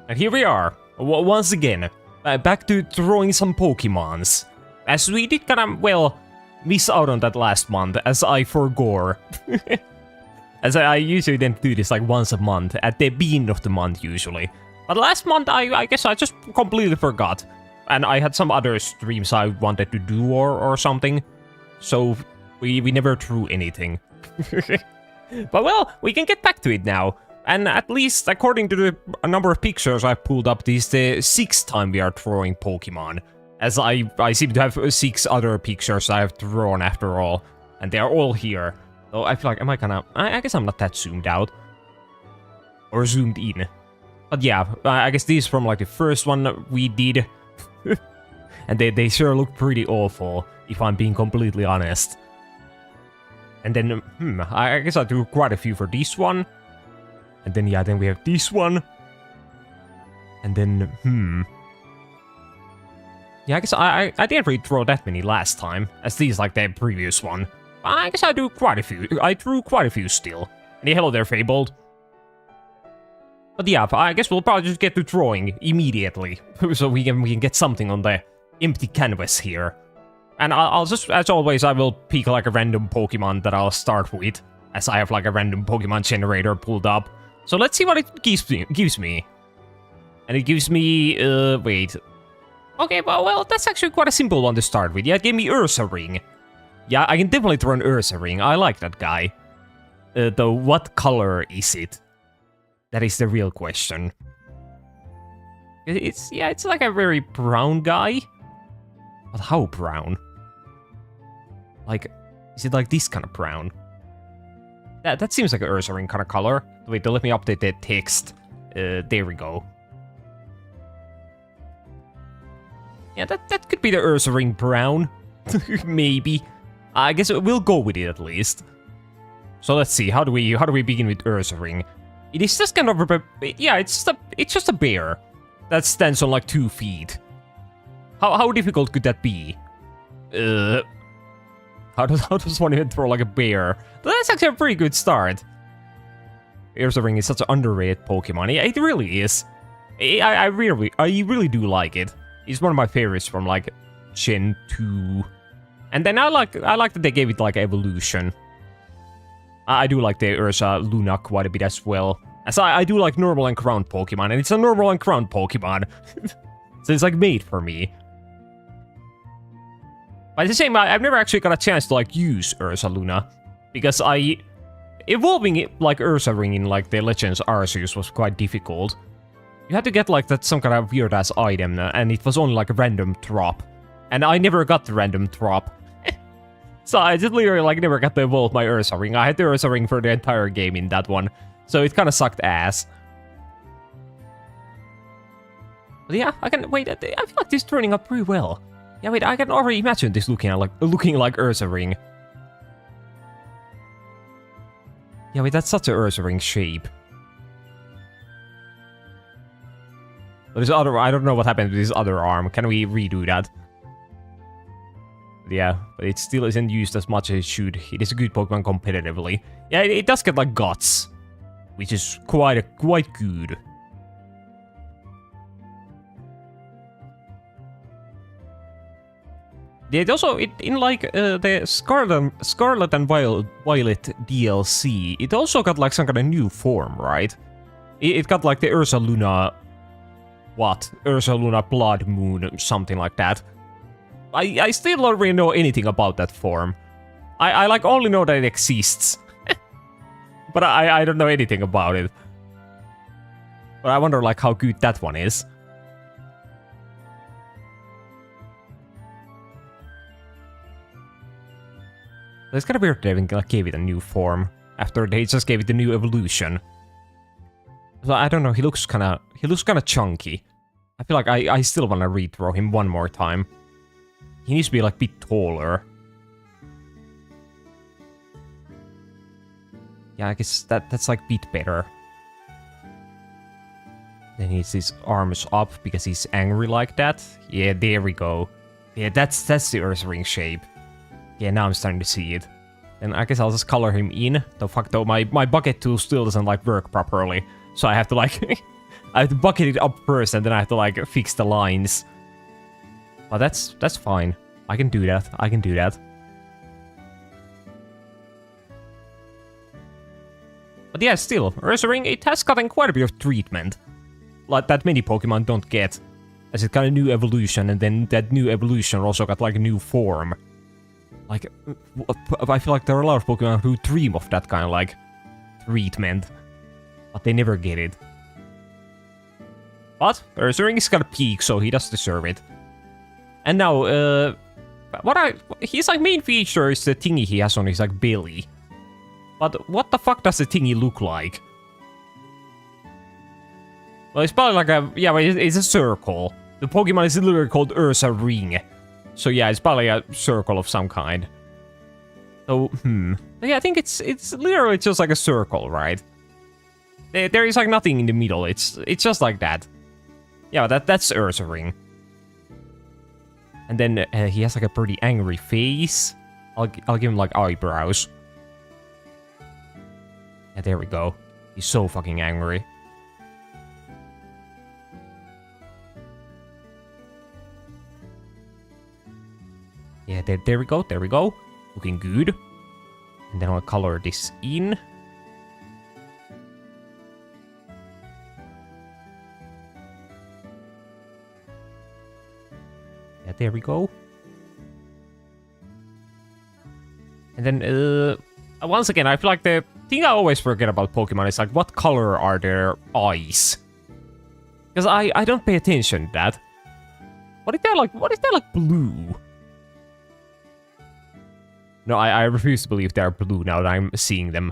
And here we are, once again, back to drawing some Pokemons. As we did kind of, well, miss out on that last month, as I forgot. As I usually then do this like once a month, at the beginning of the month usually. But last month, I guess I just completely forgot. And I had some other streams I wanted to do or something. So we never drew anything. But well, we can get back to it now. And at least, according to a number of pictures I pulled up, this is the 6th time we are drawing Pokemon. As I seem to have 6 other pictures I have drawn after all. And they are all here. So I feel like, am I kinda... I guess I'm not that zoomed out. Or zoomed in. But yeah, I guess this is from like the first one we did. And they sure look pretty awful, if I'm being completely honest. And then, I guess I drew quite a few for this one. And then, yeah, then we have this one. And then, yeah, I guess I didn't really draw that many last time, as these like the previous one. I guess I drew quite a few. I drew quite a few still. And hello there, Fabled. But yeah, I guess we'll probably just get to drawing immediately. So we can get something on the empty canvas here. And I'll just, as always, I will pick like a random Pokemon that I'll start with. As I have like a random Pokemon generator pulled up. So let's see what it gives me. And it gives me, wait. Okay, well, that's actually quite a simple one to start with. Yeah, it gave me Ursaring. Yeah, I can definitely throw an Ursaring. I like that guy. Though, what color is it? That is the real question. It's like a very brown guy. But how brown? Like, is it like this kind of brown? That seems like an Ursaring kind of color. Wait, let me update the text. There we go. Yeah, that could be the Ursaring brown. Maybe. I guess we'll go with it at least. So let's see, how do we begin with Ursaring? It is just kind of yeah, it's just a bear that stands on like 2 feet. How difficult could that be? How does one even throw like a bear? That's actually a pretty good start. Ursaring is such an underrated Pokemon. Yeah, it really is. I really do like it. It's one of my favorites from like Gen 2. And then I like that they gave it like evolution. I do like the Ursa Luna quite a bit as well. As I do like normal and ground Pokemon, and it's a normal and ground Pokemon. So it's like made for me. But it's the same, I've never actually got a chance to like use Ursa Luna. Because evolving it like Ursaring in like the Legends Arceus was quite difficult. You had to get like that some kind of weird ass item, and it was only like a random drop. And I never got the random drop. So I just literally like never got to evolve my Ursaring. I had the Ursaring for the entire game in that one. So it kind of sucked ass. But yeah, I feel like this is turning up pretty well. Yeah, wait, I can already imagine this looking like Ursaring. Yeah, wait, that's such a Ursaring shape. But this other, I don't know what happened to this other arm. Can we redo that? Yeah, but it still isn't used as much as it should. It is a good Pokemon competitively. Yeah, it does get like guts, which is quite good. Yeah, it also in like the Scarlet and Violet DLC, it also got like some kind of new form, right? It got like the Ursa Luna, Ursa Luna Blood Moon, something like that. I still don't really know anything about that form. I like only know that it exists. But I don't know anything about it. But I wonder like how good that one is. It's kind of weird they even like, gave it a new form after they just gave it the new evolution. So I don't know, he looks kind of chunky. I feel like I still want to redraw him one more time. He needs to be like a bit taller. Yeah, I guess that's like a bit better. Then he needs his arms up because he's angry like that. Yeah, there we go. Yeah, that's the Ursaring shape. Yeah, now I'm starting to see it. And I guess I'll just color him in. The fuck though, my bucket tool still doesn't like work properly. So I have to like... I have to bucket it up first, and then I have to, like, fix the lines. But that's fine. I can do that. I can do that. But yeah, still, Ursaring, it has gotten quite a bit of treatment. Like, that many Pokemon don't get. As it got a new evolution, and then that new evolution also got, like, a new form. Like, I feel like there are a lot of Pokemon who dream of that kind of, like, treatment. But they never get it. But Ursaring's got a peak, so he does deserve it. And now, his, like, main feature is the thingy he has on his, like, belly. But what the fuck does the thingy look like? Well, it's probably like a... Yeah, but it's a circle. The Pokemon is literally called Ursaring. So yeah, it's probably a circle of some kind. So, yeah, I think it's literally just like a circle, right? There is like nothing in the middle. It's just like that. Yeah, that's Ursaring. And then he has like a pretty angry face. I'll give him like eyebrows. Yeah, there we go. He's so fucking angry. Yeah, there we go, there we go. Looking good. And then I'll color this in. Yeah, there we go. And then, once again, I feel like the thing I always forget about Pokemon is like, what color are their eyes? Because I don't pay attention to that. What if they're like blue? No, I refuse to believe they're blue now that I'm seeing them.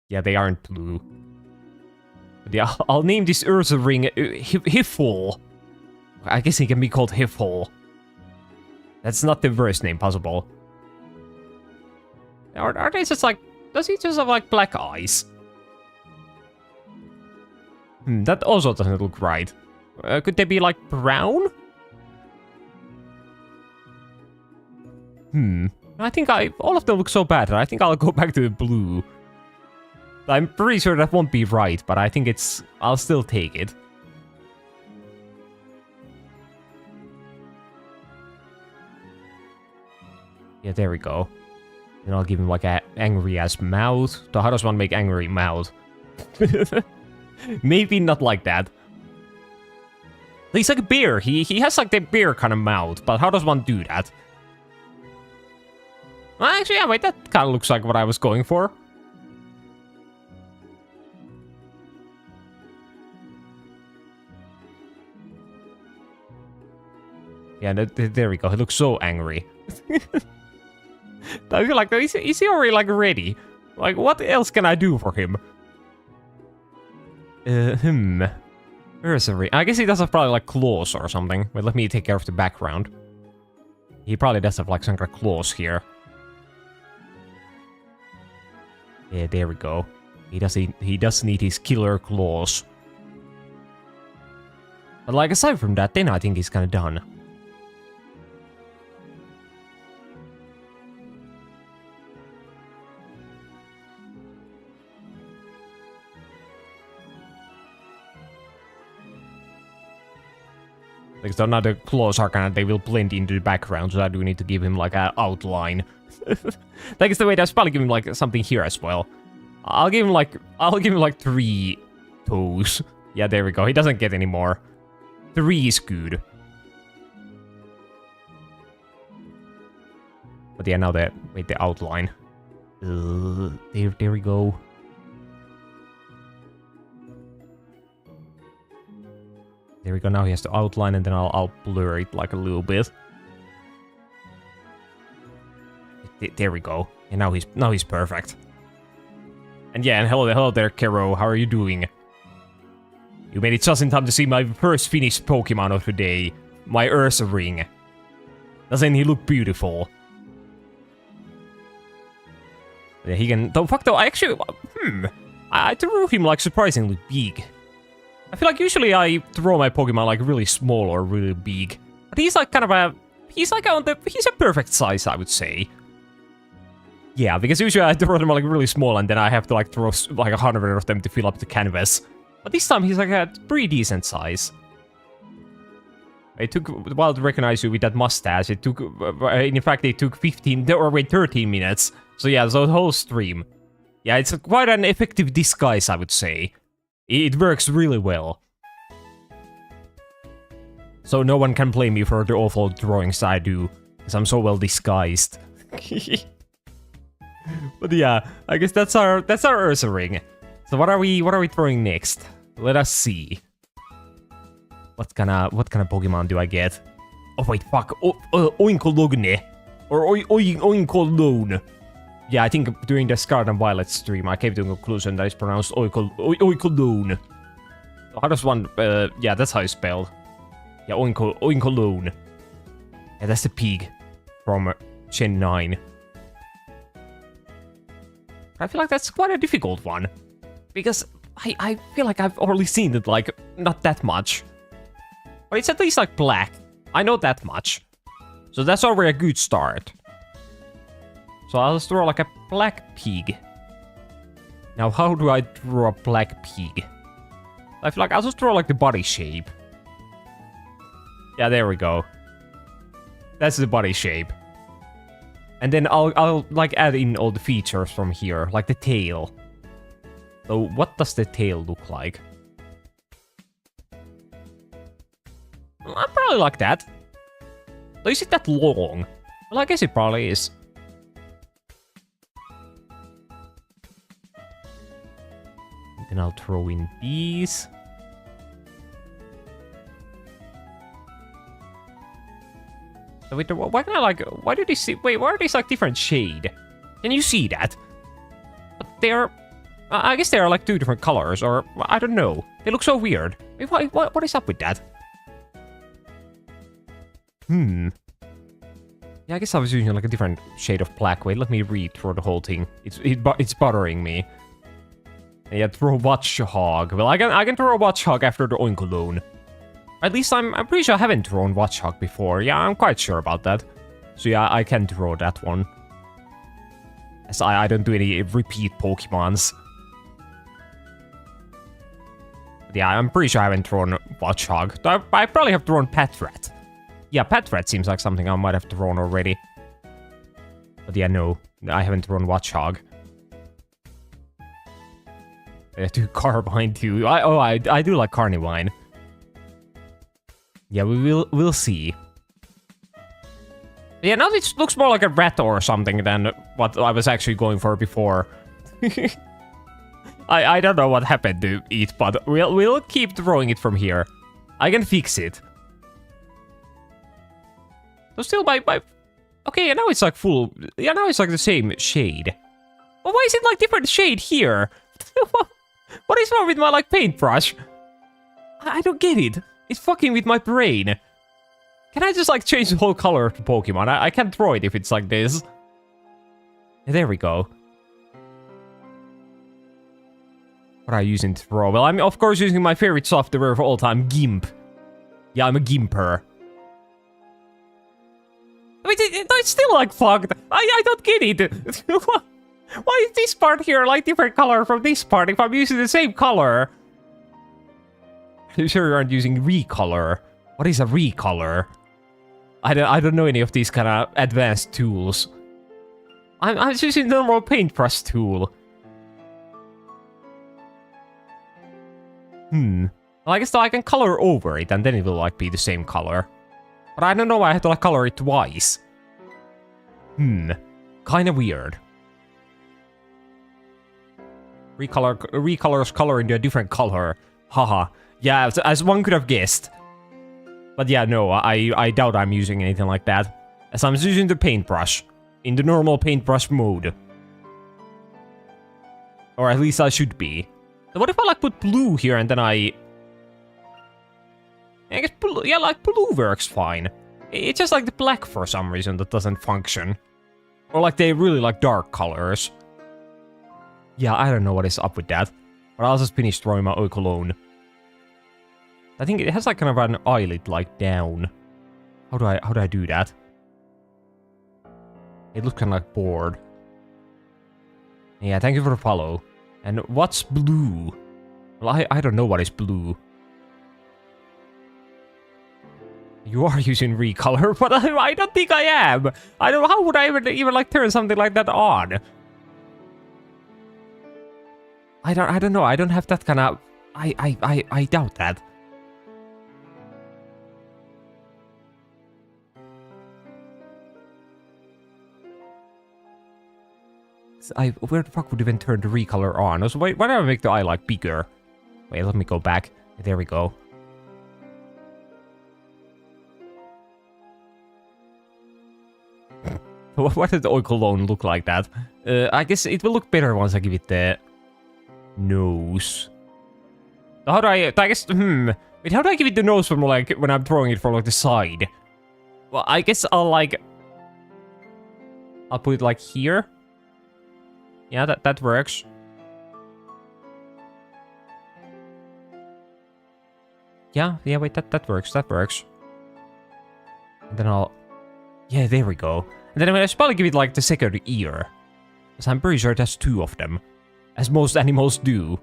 Yeah, they aren't blue. But yeah, I'll name this Ursaring Hiffle. I guess he can be called Hiffle. That's not the worst name possible. Are they just like... Does he just have like black eyes? That also doesn't look right. Could they be like brown? I think all of them look so bad, and I think I'll go back to the blue. I'm pretty sure that won't be right, but I think I'll still take it. Yeah, there we go. And I'll give him like an angry-ass mouth. So how does one make angry mouth? Maybe not like that. He's like a bear. He has like the bear kind of mouth, but how does one do that? Well, actually, yeah, wait, that kind of looks like what I was going for. Yeah, there we go. He looks so angry. I feel like, is he already like ready? Like, what else can I do for him? Ursaring. I guess he does have probably like claws or something. But let me take care of the background. He probably does have like some kind of claws here. Yeah, there we go. He does need his killer claws. But like aside from that, then I think he's kind of done. Like, so now the claws are kind of, they will blend into the background, so I do need to give him like an outline. Like, it's the way that's probably give him like something here as well. I'll give him like 3 toes. Yeah, there we go. He doesn't get any more. 3 is good. But yeah, now the outline. There we go. There we go, now he has to outline, and then I'll blur it like a little bit. There we go. And now he's perfect. And yeah, and hello there, Kero. How are you doing? You made it just in time to see my first finished Pokemon of the day. My Ursaring. Doesn't he look beautiful? Yeah, he can... Though, fuck though, I actually... I threw him like surprisingly big. I feel like usually I throw my Pokemon like really small or really big. But he's like kind of a... He's like he's a perfect size, I would say. Yeah, because usually I throw them like really small and then I have to like throw like 100 of them to fill up the canvas. But this time he's like a pretty decent size. It took a while to recognize you with that mustache. It took, in fact, it took 13 minutes. So yeah, so the whole stream. Yeah, it's quite an effective disguise, I would say. It works really well. So no one can blame me for the awful drawings I do, because I'm so well disguised. But yeah, I guess that's our Ursa ring. So what are we throwing next? Let us see. What kind of Pokemon do I get? Oh wait, fuck. Oinkologne. Or Oinkolone. Yeah, I think during the Scarlet and Violet stream I came to a conclusion that it's pronounced Oinkolone. How does one... yeah, that's how it's spelled. Yeah, Oinkolone. Yeah, that's the pig from Gen 9. I feel like that's quite a difficult one. Because I feel like I've already seen it, like, not that much. But it's at least, like, black. I know that much. So that's already a good start. So I'll just draw, like, a black pig. Now, how do I draw a black pig? I feel like I'll just draw, like, the body shape. Yeah, there we go. That's the body shape. And then I'll like, add in all the features from here, like the tail. So, what does the tail look like? I probably like that. So is it that long? Well, I guess it probably is. Then I'll throw in these. So wait, why can I like... Why do they see... Wait, why are these like different shade? Can you see that? But they're... I guess they are like two different colors, or... I don't know. They look so weird. Wait, what is up with that? Yeah, I guess I was using like a different shade of black. Wait, let me read through the whole thing. It's bothering me. Yeah, throw Watchhog. Well, I can throw a Watchhog after the Oinkolone. At least I'm pretty sure I haven't drawn Watchhog before. Yeah, I'm quite sure about that. So yeah, I can draw that one. As I don't do any repeat Pokemons. But yeah, I'm pretty sure I haven't drawn Watchhog. I probably have drawn Patrat. Yeah, Patrat seems like something I might have drawn already. But yeah, no, I haven't drawn Watchhog. I do Carbine too. I do like Carnivine. Yeah, we'll see. Yeah, now it looks more like a rat or something than what I was actually going for before. I don't know what happened to it, but we'll keep drawing it from here. I can fix it. So still my... Okay, now it's like full... Yeah, now it's like the same shade. But why is it like different shade here? What is wrong with my like paintbrush? I don't get it. It's fucking with my brain. Can I just like change the whole color of the Pokemon? I can't draw it if it's like this. There we go. What are you using to draw? Well, I'm of course using my favorite software of all time, GIMP. Yeah, I'm a GIMPer. I mean, it's still like fucked. I don't get it. Why is this part here like different color from this part if I'm using the same color? You sure you aren't using recolor? What is a recolor? I don't know any of these kind of advanced tools. I'm just using the normal paintbrush tool. Well, I guess I can color over it and then it will like be the same color. But I don't know why I have to like color it twice. Kinda weird. Recolors color into a different color. Haha. Yeah, as one could have guessed. But yeah, no, I doubt I'm using anything like that. As I'm using the paintbrush. In the normal paintbrush mode. Or at least I should be. So what if I like put blue here and then I guess blue, yeah, like blue works fine. It's just like the black for some reason that doesn't function. Or like they really like dark colors. Yeah, I don't know what is up with that. But I'll just finish drawing my Oikolone. I think it has like kind of an eyelid like down. How do I do that? It looks kind of like bored. Yeah, thank you for the follow. And what's blue? Well, I don't know what is blue. You are using recolor, but I don't think I am. I don't. How would I even like turn something like that on? I don't know. I don't have that kind of. I doubt that. Where the fuck would even turn the recolor on? Also, why don't I make the eye like bigger? Wait, let me go back. There we go. What does the oil cologne look like that? I guess it will look better once I give it the nose. So how do I guess, wait, how do I give it the nose from like when I'm throwing it from like the side? Well, I guess I'll put it like here. Yeah, that works. Yeah, wait, that works. And then yeah, there we go. And then I should probably give it like the second ear. Because I'm pretty sure it has 2 of them. As most animals do.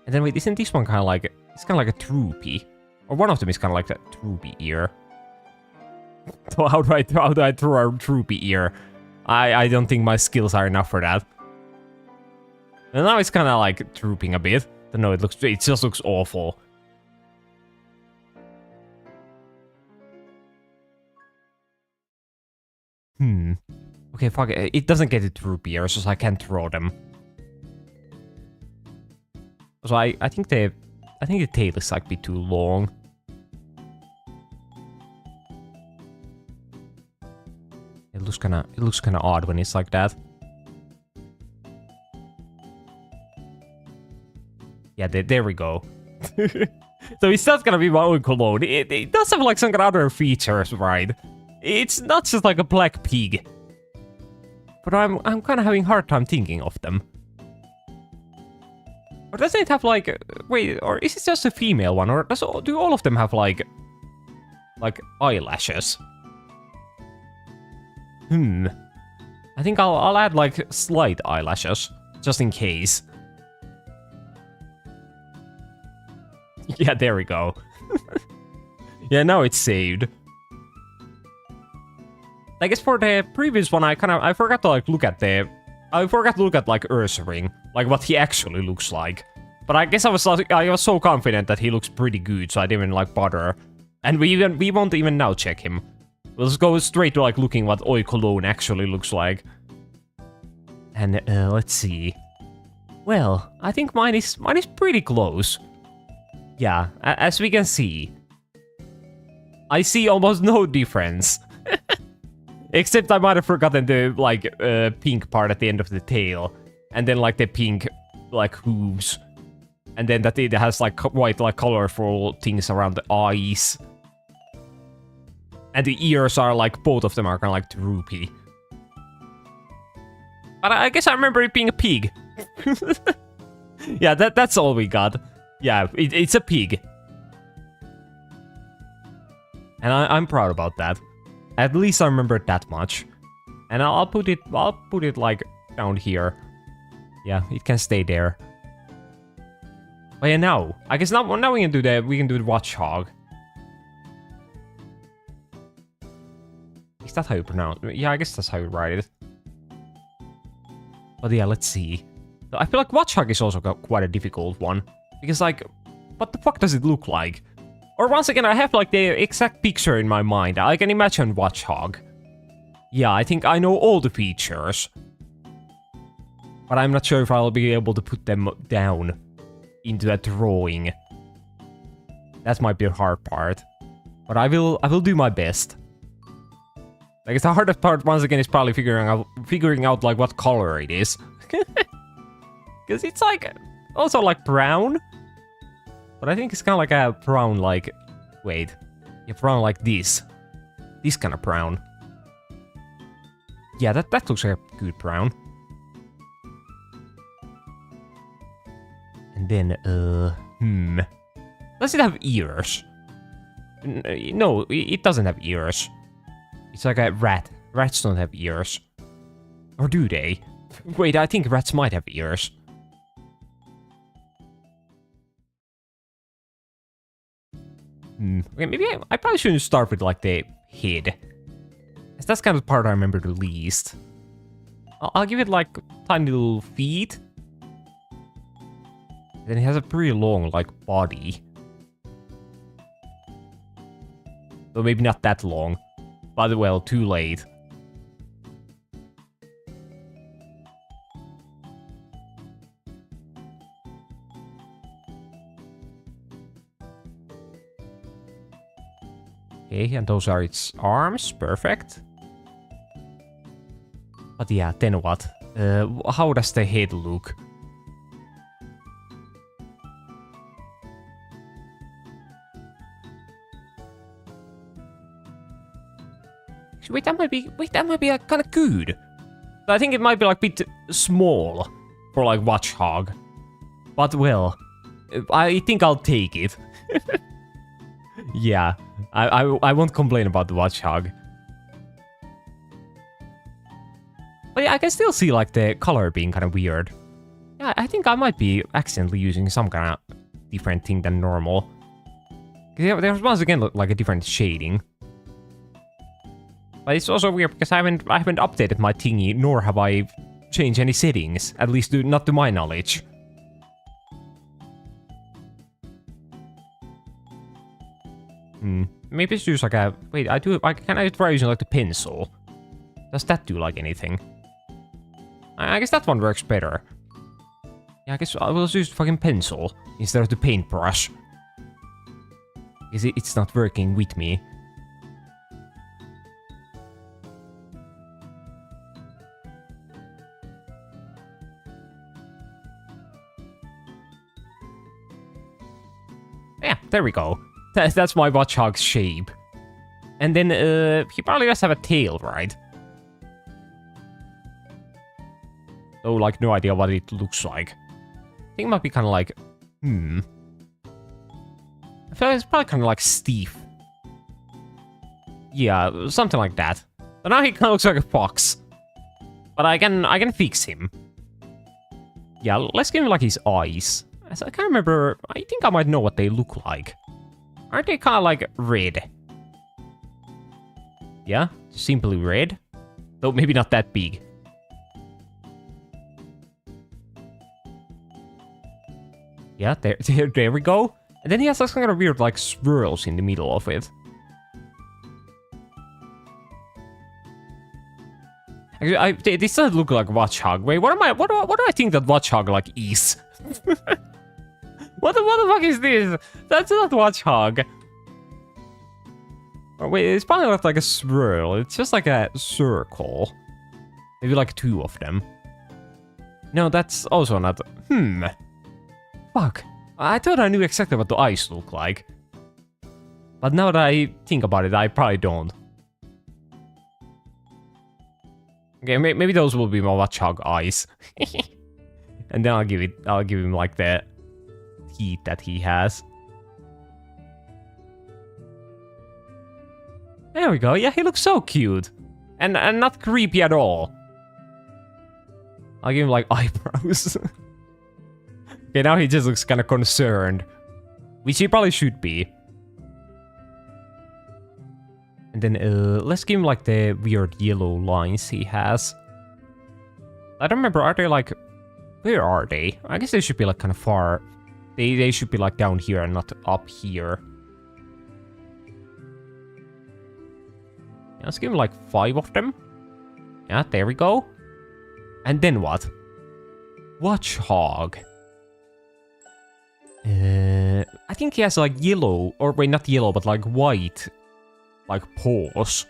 And then wait, isn't this one kind of like, it's kind of like a troopy? Or one of them is kind of like that troopy ear. So how do I throw a troopy ear? I don't think my skills are enough for that. And now it's kind of like drooping a bit. I don't know, it just looks awful. Okay, fuck it. It doesn't get it droopy ears, so I can't throw them. So I think the tail is like a bit too long. It looks kinda odd when it's like that. Yeah, there we go. So it's not gonna be my own cologne. It does have like some other features, right? It's not just like a black pig. But I'm kind of having a hard time thinking of them. Or doesn't it have like, wait, or is it just a female one? Or do all of them have like eyelashes? I think I'll add like slight eyelashes, just in case. Yeah, there we go. Yeah, now it's saved. I guess for the previous one, I forgot to like look at like Earth's ring, like what he actually looks like. But I guess I was so confident that he looks pretty good, so I didn't like bother. And we won't even now check him. We'll just go straight to like looking what Oi Cologne actually looks like. And let's see. Well, I think mine is pretty close. Yeah, as we can see, I see almost no difference. Except I might have forgotten the like pink part at the end of the tail, and then like the pink like hooves, and then that it has like white like colorful things around the eyes, and the ears are like both of them are kind of like droopy. But I guess I remember it being a pig. Yeah, that's all we got. Yeah, it's a pig, and I'm proud about that. At least I remember that much. And I'll put it like down here. Yeah, it can stay there. But yeah, now I guess now we can do the watchhog. Is that how you pronounce it? Yeah, I guess that's how you write it. But yeah, let's see. I feel like watchhog is also quite a difficult one. Because like, what the fuck does it look like? Or once again, I have like the exact picture in my mind. I can imagine Watchhog. Yeah, I think I know all the features. But I'm not sure if I'll be able to put them down into a drawing. That might be the hard part. But I will do my best. Like, the hardest part once again is probably figuring out like what color it is. Because it's like also like brown. But I think it's kind of like a brown, like, wait, yeah, brown like this. This kind of brown. Yeah, that looks like a good brown. And then, does it have ears? No, it doesn't have ears. It's like a rat. Rats don't have ears. Or do they? Wait, I think rats might have ears. Okay, maybe I probably shouldn't start with like the head. That's kind of the part I remember the least. I'll give it like tiny little feet. Then it has a pretty long like body. So maybe not that long. But well, too late. Okay, and those are its arms. Perfect. But yeah, then what? How does the head look? Wait, that might be like, kind of good. I think it might be like a bit small for like Watchhog. But well, I think I'll take it. Yeah, I won't complain about the Watchhog. But yeah, I can still see like the color being kind of weird. Yeah, I think I might be accidentally using some kind of different thing than normal. There's once again like a different shading. But it's also weird because I haven't updated my thingy, nor have I changed any settings. At least not to my knowledge. Maybe it's just like a... Wait, can I try using like the pencil? Does that do like anything? I guess that one works better. Yeah, I guess I will use fucking pencil instead of the paintbrush. Because it's not working with me. Yeah, there we go. That's my Watchhog's shape. And then, he probably does have a tail, right? Oh, like, no idea what it looks like. I think it might be kind of like... I feel like it's probably kind of like Steve. Yeah, something like that. So now he kind of looks like a fox. But I can fix him. Yeah, let's give him like his eyes. As I can't remember, I think I might know what they look like. Aren't they kind of like red? Yeah, simply red. Though maybe not that big. Yeah, there we go. And then he has some kind of weird like swirls in the middle of it. Actually, this doesn't look like Watchhog. Wait, what do I think that Watchhog like is? What the fuck is this? That's not Watchhog. Oh, wait, it's probably not like a swirl. It's just like a circle. Maybe like two of them. No, that's also not... Fuck. I thought I knew exactly what the eyes look like. But now that I think about it, I probably don't. Okay, maybe those will be my Watchhog eyes. And then I'll give him like the teeth that he has. There we go. Yeah, he looks so cute. And not creepy at all. I'll give him like eyebrows. Okay, now he just looks kind of concerned. Which he probably should be. And then let's give him like the weird yellow lines he has. I don't remember, are they like... Where are they? I guess they should be like kind of far. They should be like down here and not up here. Yeah, let's give him like 5 of them. Yeah, there we go. And then what? Watchhog. I think he has like yellow, or wait, not yellow, but like white, like paws.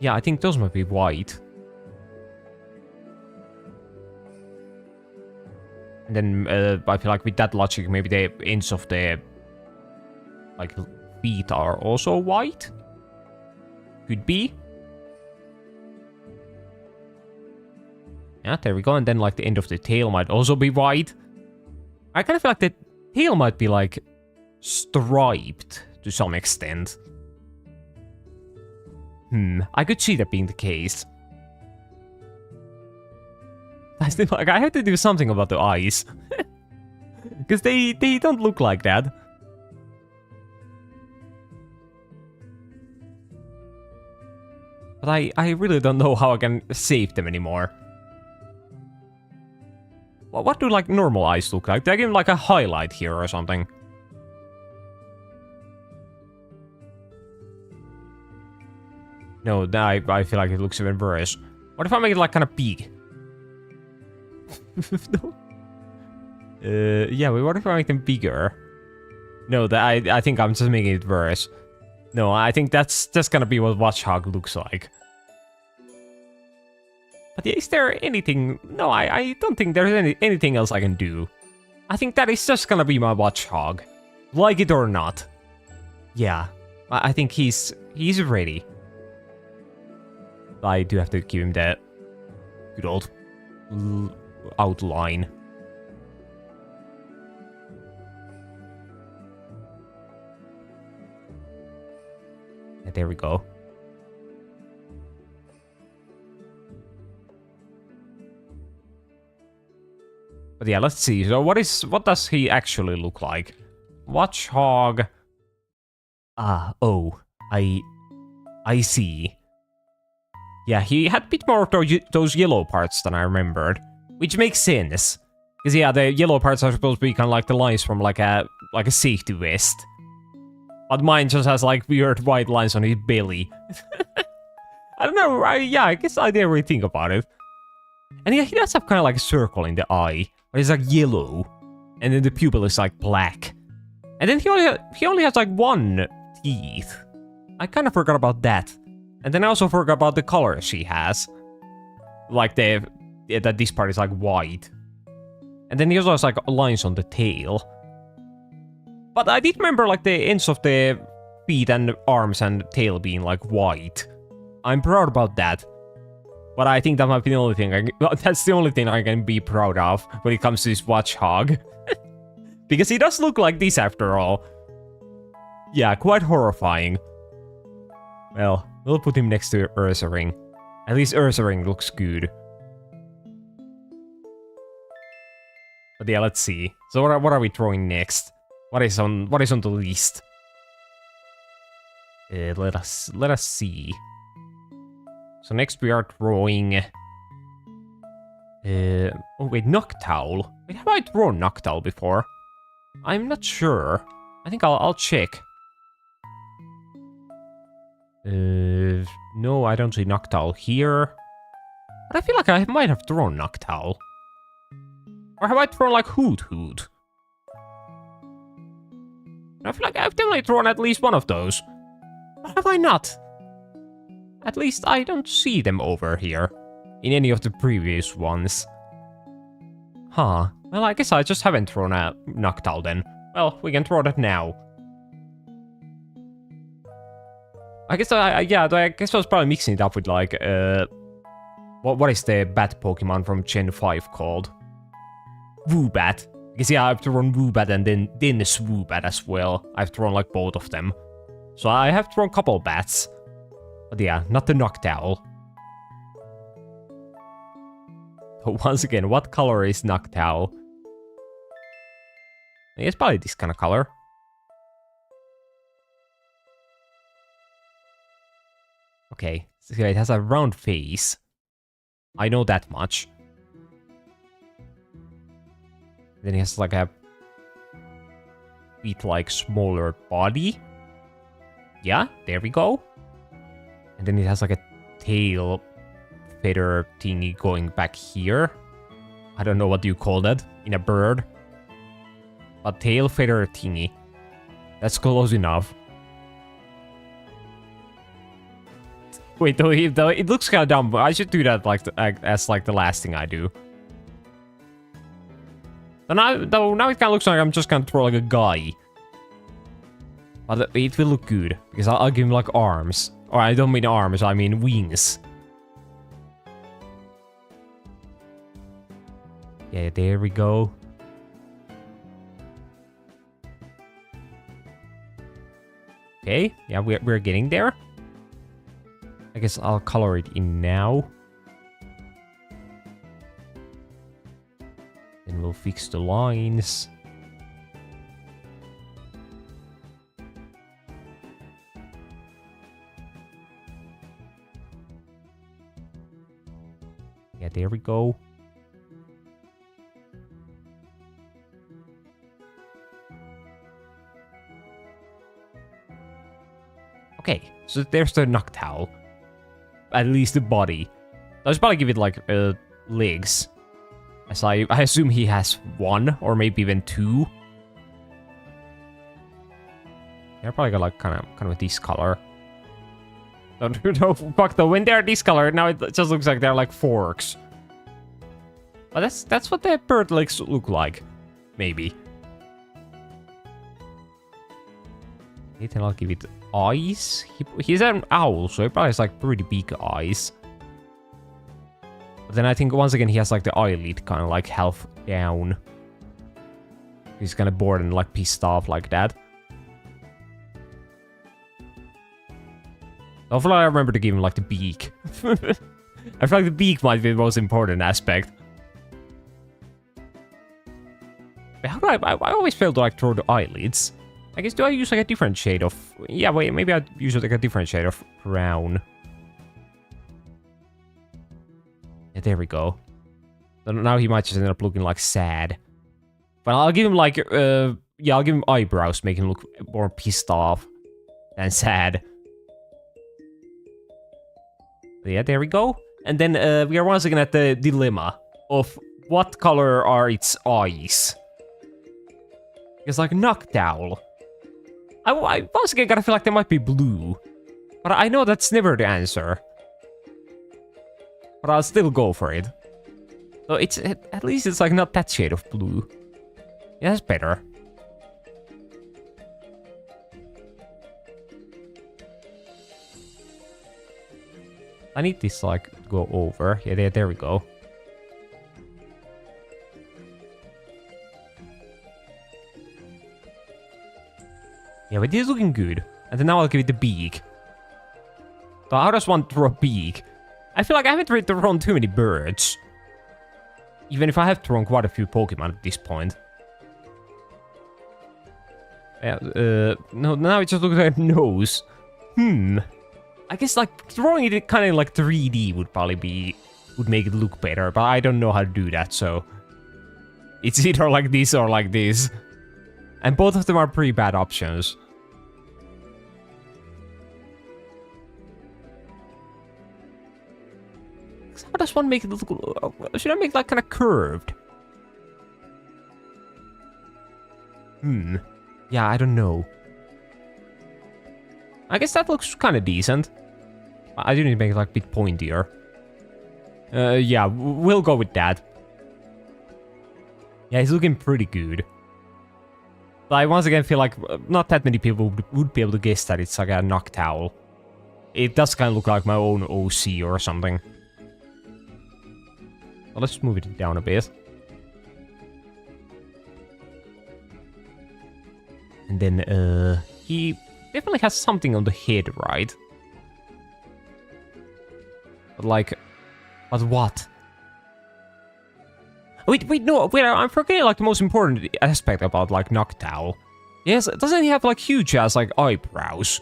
Yeah, I think those might be white. And then I feel like with that logic, maybe the ends of the like feet are also white. Could be. Yeah, there we go. And then like the end of the tail might also be white. I kind of feel like the tail might be like striped to some extent. I could see that being the case. I still, like, I have to do something about the eyes. Because they don't look like that. But I really don't know how I can save them anymore. Well, what do like normal eyes look like? Do I give them like a highlight here or something? No, I feel like it looks even worse. What if I make it like kind of big? No. Yeah, what if I make them bigger? No, I think I'm just making it worse. No, I think that's just gonna be what Watchhog looks like. But is there anything... No, I don't think there's anything else I can do. I think that is just gonna be my Watchhog. Like it or not. Yeah, I think he's ready. I do have to give him that good old outline. Yeah, there we go. But yeah, let's see. So what does he actually look like? Watchhog. Ah, oh, I see. Yeah, he had a bit more of those yellow parts than I remembered, which makes sense. Because yeah, the yellow parts are supposed to be kind of like the lines from like a safety vest. But mine just has like weird white lines on his belly. I don't know, yeah, I guess I didn't really think about it. And yeah, he does have kind of like a circle in the eye, but it's like yellow. And then the pupil is like black. And then he only has like one teeth. I kind of forgot about that. And then I also forgot about the color she has. Like that this part is like white. And then he also has like lines on the tail. But I did remember like the ends of the feet and arms and tail being like white. I'm proud about that. But I think that might be the only thing that's the only thing I can be proud of when it comes to this Watchhog. Because he does look like this after all. Yeah, quite horrifying. Well, we'll put him next to Ursaring. At least Ursaring looks good. But yeah, let's see. So what are we throwing next? What is on the list? Let us see. So next we are drawing... oh wait, Noctowl. Wait, have I drawn Noctowl before? I'm not sure. I think I'll check. No, I don't see Noctowl here. But I feel like I might have drawn Noctowl. Or have I drawn like Hoot? I feel like I've definitely drawn at least one of those. But have I not? At least I don't see them over here. In any of the previous ones. Huh. Well, I guess I just haven't drawn a Noctowl then. Well, we can draw that now. I guess I guess I was probably mixing it up with like what is the bat Pokemon from Gen 5 called? Woobat. Because yeah, I've drawn Woobat and then Swoobat as well. I've drawn like both of them. So I have drawn a couple bats. But yeah, not the Noctowl. So once again, what color is Noctowl? It's probably this kind of color. Okay, so it has a round face. I know that much. Then it has like a bit like smaller body. Yeah, there we go. And then it has like a tail feather thingy going back here. I don't know what you call that in a bird. A tail feather thingy. That's close enough. Wait, though, it looks kind of dumb, but I should do that like as like the last thing I do. So now it kind of looks like I'm just gonna throw like a guy. But it will look good, because I'll give him like arms. Or I don't mean arms, I mean wings. Yeah, there we go. Okay, yeah, we're getting there. I guess I'll color it in now. Then we'll fix the lines. Yeah, there we go. Okay, so there's the Noctowl. At least the body. I should probably give it like legs. As I assume he has one or maybe even two. Yeah, probably got like kind of this color. No, fuck though. When they're this color, now it just looks like they're like forks. But that's what the bird legs look like, maybe. Then I'll give it eyes. He's an owl, so he probably has like pretty big eyes. But then I think once again he has like the eyelid kind of like half down. He's kind of bored and like pissed off like that. Hopefully I remember to give him like the beak. I feel like the beak might be the most important aspect. But how do I always fail to like draw the eyelids. I guess, do I use like a different shade of... Yeah, wait, maybe I'd use like a different shade of brown. Yeah, there we go. So now he might just end up looking like sad. But I'll give him like... yeah, I'll give him eyebrows, make him look more pissed off than sad. Yeah, there we go. And then we are once again at the dilemma of what color are its eyes. It's like Noctowl. I once again gotta feel like they might be blue. But I know that's never the answer. But I'll still go for it. So it's at least it's like not that shade of blue. Yeah, that's better. I need this like to go over. Yeah, there we go. Yeah, but this is looking good. And then now I'll give it the beak. So how does one draw a beak? I feel like I haven't really drawn too many birds. Even if I have drawn quite a few Pokemon at this point. Yeah, no, now it just looks like a nose. I guess like drawing it kind of like 3D would probably would make it look better, but I don't know how to do that, so it's either like this or like this. And both of them are pretty bad options. How does one make it look? Should I make it like kind of curved? Yeah, I don't know. I guess that looks kind of decent. I do need to make it like a bit pointier. Yeah, we'll go with that. Yeah, he's looking pretty good. But I once again feel like not that many people would be able to guess that it's like a Noctowl. It does kind of look like my own OC or something. Well, let's move it down a bit. And then, he definitely has something on the head, right? But like, but what? Wait, no, wait, I'm forgetting like the most important aspect about like Noctowl. Yes, doesn't he have like huge ass like eyebrows?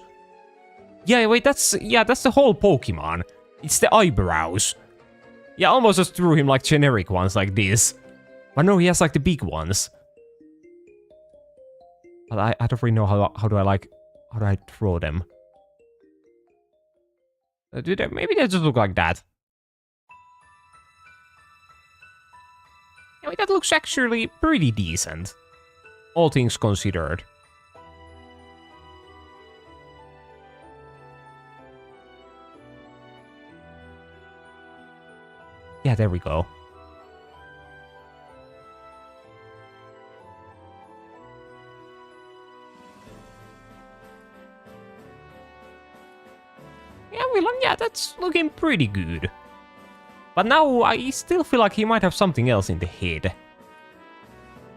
Yeah, wait, that's the whole Pokemon. It's the eyebrows. Yeah, I almost just drew him like generic ones like this. But no, he has like the big ones. But I don't really know how do I draw them. Maybe they just look like that. Yeah, that looks actually pretty decent. All things considered. Yeah, there we go. Yeah, that's looking pretty good. But now I still feel like he might have something else in the head.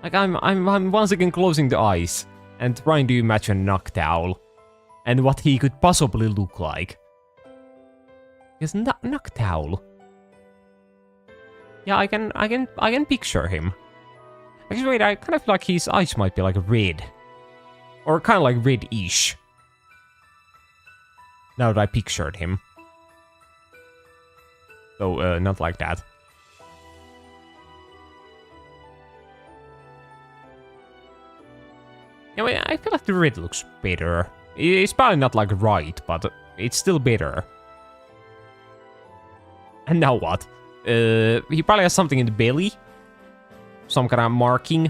Like I'm once again closing the eyes and trying to imagine Noctowl and what he could possibly look like. Because Noctowl. Yeah, I can picture him. Actually, wait, I kind of feel like his eyes might be like red. Or kind of like red-ish. Now that I pictured him. So, not like that. Yeah, wait, I feel like the red looks better. It's probably not like right, but it's still better. And now what? He probably has something in the belly. Some kind of marking.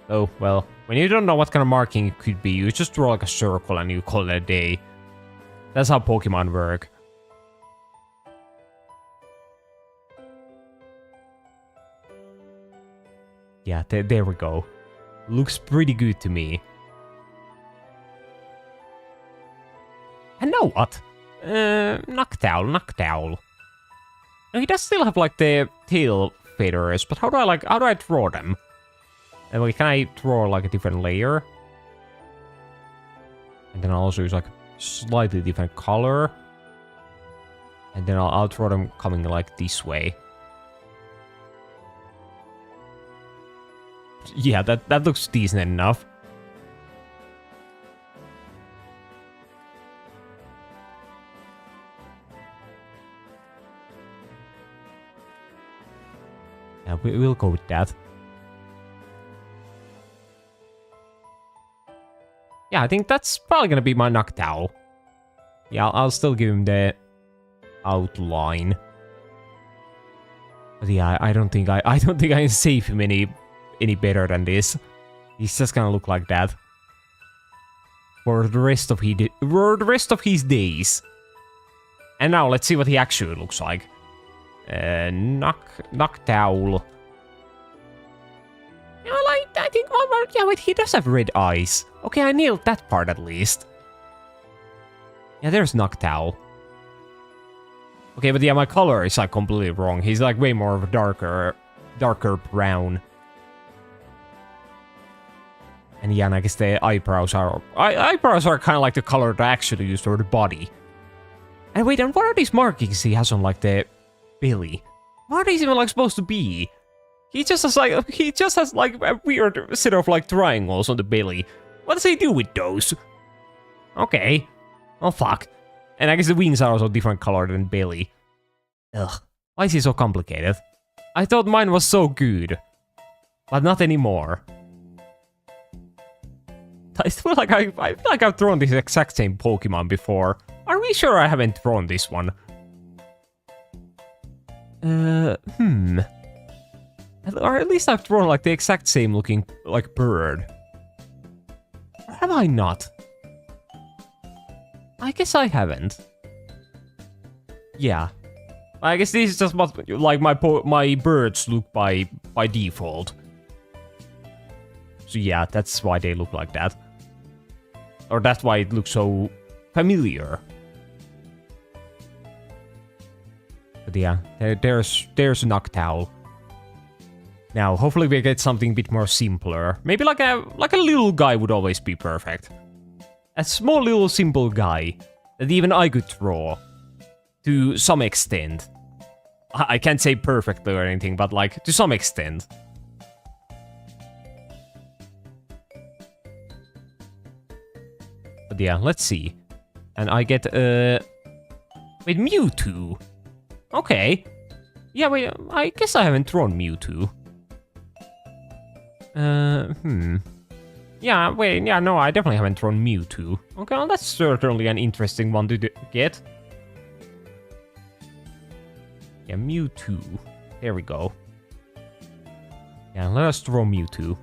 Oh, well, when you don't know what kind of marking it could be, you just draw like a circle and you call it a day. That's how Pokemon work. Yeah, there we go. Looks pretty good to me. And now what? Noctowl. No, he does still have like the tail feathers, but how do I draw them? And like, can I draw like a different layer? And then I'll also use like slightly different color. And then I'll draw them coming like this way. Yeah, that looks decent enough. Yeah, we'll go with that. Yeah, I think that's probably gonna be my Noctowl. Yeah, I'll still give him the outline. But yeah, I don't think I can save him any better than this. He's just gonna look like that for the rest of his days. And now let's see what he actually looks like. Noctowl. You know, like, I think, oh, yeah, wait, he does have red eyes. Okay, I nailed that part at least. Yeah, there's Noctowl. Okay, but yeah, my color is like completely wrong. He's like way more of a darker brown. And yeah, and I guess the eyebrows are kind of like the color that I actually used for the body. And wait, and what are these markings he has on like the belly? What are these even like supposed to be? He just has like a weird set of like triangles on the belly. What does he do with those? Okay. Oh fuck. And I guess the wings are also different color than belly. Ugh. Why is he so complicated? I thought mine was so good. But not anymore. I feel like I've drawn this exact same Pokemon before. Are we sure I haven't drawn this one? Or at least I've drawn like the exact same looking like bird. Or have I not? I guess I haven't. Yeah. I guess this is just what like my birds look by default. So yeah, that's why they look like that. Or that's why it looks so familiar. But yeah, there's Noctowl. Now, hopefully we get something a bit more simpler. Maybe like a little guy would always be perfect. A small little simple guy that even I could draw. To some extent. I can't say perfectly or anything, but like, to some extent. But yeah, let's see. And I get, wait, Mewtwo. Okay. Yeah, wait, I guess I haven't drawn Mewtwo. Yeah, wait, yeah, no, I definitely haven't drawn Mewtwo. Okay, well, that's certainly an interesting one to get. Yeah, Mewtwo. There we go. Yeah, let us draw Mewtwo.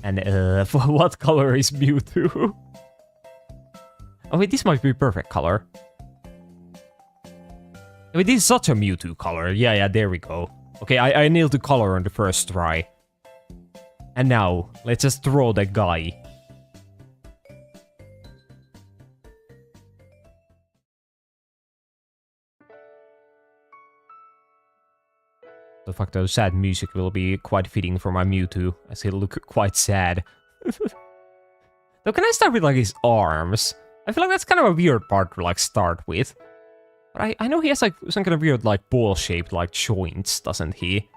And, what color is Mewtwo? Oh, wait, this might be perfect color. I mean, this is such a Mewtwo color. Yeah, there we go. Okay, I nailed the color on the first try. And now, let's just draw the guy. The fact that sad music will be quite fitting for my Mewtwo, as he'll look quite sad. Though, can I start with, like, his arms? I feel like that's kind of a weird part to, like, start with. But I know he has like some kind of weird like ball-shaped like joints, doesn't he?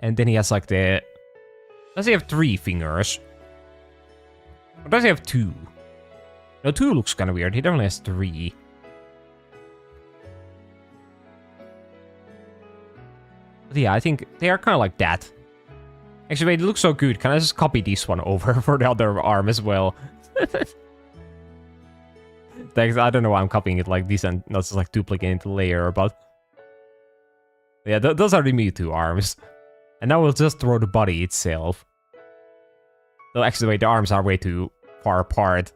And then he has like the... Does he have 3 fingers? Or does he have 2? No, 2 looks kind of weird. He definitely has 3. But yeah, I think they are kind of like that. Actually, wait, it looks so good. Can I just copy this one over for the other arm as well? Thanks, I don't know why I'm copying it like this and not just like duplicating the layer, but... Yeah, those are the Mewtwo arms. And now we'll just throw the body itself. No, actually, wait, the arms are way too far apart.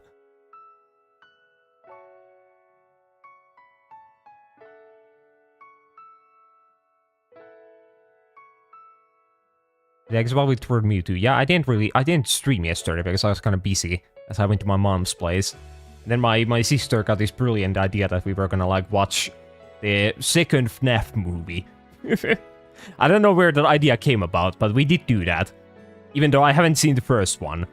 Yeah, because while we toured Mewtwo, yeah, I didn't stream yesterday because I was kind of busy as I went to my mom's place. And then my sister got this brilliant idea that we were gonna like watch the second FNAF movie. I don't know where that idea came about, but we did do that. Even though I haven't seen the first one.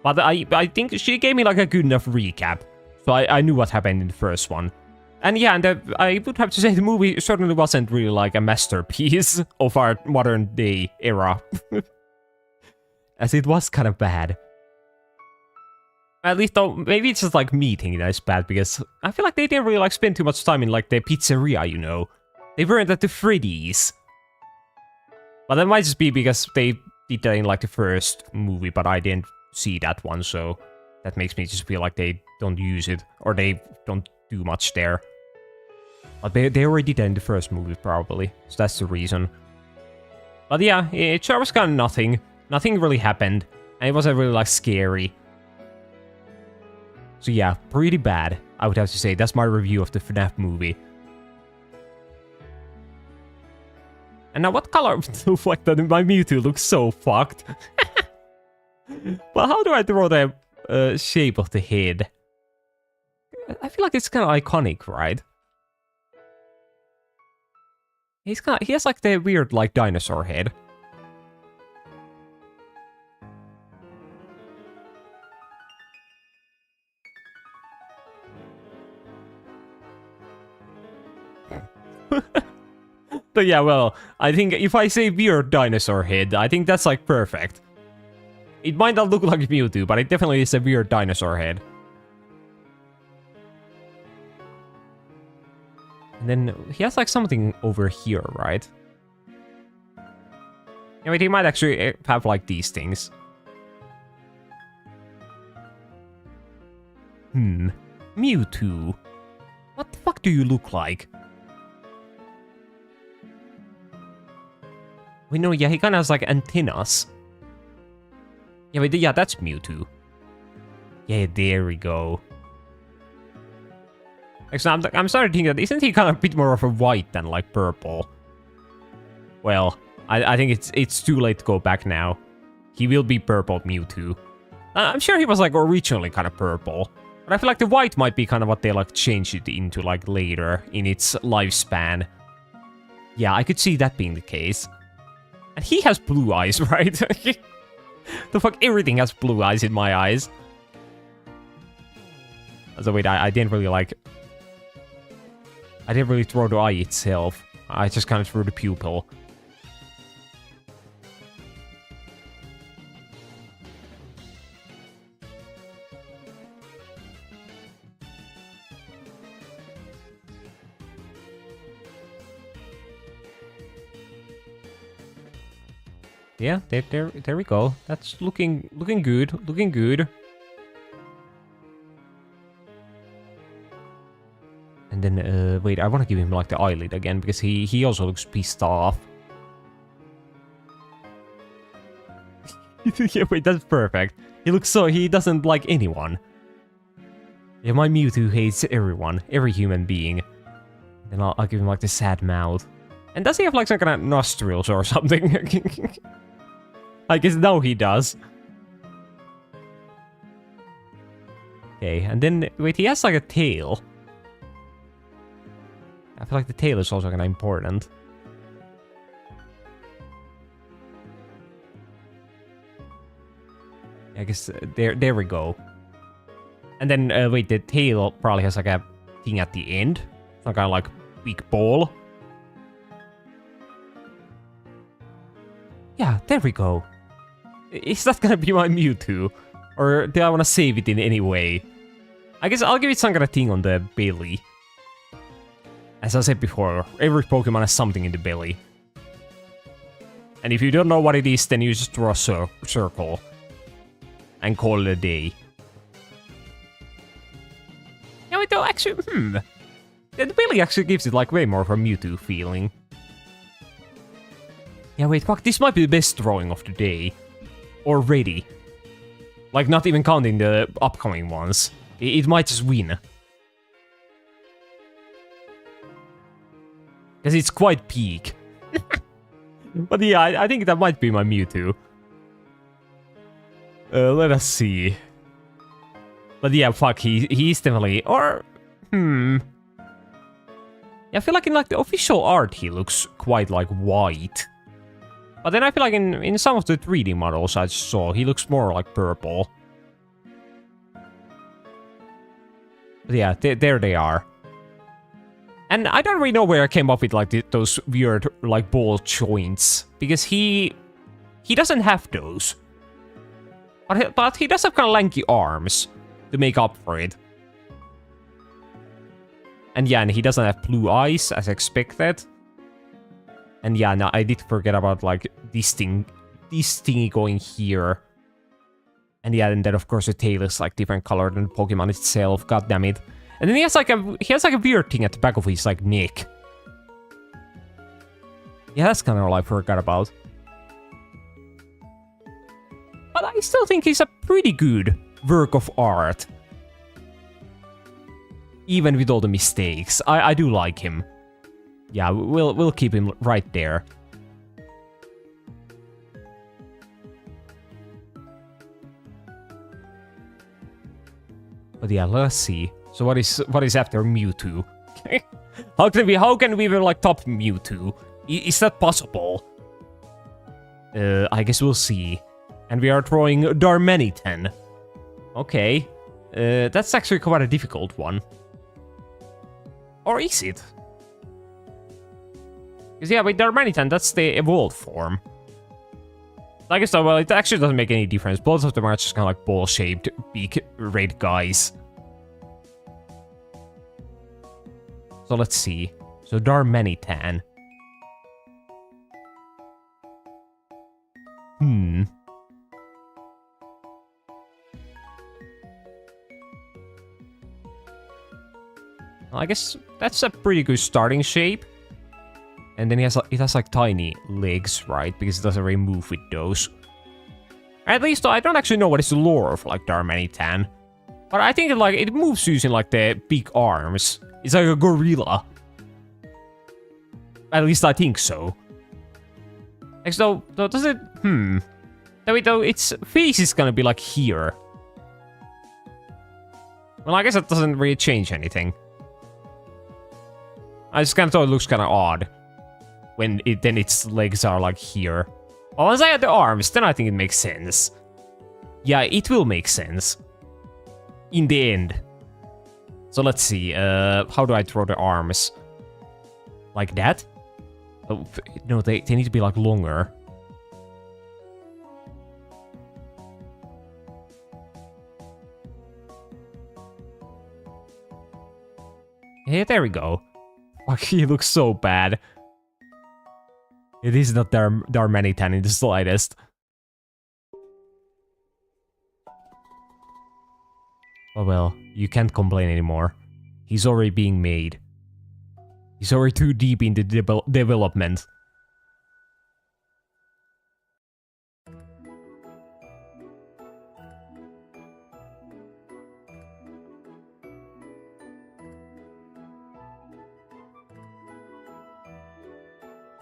But I think she gave me like a good enough recap. So I knew what happened in the first one. And yeah, and I would have to say the movie certainly wasn't really like a masterpiece of our modern day era. As it was kind of bad. At least though, maybe it's just like me thinking that it's bad, because I feel like they didn't really like spend too much time in like the pizzeria, you know. They weren't at the Freddy's. But that might just be because they did that in like the first movie, but I didn't see that one, so that makes me just feel like they don't use it, or they don't do much there. But they already did that in the first movie, probably, so that's the reason. But yeah, it sure was kind of nothing. Nothing really happened, and it wasn't really like scary. So yeah, pretty bad, I would have to say. That's my review of the FNAF movie. And now what color? Like that my Mewtwo looks so fucked. Well, how do I draw the shape of the head? I feel like it's kind of iconic, right? He has like the weird like dinosaur head. But yeah, well, I think if I say weird dinosaur head, I think that's like perfect. It might not look like Mewtwo, but it definitely is a weird dinosaur head. And then he has like something over here, right? I mean, he might actually have like these things. Mewtwo. What the fuck do you look like? Wait, no, yeah, he kind of has like antennas. Yeah, wait, yeah, that's Mewtwo. Yeah, there we go. Actually, I'm starting to think that isn't he kind of a bit more of a white than like purple? Well, I think it's too late to go back now. He will be purple Mewtwo. I'm sure he was like originally kind of purple, but I feel like the white might be kind of what they like changed it into like later in its lifespan. Yeah, I could see that being the case. And he has blue eyes, right? The fuck, everything has blue eyes in my eyes. So wait, I didn't really like... I didn't really throw the eye itself. I just kind of threw the pupil. Yeah, there we go. That's looking good, looking good. And then, wait, I want to give him like the eyelid again, because he also looks pissed off. Yeah, wait, that's perfect. He looks so, he doesn't like anyone. Yeah, my Mewtwo hates everyone, every human being. Then I'll give him like the sad mouth. And does he have like some kind of nostrils or something? I guess now he does. Okay, and then, wait, he has like a tail. I feel like the tail is also kind of important. I guess there we go. And then, wait, the tail probably has like a thing at the end. Some kind of like big ball. Yeah, there we go. Is that gonna be my Mewtwo? Or do I wanna save it in any way? I guess I'll give it some kind of thing on the belly. As I said before, every Pokemon has something in the belly. And if you don't know what it is, then you just draw a circle. And call it a day. Yeah, wait, though, actually, the belly actually gives it, like, way more of a Mewtwo feeling. Yeah, wait, fuck, this might be the best drawing of the day. Already. Like, not even counting the upcoming ones. It might just win. Because it's quite peak. But yeah, I think that might be my Mewtwo. Let us see. But yeah, fuck, he's definitely... Or... Yeah, I feel like in like the official art he looks quite like white. But then I feel like in some of the 3D models I saw, he looks more like purple. But yeah, there they are. And I don't really know where I came up with like those weird like ball joints. Because he doesn't have those. But he does have kind of lanky arms to make up for it. And yeah, and he doesn't have blue eyes as expected. And yeah, no, I did forget about like this thingy going here. And yeah, and then of course the tail is like different color than the Pokemon itself, god damn it. And then he has like a weird thing at the back of his like neck. Yeah, that's kind of all I forgot about. But I still think he's a pretty good work of art. Even with all the mistakes, I do like him. Yeah, we'll keep him right there. But yeah, let's see. So what is after Mewtwo? How can we even like top Mewtwo? Is that possible? I guess we'll see. And we are throwing Darmanitan. Okay. That's actually quite a difficult one. Or is it? Because yeah, with Darmanitan, that's the evolved form. I guess, well, it actually doesn't make any difference. Both of them are just kind of like ball-shaped, big, red guys. So let's see. So Darmanitan. Well, I guess that's a pretty good starting shape. And then it has like tiny legs, right? Because it doesn't really move with those. At least I don't actually know what is the lore of like Darmanitan. But I think it moves using like the big arms. It's like a gorilla. At least I think so. So does it though its face is gonna be like here. Well, I guess that doesn't really change anything. I just kind of thought it looks kind of odd. When then its legs are like here. But once I add the arms, then I think it makes sense. Yeah, it will make sense. In the end. So let's see, how do I draw the arms? Like that? Oh, no, they need to be like longer. Yeah, there we go. Fuck, he looks so bad. It is not Darmanitan in the slightest. Oh well, you can't complain anymore. He's already being made. He's already too deep into development.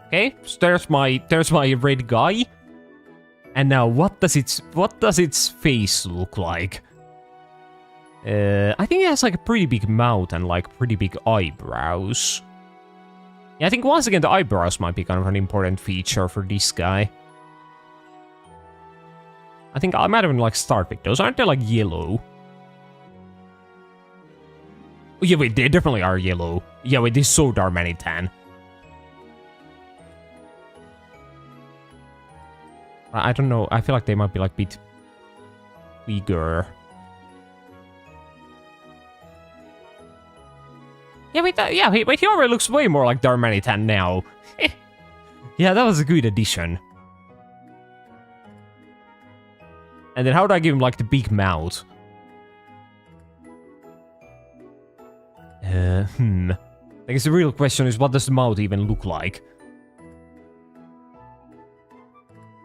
Okay, so there's my red guy. And now what does its face look like? I think it has like a pretty big mouth and like pretty big eyebrows. Yeah, I think once again the eyebrows might be kind of an important feature for this guy. I think I might even like start with those. Aren't they like yellow? Oh, yeah, wait, they definitely are yellow. Yeah, wait, they're so darn many tan. I don't know. I feel like they might be like a bit bigger. Yeah, wait, wait, he already looks way more like Darmanitan now. Yeah, that was a good addition. And then how do I give him, like, the big mouth? I guess the real question is, what does the mouth even look like?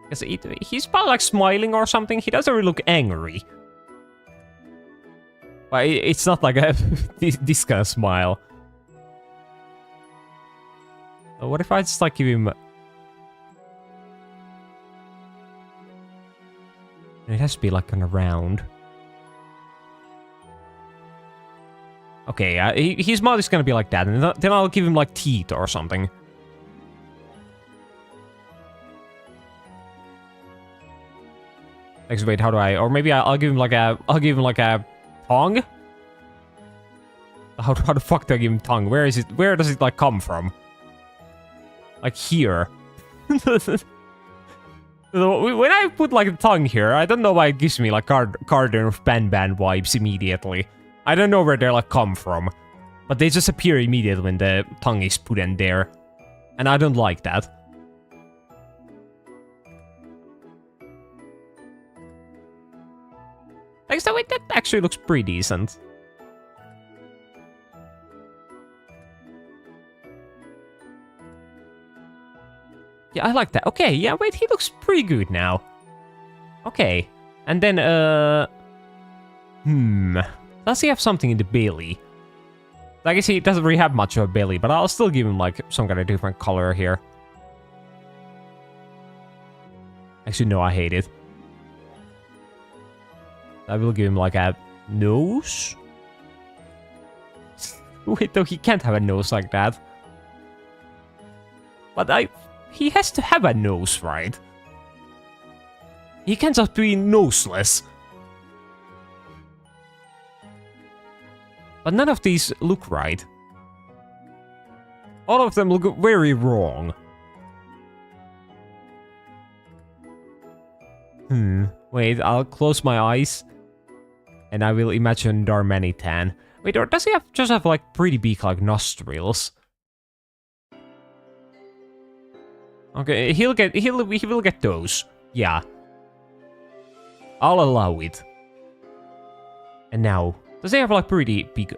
Because he's probably, like, smiling or something. He doesn't really look angry. But it's not like a this kind of smile. What if I just, like, give him... It has to be, like, kind of round. Okay, his mouth is gonna be like that, and then I'll give him, like, teeth or something. Wait, how do I... Or maybe I'll give him, like, a... I'll give him, like, a tongue? How the fuck do I give him tongue? Where is it... Where does it, like, come from? Like, here. When I put, like, a tongue here, I don't know why it gives me, like, Garden of Banban vibes immediately. I don't know where they, like, come from. But they just appear immediately when the tongue is put in there. And I don't like that. Like, so that actually looks pretty decent. Yeah, I like that. Okay, yeah, wait, he looks pretty good now. Okay. And then, does he have something in the belly? I guess he doesn't really have much of a belly, but I'll still give him, like, some kind of different color here. Actually, no, I hate it. I will give him, like, a nose? Wait, though, he can't have a nose like that. But he has to have a nose, right? He can't just be noseless. But none of these look right. All of them look very wrong. Wait, I'll close my eyes. And I will imagine Darmanitan. Wait, or does he just have, like, pretty big, like, nostrils? Okay, he will get those. Yeah. I'll allow it. And now, does he have, like, pretty big,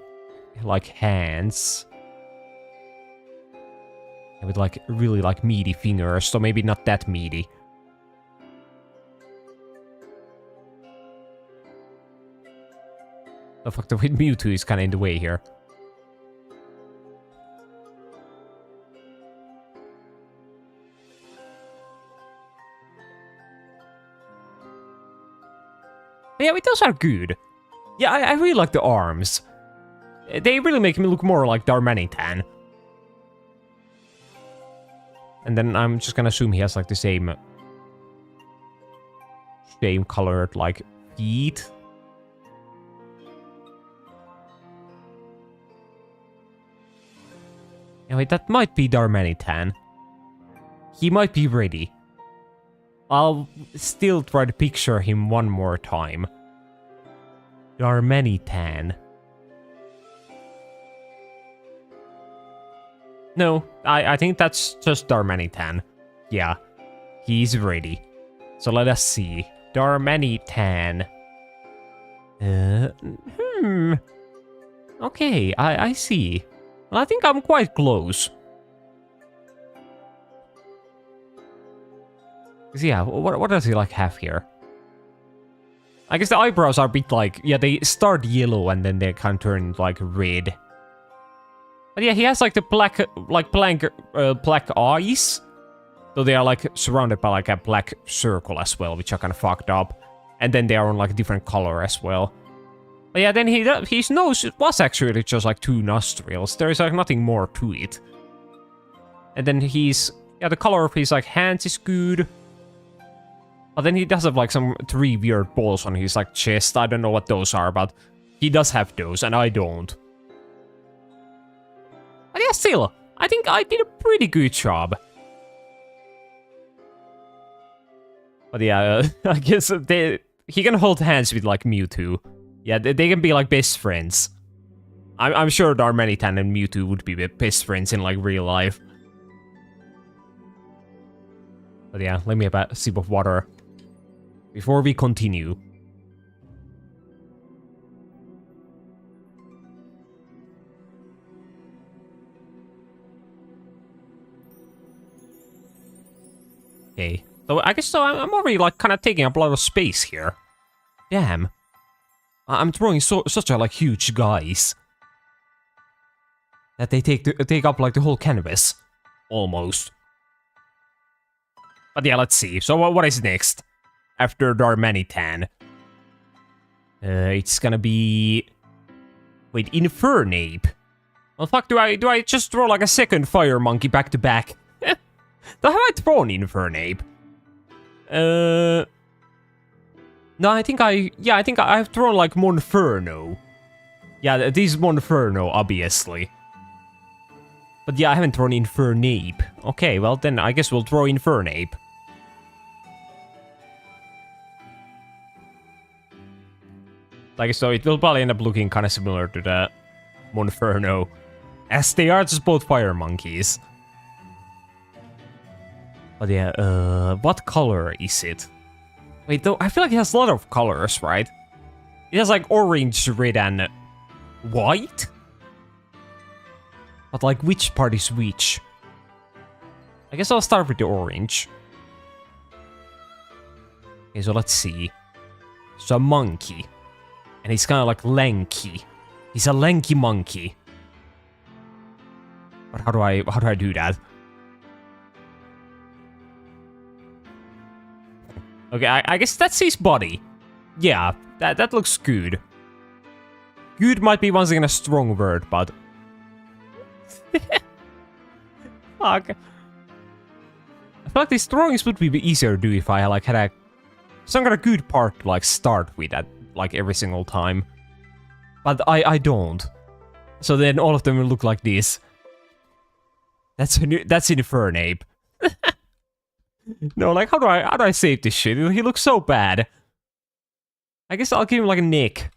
like, hands? And with, like, really, like, meaty fingers, so maybe not that meaty. The fuck, the Mewtwo is kind of in the way here. Yeah, wait, those are good. Yeah, I really like the arms. They really make me look more like Darmanitan. And then I'm just gonna assume he has, like, the same colored, like, feet. Yeah, wait, that might be Darmanitan. He might be ready. I'll still try to picture him one more time. Darmanitan. No, I think that's just Darmanitan. Yeah, he's ready. So let us see. Darmanitan. Okay, I see. Well, I think I'm quite close. Yeah, what does he, like, have here? I guess the eyebrows are a bit like... Yeah, they start yellow and then they kind of turn, like, red. But yeah, he has, like, the black, black eyes. So they are, like, surrounded by, like, a black circle as well, which are kind of fucked up. And then they are on, like, a different color as well. But yeah, then his nose was actually just, like, 2 nostrils. There is, like, nothing more to it. And then yeah, the color of his, like, hands is good. But then he does have, like, some 3 weird balls on his, like, chest. I don't know what those are, but he does have those, and I don't. But yeah, still, I think I did a pretty good job. But yeah, I guess he can hold hands with like Mewtwo. Yeah, they can be like best friends. I'm sure Darmanitan and Mewtwo would be best friends in like real life. But yeah, let me have a sip of water before we continue. Okay, so I guess I'm already like kind of taking up a lot of space here. Damn, I'm drawing such a like huge guys that they take up like the whole canvas, almost. But yeah, let's see. So what is next after Darmanitan? It's gonna be wait, Infernape. Well, fuck, do I just throw like a second fire monkey back to back? Have I thrown Infernape? No, I think I've thrown like Monferno. Yeah, this is Monferno, obviously. But yeah, I haven't thrown Infernape. Okay, well then I guess we'll throw Infernape. Like, so it will probably end up looking kind of similar to the Monferno, as they are just both fire monkeys. But yeah, what color is it? Wait, though, I feel like it has a lot of colors, right? It has like orange, red, and white? But like, which part is which? I guess I'll start with the orange. Okay, so let's see. So a monkey. And he's kind of like lanky. He's a lanky monkey. But how do I do that? Okay, I guess that's his body. Yeah, that looks good. Good might be once again a strong word, but... Fuck. I feel like these drawings would be easier to do if I like had some kind of good part to like start with at like every single time. But I don't. So then all of them will look like this. That's Infernape. No, like how do I save this shit? He looks so bad. I guess I'll give him like a neck.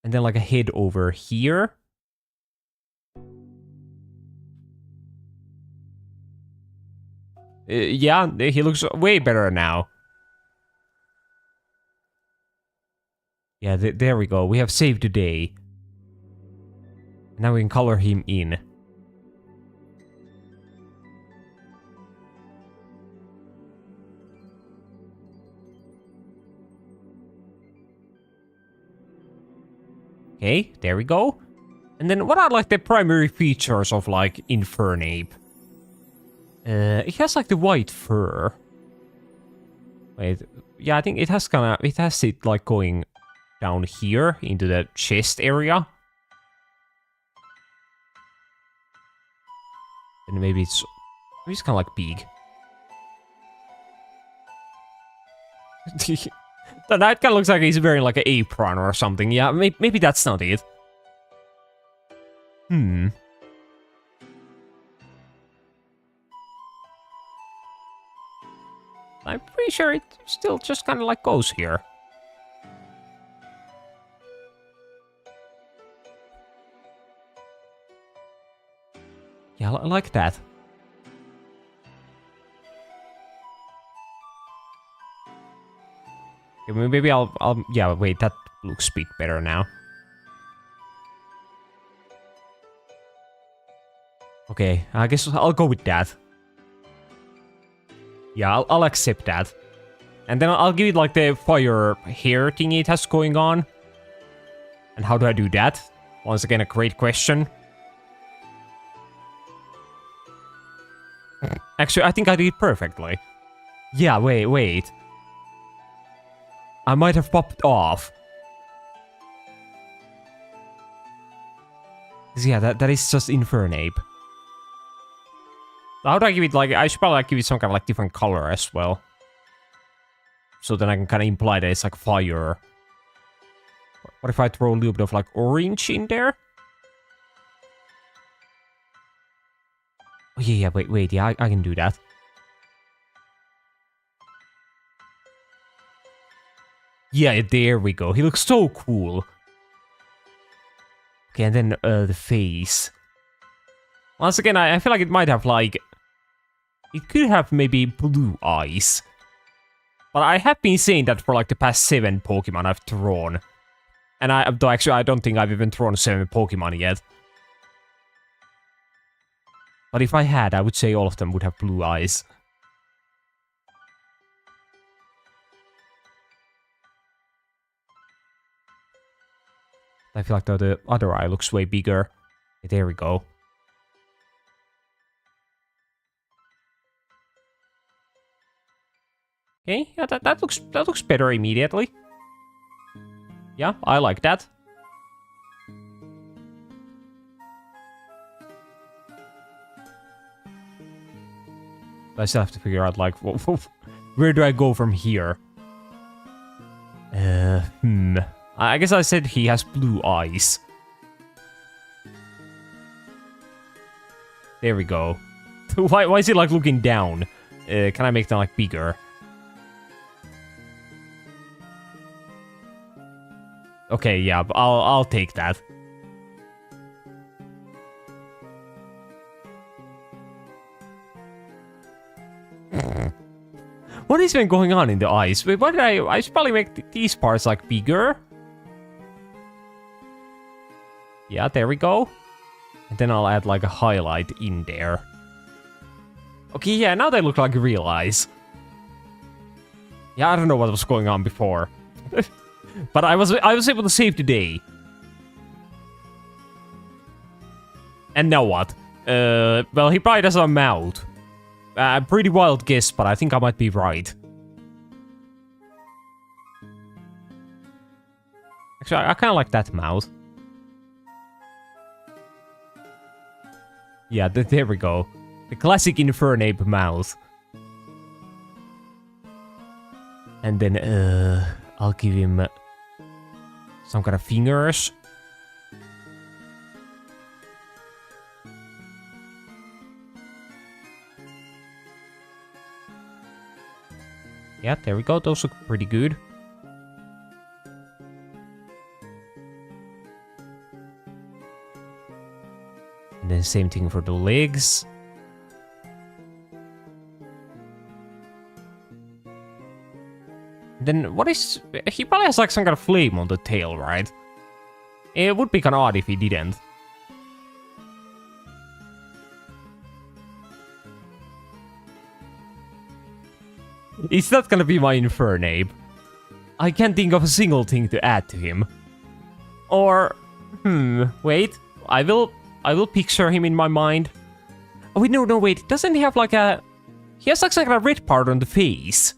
And then like a head over here. Yeah, he looks way better now. Yeah, there we go. We have saved the day. Now we can color him in. Okay, there we go. And then what are like the primary features of like Infernape? It has like the white fur. Wait, yeah, I think it has it like going down here into the chest area. And maybe it's kind of like big. That kind of looks like he's wearing like an apron or something. Yeah, maybe that's not it. I'm pretty sure it still just kind of like goes here. Yeah, I like that. Okay, maybe I'll yeah, wait, that looks a bit better now. Okay, I guess I'll go with that. Yeah, I'll accept that. And then I'll give it like the fire hair thingy it has going on. And how do I do that? Once again, a great question. Actually, I think I did it perfectly. Yeah, wait. I might have popped off. Yeah, that is just Infernape. How do I give it like... I should probably like give it some kind of like different color as well. So then I can kind of imply that it's like fire. What if I throw a little bit of like orange in there? Oh yeah, wait, yeah, I can do that. Yeah, there we go. He looks so cool. Okay, and then the face. Once again, I feel like it might have like... It could have maybe blue eyes. But I have been saying that for like the past 7 Pokemon I've drawn. And though actually I don't think I've even drawn 7 Pokemon yet. But if I had, I would say all of them would have blue eyes. I feel like the other eye looks way bigger. There we go. Okay, yeah, that looks better immediately. Yeah, I like that. I still have to figure out like where do I go from here? I guess I said he has blue eyes. There we go. Why is he like looking down? Can I make them like bigger? Okay, yeah, I'll take that. What has been going on in the eyes? Wait, what did I should probably make these parts like bigger. Yeah, there we go. And then I'll add like a highlight in there. Okay, yeah, now they look like real eyes. Yeah, I don't know what was going on before. But I was able to save the day. And now what? Well, he probably doesn't have a mouth. Pretty wild guess, but I think I might be right. Actually, I kind of like that mouth. Yeah, there we go. The classic Infernape mouth. And then, I'll give him some kind of fingers. Yeah, there we go. Those look pretty good. And then same thing for the legs. Then what is... He probably has like some kind of flame on the tail, right? It would be kind of odd if he didn't. Is that gonna be my Infernape? I can't think of a single thing to add to him. Or... wait. I will picture him in my mind. Oh wait, no, wait. Doesn't he have like a... He has like some kind of red part on the face.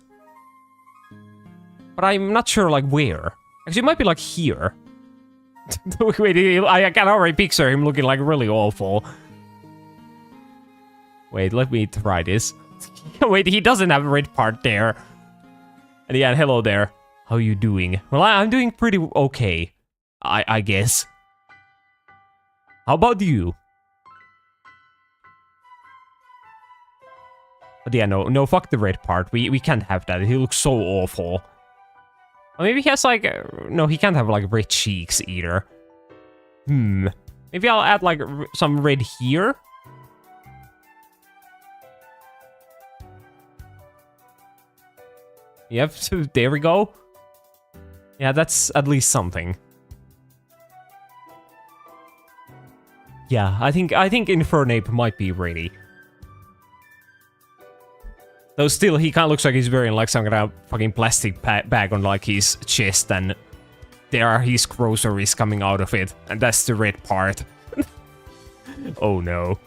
But I'm not sure, like, where. Actually, it might be, like, here. Wait, I can already picture him looking, like, really awful. Wait, let me try this. Wait, he doesn't have a red part there. And yeah, hello there. How you doing? Well, I'm doing pretty okay. I guess. How about you? But yeah, no, fuck the red part. We can't have that. He looks so awful. Or maybe he has like... No, he can't have like red cheeks either. Maybe I'll add like some red here. Yep, so there we go. Yeah, that's at least something. Yeah, I think Infernape might be ready. Though still, he kind of looks like he's wearing like some kind of fucking plastic bag on like his chest, and there are his groceries coming out of it, and that's the red part. Oh no.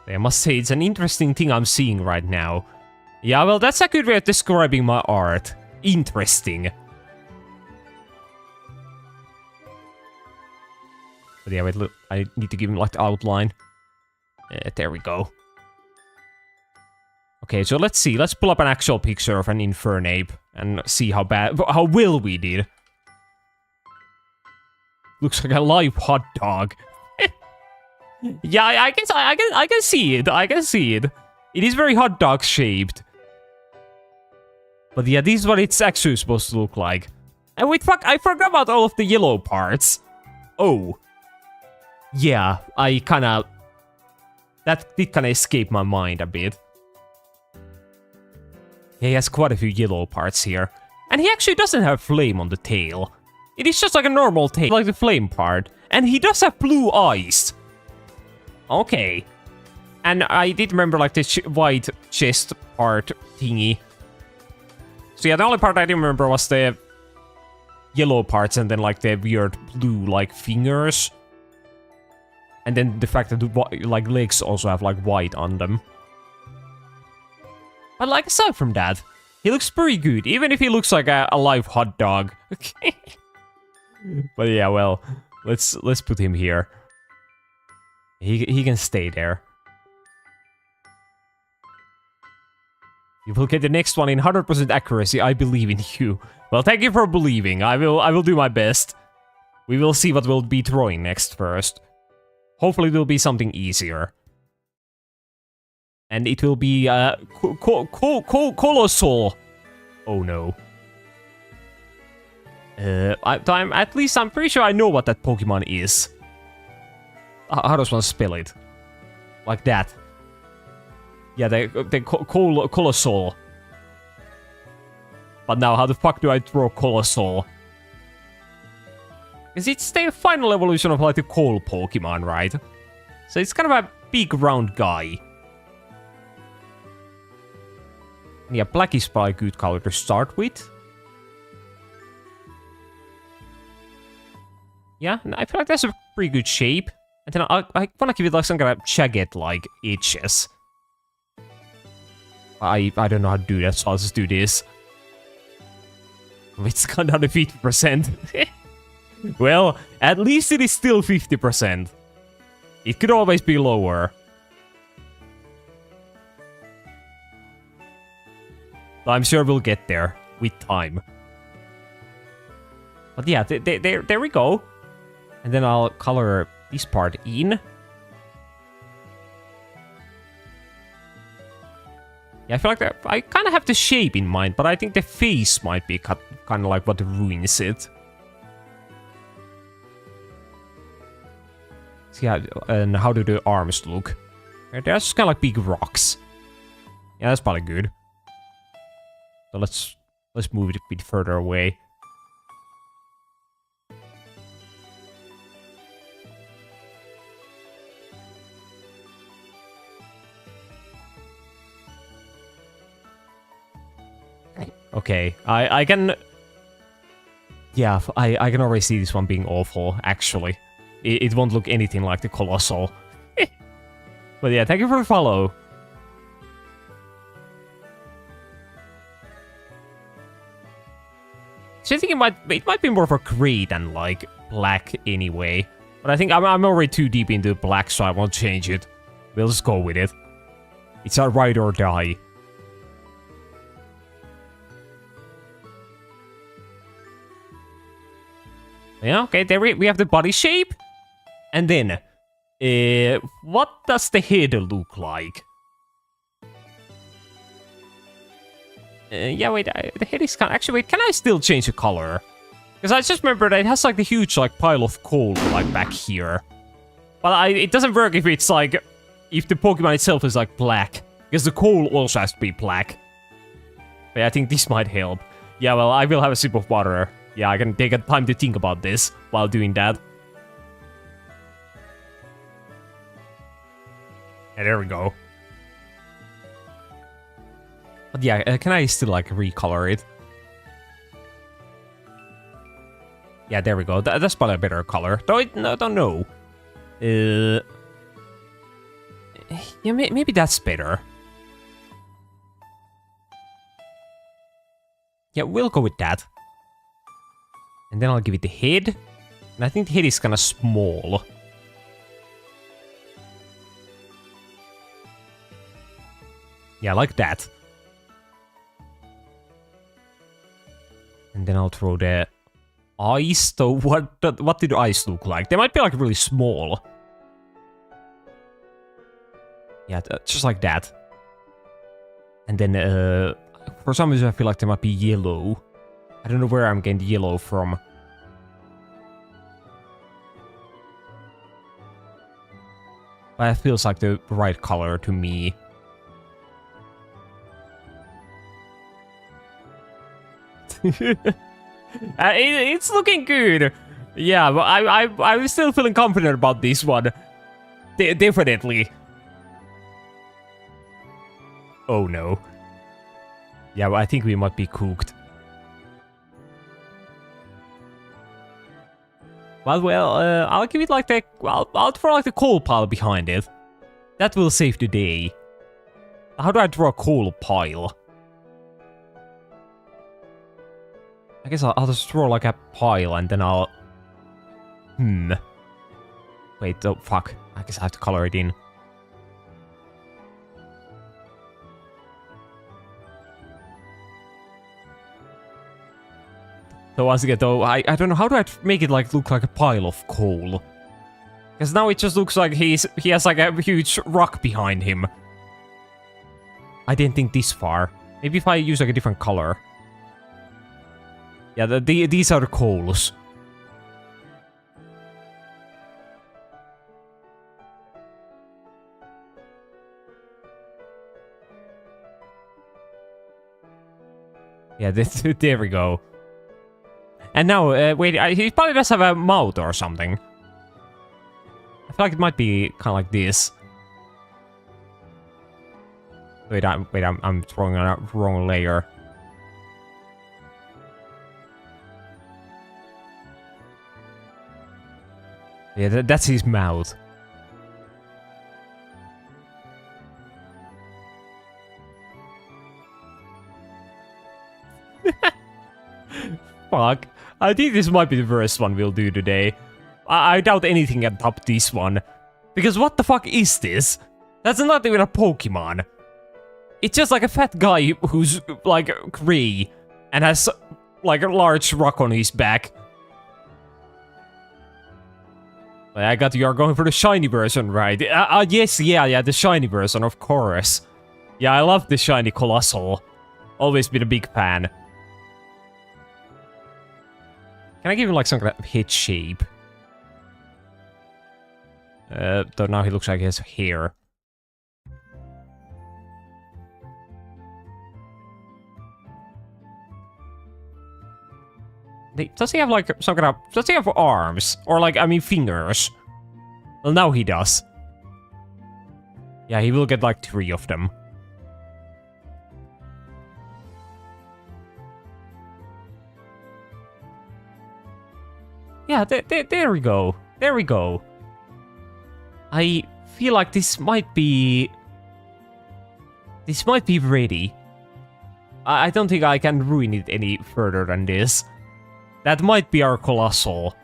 I must say, it's an interesting thing I'm seeing right now. Yeah, well, that's a good way of describing my art. Interesting. But yeah, wait, look, I need to give him like the outline. There we go. Okay, so let's see. Let's pull up an actual picture of an Infernape. and see how well we did. Looks like a live hot dog. Yeah, I can see it. I can see it. It is very hot dog shaped. But yeah, this is what it's actually supposed to look like. And wait, fuck, I forgot about all of the yellow parts. Oh. Yeah, that did kinda escape my mind a bit. Yeah, he has quite a few yellow parts here. And he actually doesn't have flame on the tail. It is just like a normal tail, like the flame part. And he does have blue eyes. Okay. And I did remember like the white chest part thingy. So yeah, the only part I didn't remember was the yellow parts and then like the weird blue like fingers. And then the fact that the like legs also have like white on them. But like aside from that, he looks pretty good, even if he looks like a live hot dog. But yeah, well, let's put him here. He can stay there. You will get the next one in 100% accuracy. I believe in you. Well, thank you for believing. I will do my best. We will see what we'll be throwing next first. Hopefully it will be something easier. And it will be colossal. Oh no. At least I'm pretty sure I know what that Pokemon is. How does one spell it? Like that. Yeah, the colossal. But now, how the fuck do I throw colossal? Because it's the final evolution of like the coal Pokemon, right? So it's kind of a big round guy. Yeah, black is probably a good color to start with. Yeah, and I feel like that's a pretty good shape. And then I want to give it like some kind of jagged like edges. I don't know how to do that, so I'll just do this. It's gone down to 50%. Well, at least it is still 50%. It could always be lower. I'm sure we'll get there with time. But yeah, there we go. And then I'll color this part in. Yeah, I feel like I kind of have the shape in mind, but I think the face might be kind of like what ruins it. So yeah, and how do the arms look? They're just kind of like big rocks. Yeah, that's probably good. So let's move it a bit further away. Okay, I can... Yeah, I can already see this one being awful, actually. It won't look anything like the Colossal. But yeah, thank you for the follow. So I think it might be more of a gray than like black anyway. But I think I'm already too deep into black, so I won't change it. We'll just go with it. It's our ride or die. Yeah, okay, there we have the body shape. And then, what does the head look like? Yeah, wait, the head is kind of... Actually, wait, can I still change the color? Because I just remember that it has like the huge like pile of coal like back here. But it doesn't work if it's like... If the Pokemon itself is like black. Because the coal also has to be black. But I think this might help. Yeah, well, I will have a sip of water. Yeah, I can take a time to think about this while doing that. And there we go. But yeah, can I still like recolor it? Yeah, there we go. That's probably a better color. Though I don't know. Yeah, maybe that's better. Yeah, we'll go with that. And then I'll give it the head. And I think the head is kind of small. Yeah, like that. And then I'll throw the eyes. So what did the eyes look like? They might be like really small. Yeah, just like that. And then for some reason I feel like they might be yellow. I don't know where I'm getting the yellow from. But it feels like the right color to me. It's looking good. Yeah, but I'm still feeling confident about this one. Definitely. Oh no. Yeah, well, I think we might be cooked. Well, I'll give it like the... I'll throw like the coal pile behind it. That will save the day. How do I draw a coal pile? I guess I'll just draw like a pile and then I'll... Wait, oh fuck. I guess I have to color it in. So once again, though, I don't know, how do I make it like look like a pile of coal? Because now it just looks like he has like a huge rock behind him. I didn't think this far. Maybe if I use like a different color. Yeah, these are the coals. Yeah, there we go. And now, wait, he probably does have a mouth or something. I feel like it might be kind of like this. Wait, I'm throwing a wrong layer. Yeah, that's his mouth. Fuck. I think this might be the worst one we'll do today. I doubt anything can top this one. Because what the fuck is this? That's not even a Pokemon. It's just like a fat guy who's like gray and has like a large rock on his back. I got you're going for the shiny version, right? Yes, yeah, the shiny version, of course. Yeah, I love the shiny Colossal. Always been a big fan. Can I give him like some kind of head shape? Though now he looks like he has hair. Does he have like some kind of... Does he have arms? Or like, I mean, fingers? Well, now he does. Yeah, he will get like 3 of them. Yeah, there we go. There we go. I feel like this might be... This might be ready. I don't think I can ruin it any further than this. That might be our Colossal.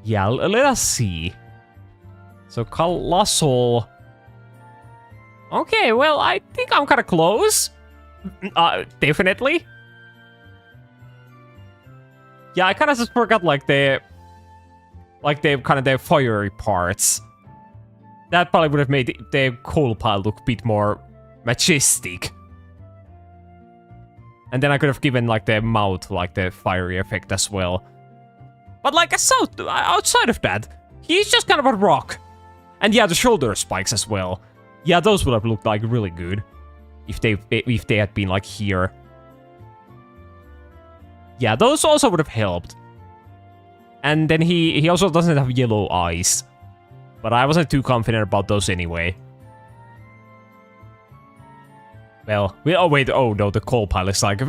Yeah, let us see. So, Colossal... Okay, well, I think I'm kind of close. Definitely. Yeah, I kind of just forgot, like, the kind of the fiery parts. That probably would have made the coal pile look a bit more majestic. And then I could have given, like, the mouth, like, the fiery effect as well. But, like, outside of that, he's just kind of a rock. And yeah, the shoulder spikes as well. Yeah, those would have looked, like, really good. If they had been, like, here. Yeah, those also would have helped. And then he also doesn't have yellow eyes. But I wasn't too confident about those anyway. Well, oh wait, oh no, the coal pile is like...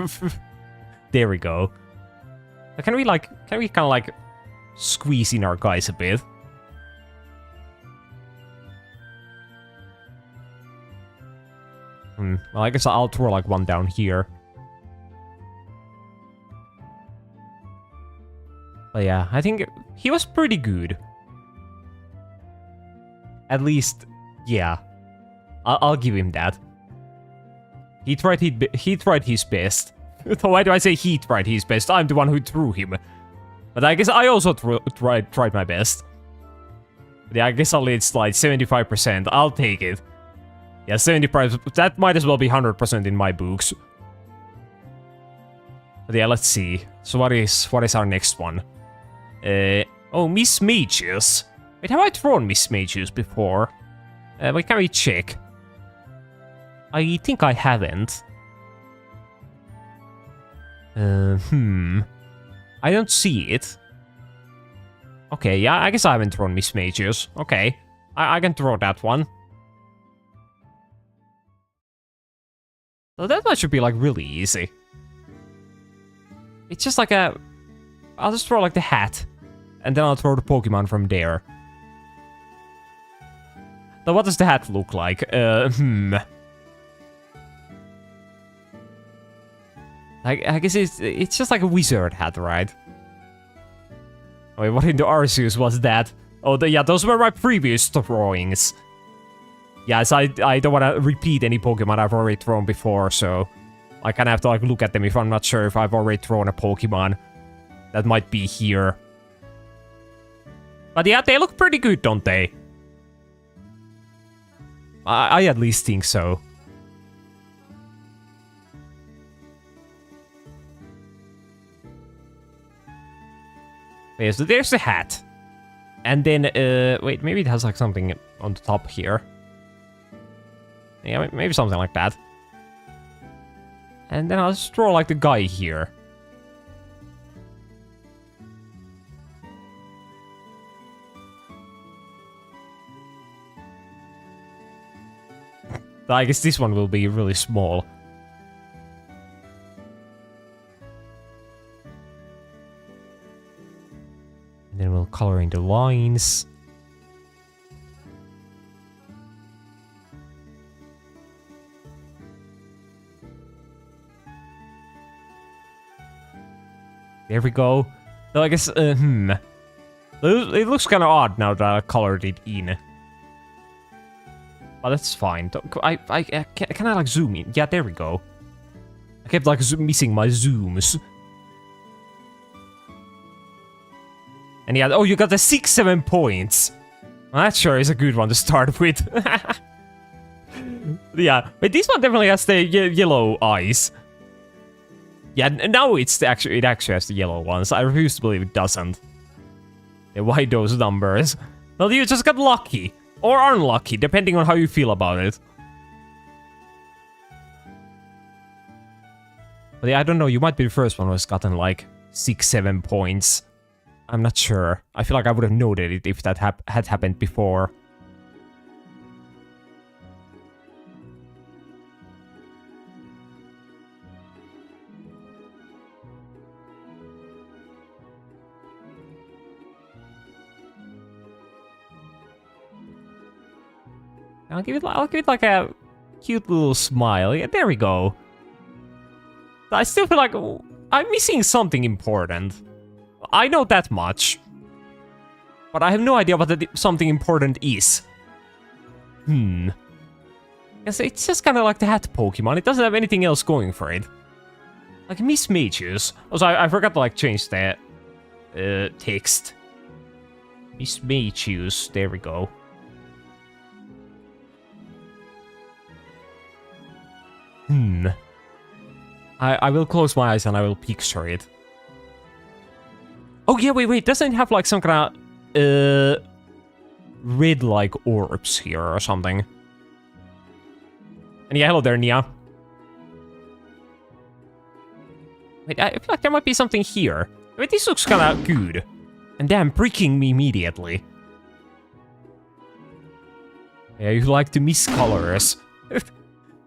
There we go. Can we kind of like squeeze in our guys a bit? Well, I guess I'll throw like one down here. But yeah, I think he was pretty good. At least, yeah. I'll give him that. He tried his best, So why do I say he tried his best? I'm the one who threw him. But I guess I also tried my best. But yeah, I guess I'll it's like 75%. I'll take it. Yeah, 75%. That might as well be 100% in my books. But yeah, let's see. So what is our next one? Oh, Miss Mages. Wait, have I thrown Miss Mages before? Wait, can we check? I think I haven't. I don't see it. Okay, yeah, I guess I haven't thrown Miss Mages. Okay, I can throw that one. So that one should be like really easy. It's just like a... I'll just throw like the hat. And then I'll throw the Pokemon from there. Now what does the hat look like? I guess it's just like a wizard hat, right? Wait, what in the Arceus was that? Oh, yeah, those were my previous drawings. Yes, I don't want to repeat any Pokemon I've already thrown before, so... I kind of have to like look at them if I'm not sure if I've already thrown a Pokemon. That might be here. But yeah, they look pretty good, don't they? I at least think so. Okay, so there's the hat. And then, wait, maybe it has like something on the top here. Yeah, maybe something like that. And then I'll just draw like the guy here. I guess this one will be really small. And then we'll color in the lines. There we go. So I guess, It looks kind of odd now that I colored it in. But that's fine. Can I like zoom in? Yeah, there we go. I kept like missing my zooms. And yeah, oh, you got the 6-7 points. Well, that sure is a good one to start with. Yeah, but this one definitely has the yellow eyes. Yeah, now it actually has the yellow ones. I refuse to believe it doesn't. Yeah, why those numbers? Well, you just got lucky. Or unlucky, depending on how you feel about it. But yeah, I don't know, you might be the first one who's gotten like 6-7 points. I'm not sure. I feel like I would have noted it if that had happened before. I'll give it like a cute little smile. Yeah, there we go. I still feel like I'm missing something important. I know that much. But I have no idea what something important is. Yes, it's just kind of like the hat Pokemon. It doesn't have anything else going for it. Like Miss Mages. Also, I forgot to like change the text. Miss Mages. There we go. I will close my eyes and I will picture it. Oh yeah, wait, doesn't it have like some kind of red like orbs here or something? And yeah, hello there, Nia. Wait, I feel like there might be something here. Wait, this looks kind of good. And damn, pricking me immediately. Yeah, you like to miss colors.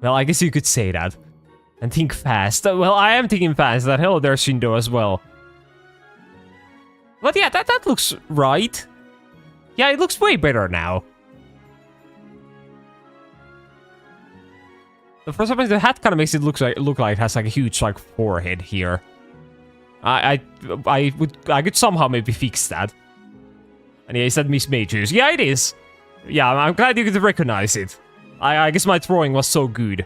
Well, I guess you could say that. And think fast. Well, I am thinking fast. That hello there, Shindo, as well. But yeah, that looks right. Yeah, it looks way better now. For some reason, the hat kind of makes it look like it has like a huge like forehead here. I could somehow maybe fix that. And yeah, is that Miss Mages? Yeah, it is. Yeah, I'm glad you could recognize it. I guess my drawing was so good.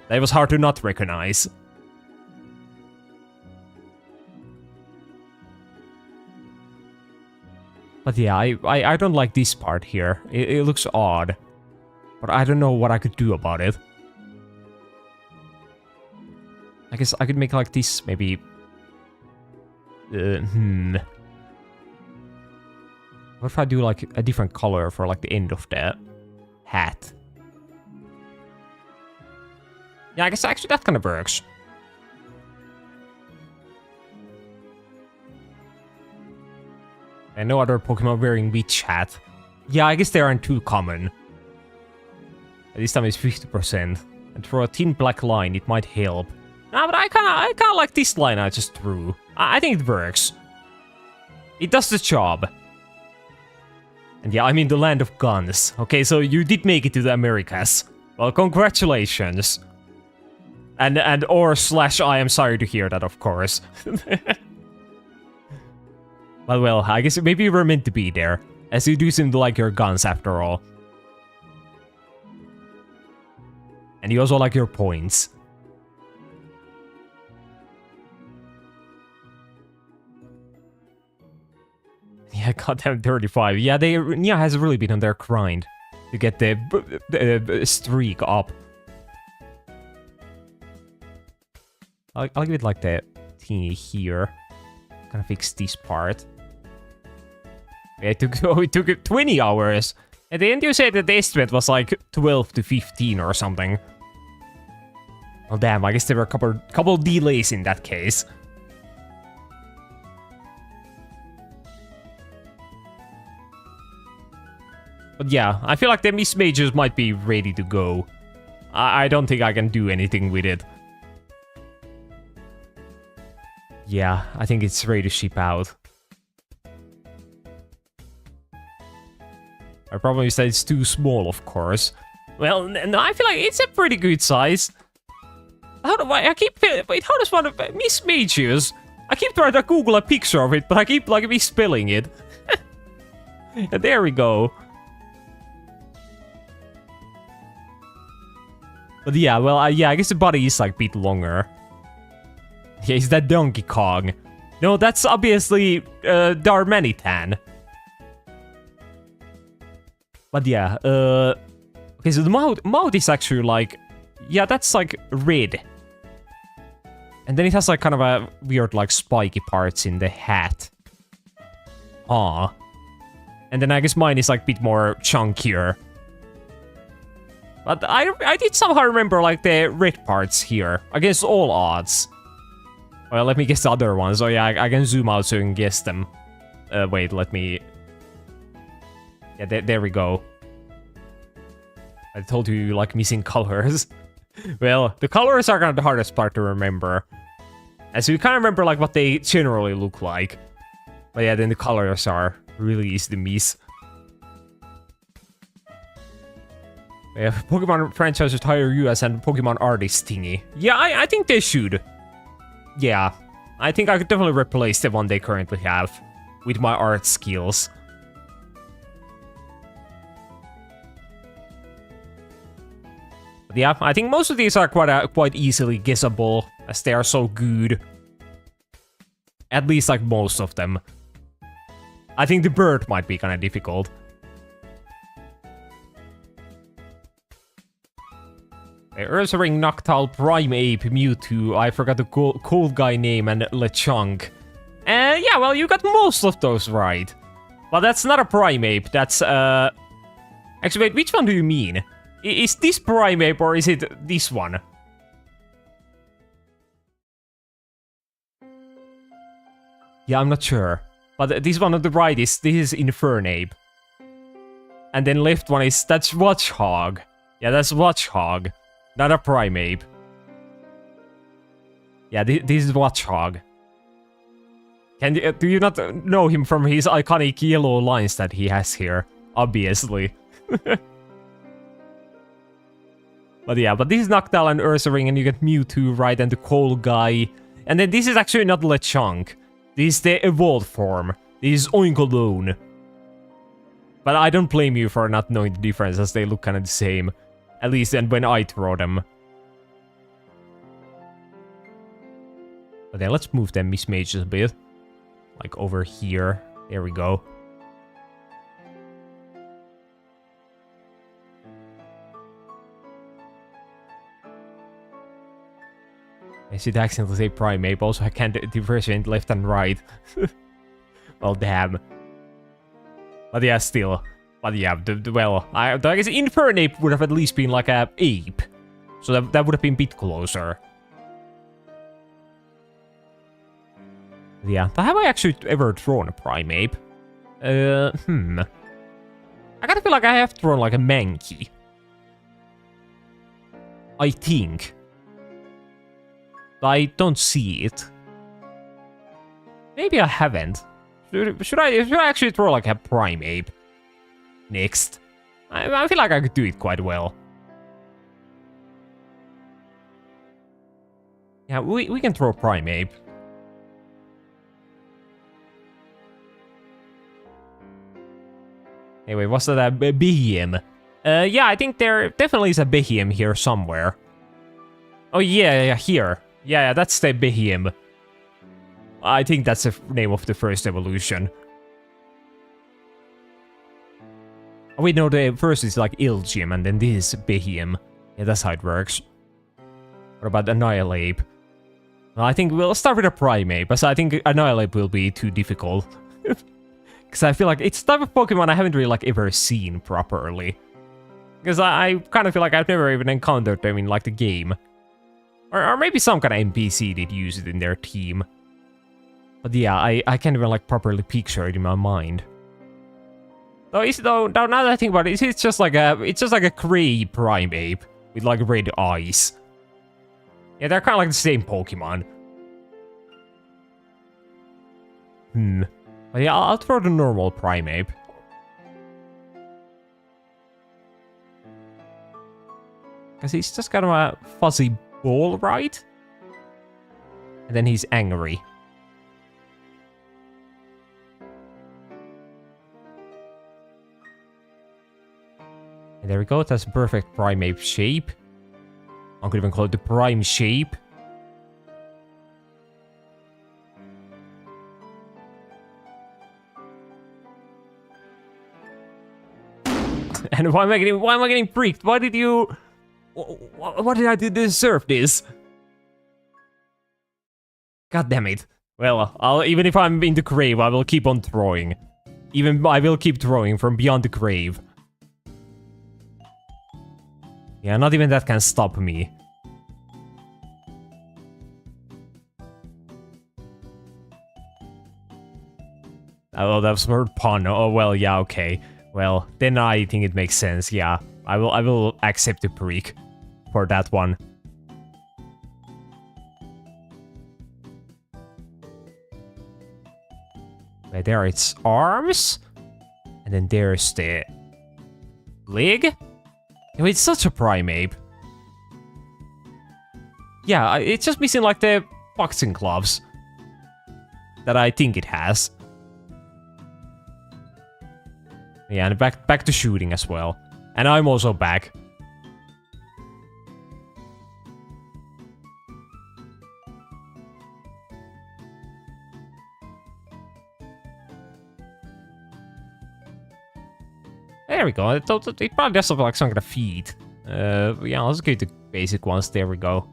That was hard to not recognize. But yeah, I don't like this part here. It looks odd. But I don't know what I could do about it. I guess I could make like this, maybe... What if I do like a different color for like the end of the hat? Yeah, I guess actually that kind of works. And no other Pokemon wearing witch hat. Yeah, I guess they aren't too common. This time it's 50%. And for a thin black line, it might help. Nah, but I kinda like this line I just drew. I think it works. It does the job. And yeah, I'm in the land of guns. Okay, so you did make it to the Americas. Well, congratulations. And or slash I am sorry to hear that, of course. Well, I guess maybe you were meant to be there, as you do seem to like your guns after all. And you also like your points. Yeah, goddamn 35. Yeah, Nia has really been on their grind to get the streak up. I'll give it like the teeny here. Gonna fix this part. Yeah, it took 20 hours. At the end you said that the estimate was like 12 to 15 or something. Well damn, I guess there were a couple delays in that case. But yeah, I feel like the Miss Majors might be ready to go. I don't think I can do anything with it. Yeah, I think it's ready to ship out. My problem is that it's too small, of course. Well, no, I feel like it's a pretty good size. How do I keep... Wait, how does one... Miss Majors? I keep trying to Google a picture of it, but I keep, like, misspelling it. There we go. But yeah, well, yeah, I guess the body is, like, a bit longer. Yeah, is that Donkey Kong? No, that's obviously Darmanitan. But yeah, okay, so the mouth is actually like, yeah, that's like red. And then it has like kind of a weird like spiky parts in the hat. Aw. And then I guess mine is like a bit more chunkier. But I did somehow remember like the red parts here, against all odds. Well, let me guess the other ones. Oh yeah, I can zoom out so you can guess them. Wait, let me... Yeah, there we go. I told you you like missing colors. Well, the colors are kind of the hardest part to remember. As you kind of remember like what they generally look like. But yeah, then the colors are really easy to miss. Yeah, Pokemon franchises hire you as a Pokemon artist thingy. Yeah, I think they should. Yeah, I think I could definitely replace the one they currently have with my art skills. But yeah, I think most of these are quite easily guessable, as they are so good. At least like most of them. I think the bird might be kind of difficult. Ursaring, Noctowl, Primeape, Mewtwo, I forgot the cool guy name, and Lechonk. Yeah, well, you got most of those right. But that's not a Primeape, that's, Actually, wait, which one do you mean? Is this Primeape, or is it this one? Yeah, I'm not sure. But this one on the right this is Infernape. And then left one is, that's Watchhog. Yeah, that's Watchhog. Not a Primeape. Yeah, this is Watchhog. Do you not know him from his iconic yellow lines that he has here? Obviously. But yeah, but this is Noctowl and Ursaring, and you get Mewtwo, right, and the coal guy. And then this is actually not Lechonk. This is the evolved form. This is Oinkologne. But I don't blame you for not knowing the difference, as they look kind of the same. At least then when I throw them. But then let's move them mismages a bit. Like over here. There we go. I should accidentally say Primeape, also I can't differentiate left and right. Well, damn. But yeah, still. But yeah, well, I guess Infernape would have at least been like a ape. So that would have been a bit closer. Yeah, have I actually ever drawn a Primeape? I kinda feel like I have drawn like a Mankey. I think. I don't see it. Maybe I haven't. Should I actually draw like a Primeape next? I feel like I could do it quite well. Yeah, we can draw Primeape. Anyway, what's that? Behem. Yeah, I think there definitely is a Behem here somewhere. Oh yeah, here. Yeah, that's the Behem. I think that's the name of the first evolution. Oh wait, no, the first is like Ilgym, and then this is Behem. Yeah, that's how it works. What about Annihilate? Well, I think we'll start with a Primeape, but I think Annihilate will be too difficult. Because I feel like it's the type of Pokemon I haven't really like ever seen properly. Because I kind of feel like I've never even encountered them in like the game. Or maybe some kind of NPC did use it in their team. But yeah, I can't even like properly picture it in my mind. Though now that I think about it, it's just like a gray Primeape with like red eyes. Yeah, they're kind of like the same Pokemon. But yeah, I'll throw the normal Primeape. Because he's just kind of a fuzzy ball, right? And then he's angry. And there we go, that's perfect Primeape shape. I could even call it the Prime shape. And why am I getting freaked? Why did you... What did I do to deserve this? God damn it. Well, even if I'm in the grave, I will keep on throwing. I will keep throwing from beyond the grave. Yeah, not even that can stop me. Oh, that was a word pun. Oh, well, yeah, okay. Well, then I think it makes sense, yeah. I will accept the Perique for that one. Right there, its arms. And then there's the leg. Oh, it's such a Primeape. Yeah, it's just missing like the boxing gloves that I think it has. Yeah, and back to shooting as well. And I'm also back. There we go. It probably does have like some kind of feet. Yeah, let's go to basic ones. There we go.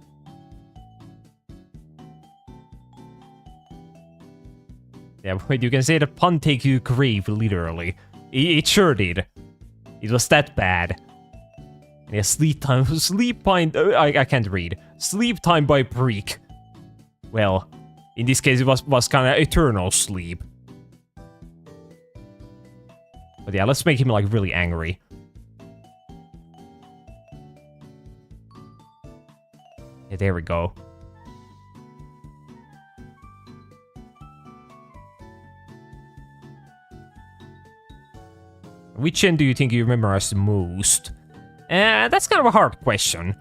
Yeah, wait, you can say the pun take you grave, literally. It sure did. It was that bad. Yeah, sleep time. I can't read. Sleep time by Perique. Well, in this case, it was kind of eternal sleep. But yeah, let's make him like really angry. Yeah, there we go. Which gen do you think you memorize the most? That's kind of a hard question.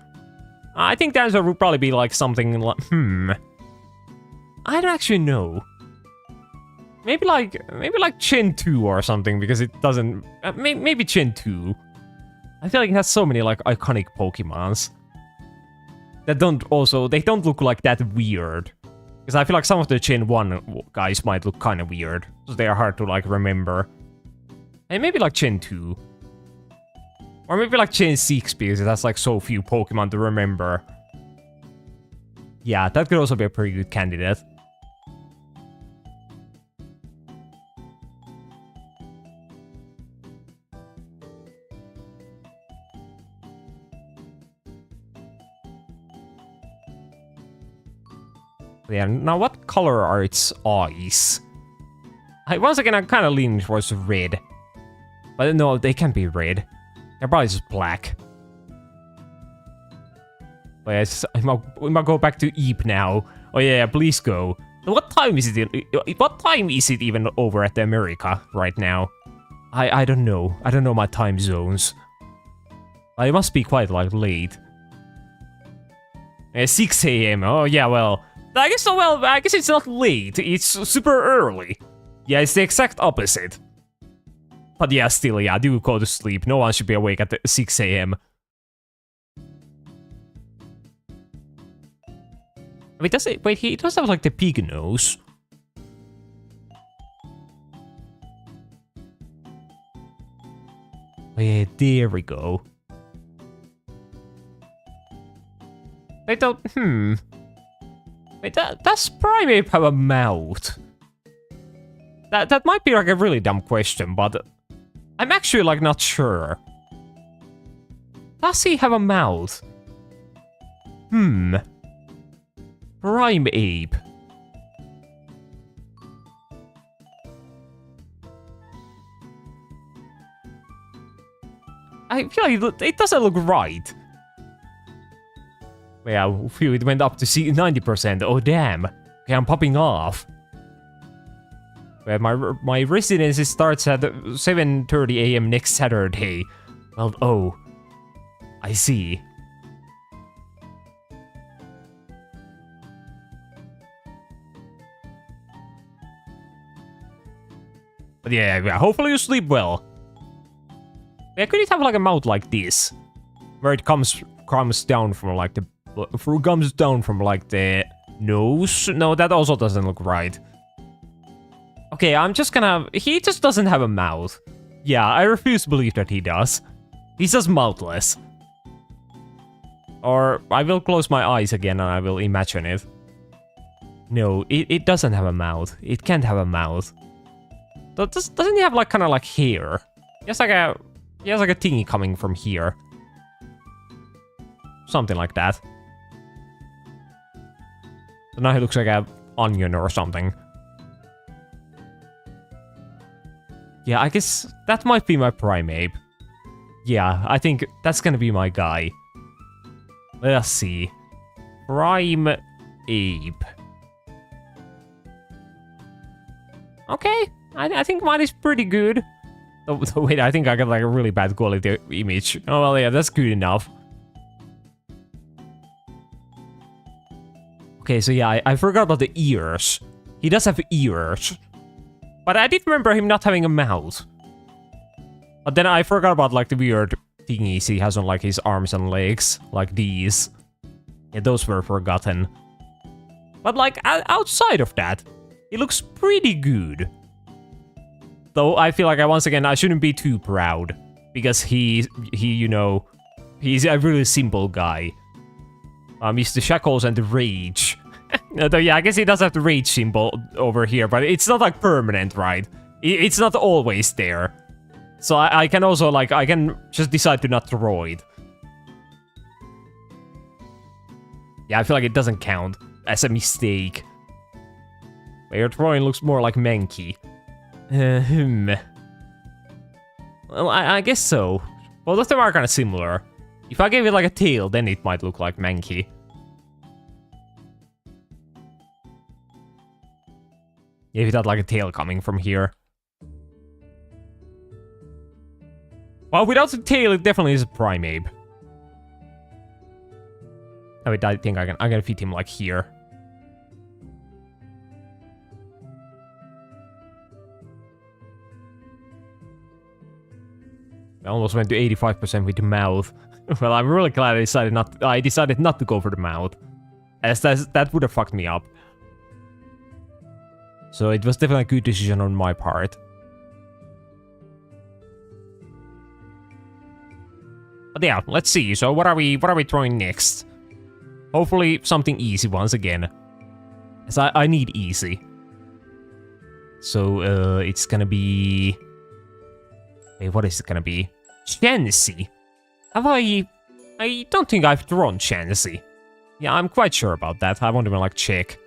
I think the answer would probably be like something like, I don't actually know. Maybe like Gen 2 or something, because it doesn't... maybe Gen 2. I feel like it has so many like iconic Pokemons. That they don't look like that weird. Because I feel like some of the Gen 1 guys might look kind of weird. So they are hard to, like, remember. And maybe, like, Gen 2. Or maybe, like, Gen 6, because it has, like, so few Pokemon to remember. Yeah, that could also be a pretty good candidate. Yeah, now what color are its eyes? Once again, I'm kind of leaning towards red. But no, they can't be red. They're probably just black. But yes, we might go back to Eep now. Oh yeah, please go. What time is it? What time is it even over at the America right now? I don't know. I don't know my time zones. It must be quite like late. 6 AM. Oh yeah, well. I guess it's not late, it's super early. Yeah, it's the exact opposite. But yeah, still, yeah, do go to sleep. No one should be awake at 6 AM. Wait, he does have like the pig nose. Oh yeah, there we go. Wait, Wait, does Primeape have a mouth? That might be like a really dumb question, but I'm actually like not sure. Does he have a mouth? Primeape. I feel like it doesn't look right. Yeah, phew, it went up to 90%. Oh, damn. Okay, I'm popping off. Well, my residency starts at 7:30 AM next Saturday. Well, oh. I see. But yeah, hopefully you sleep well. Yeah, could it have like a mouth like this? Where it comes down from like the... comes down from like the nose? No, that also doesn't look right. Okay, I'm just gonna... He just doesn't have a mouth. Yeah, I refuse to believe that he does. He's just mouthless. Or I will close my eyes again and I will imagine it. No, it doesn't have a mouth. It can't have a mouth. Doesn't he have like kind of like hair? He has like a thingy coming from here. Something like that. So now he looks like an onion or something. Yeah, I guess that might be my Primeape. Yeah, I think that's gonna be my guy. Let's see. Primeape. Okay, I think mine is pretty good. Oh, wait, I think I got like a really bad quality image. Oh, well, yeah, that's good enough. Okay, so yeah, I forgot about the ears. He does have ears. But I did remember him not having a mouth. But then I forgot about like the weird thingies he has on like his arms and legs. Like these. Yeah, those were forgotten. But like outside of that, he looks pretty good. Though I feel like once again I shouldn't be too proud. Because he you know, he's a really simple guy. He's the shackles and the rage. Though, yeah, I guess he does have the rage symbol over here, but it's not like permanent, right? It's not always there. So I can also like, I can just decide to not throw it. Yeah, I feel like it doesn't count as a mistake. But your throwing looks more like Mankey. Well, I guess so. Both of them are kind of similar. If I gave it like a tail, then it might look like Mankey. If it had like a tail coming from here. Well, without the tail, it definitely is a Primeape. Oh, wait, I think I'm gonna fit him like here. I almost went to 85% with the mouth. Well, I'm really glad I decided not to go for the mouth. As that would have fucked me up. So it was definitely a good decision on my part. But yeah, let's see. So what are we throwing next? Hopefully something easy once again. As I need easy. So it's gonna be... Hey, what is it gonna be? Chansey. Have I don't think I've drawn Chansey. Yeah, I'm quite sure about that. I won't even like check.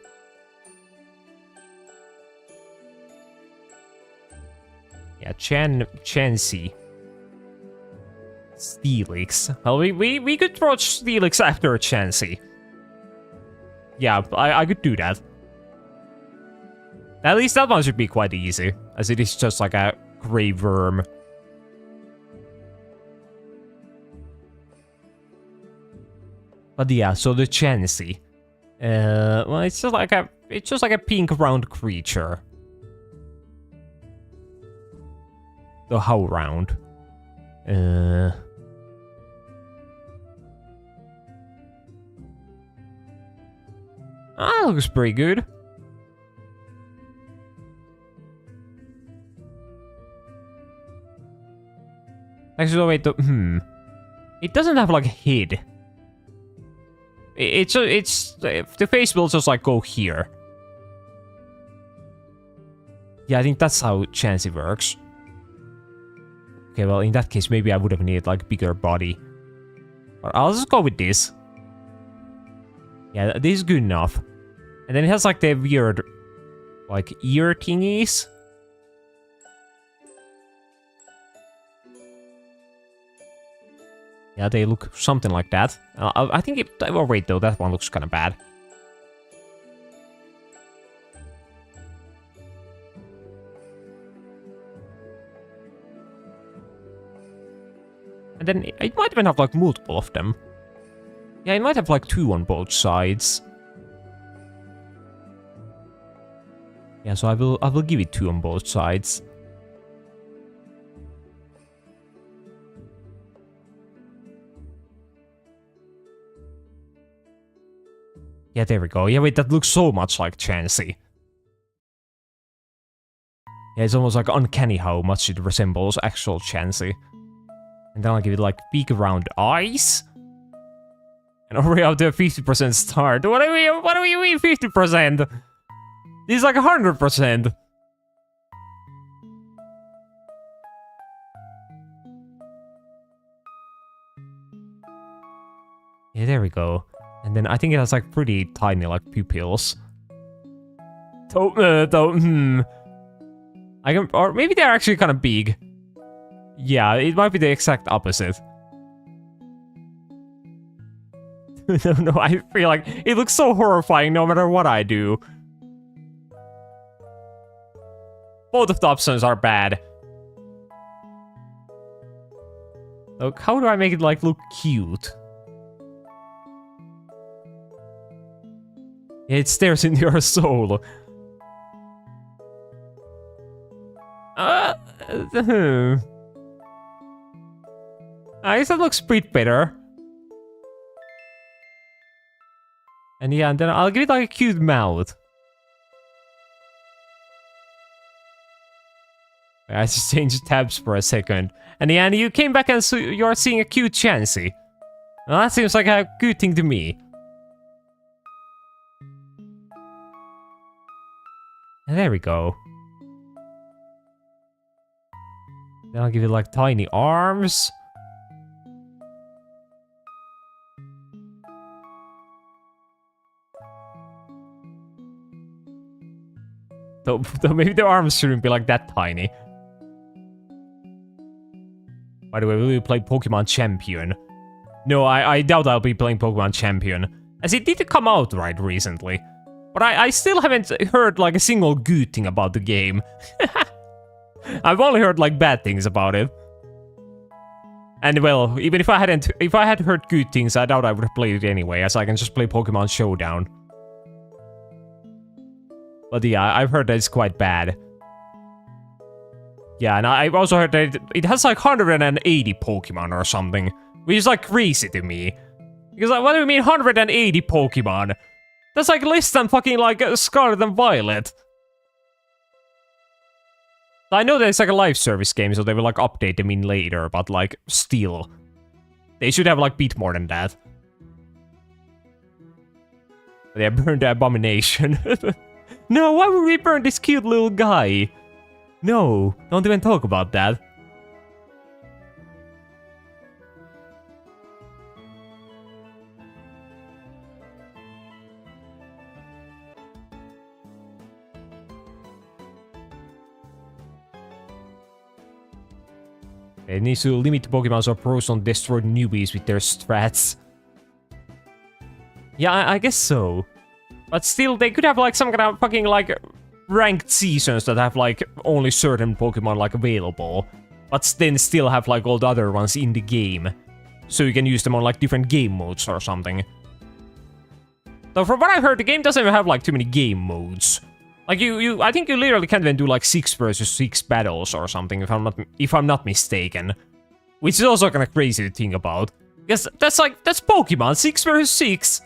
Yeah, Chansey. Steelix. Well, we could draw Steelix after Chansey. Yeah, I could do that. At least that one should be quite easy, as it is just like a grey worm. But yeah, so the Chansey. Well, it's just like a pink round creature. So how round? That looks pretty good. Actually, wait, it doesn't have like a head. It's the face will just like go here. Yeah, I think that's how Chansey works. Okay, well, in that case, maybe I would have needed like bigger body. But I'll just go with this. Yeah, this is good enough. And then it has like the weird, like, ear thingies. Yeah, they look something like that. I think it... Oh, wait, though, that one looks kind of bad. And then it might even have, like, multiple of them. Yeah, it might have, like, 2 on both sides. Yeah, so I will give it 2 on both sides. Yeah, there we go. Yeah, wait, that looks so much like Chansey. Yeah, it's almost like uncanny how much it resembles actual Chansey. And then I'll give it like big round eyes. And already up to a 50% start. What do you mean 50%? This is like 100%. Yeah, there we go. And then I think it has like pretty tiny like pupils. I can, or maybe they're actually kind of big. Yeah, it might be the exact opposite. No, I feel like it looks so horrifying no matter what I do. Both of the options are bad. Look, how do I make it like look cute? It stares into your soul. I guess that looks pretty better. And yeah, and then I'll give it like a cute mouth. I just changed tabs for a second. And yeah, and you came back and you're seeing a cute Chansey. Well, that seems like a good thing to me. And there we go. Then I'll give it like tiny arms. Though maybe the arms shouldn't be like that tiny. By the way, will you play Pokemon Champion? No, I doubt I'll be playing Pokemon Champion. As it did come out right recently. But I still haven't heard like a single good thing about the game. I've only heard like bad things about it. And well, even if I had heard good things, I doubt I would have played it anyway, as I can just play Pokemon Showdown. But yeah, I've heard that it's quite bad. Yeah, and I've also heard that it has like 180 Pokemon or something, which is like crazy to me. Because like, what do you mean 180 Pokemon? That's like less than fucking like Scarlet and Violet. I know there's like a live service game, so they will like update them in later, but like, still. They should have like bit more than that. They burned the abomination. No, why would we burn this cute little guy? No, don't even talk about that. It needs to limit the Pokemon so pros don't destroy newbies with their strats. Yeah, I guess so. But still, they could have like some kind of fucking like ranked seasons that have like only certain Pokemon like available. But then still have like all the other ones in the game. So you can use them on like different game modes or something. Though from what I've heard, the game doesn't even have like too many game modes. Like I think you literally can't even do like 6 versus 6 battles or something if I'm not mistaken. Which is also kind of crazy to think about. Because that's Pokemon, 6 versus 6.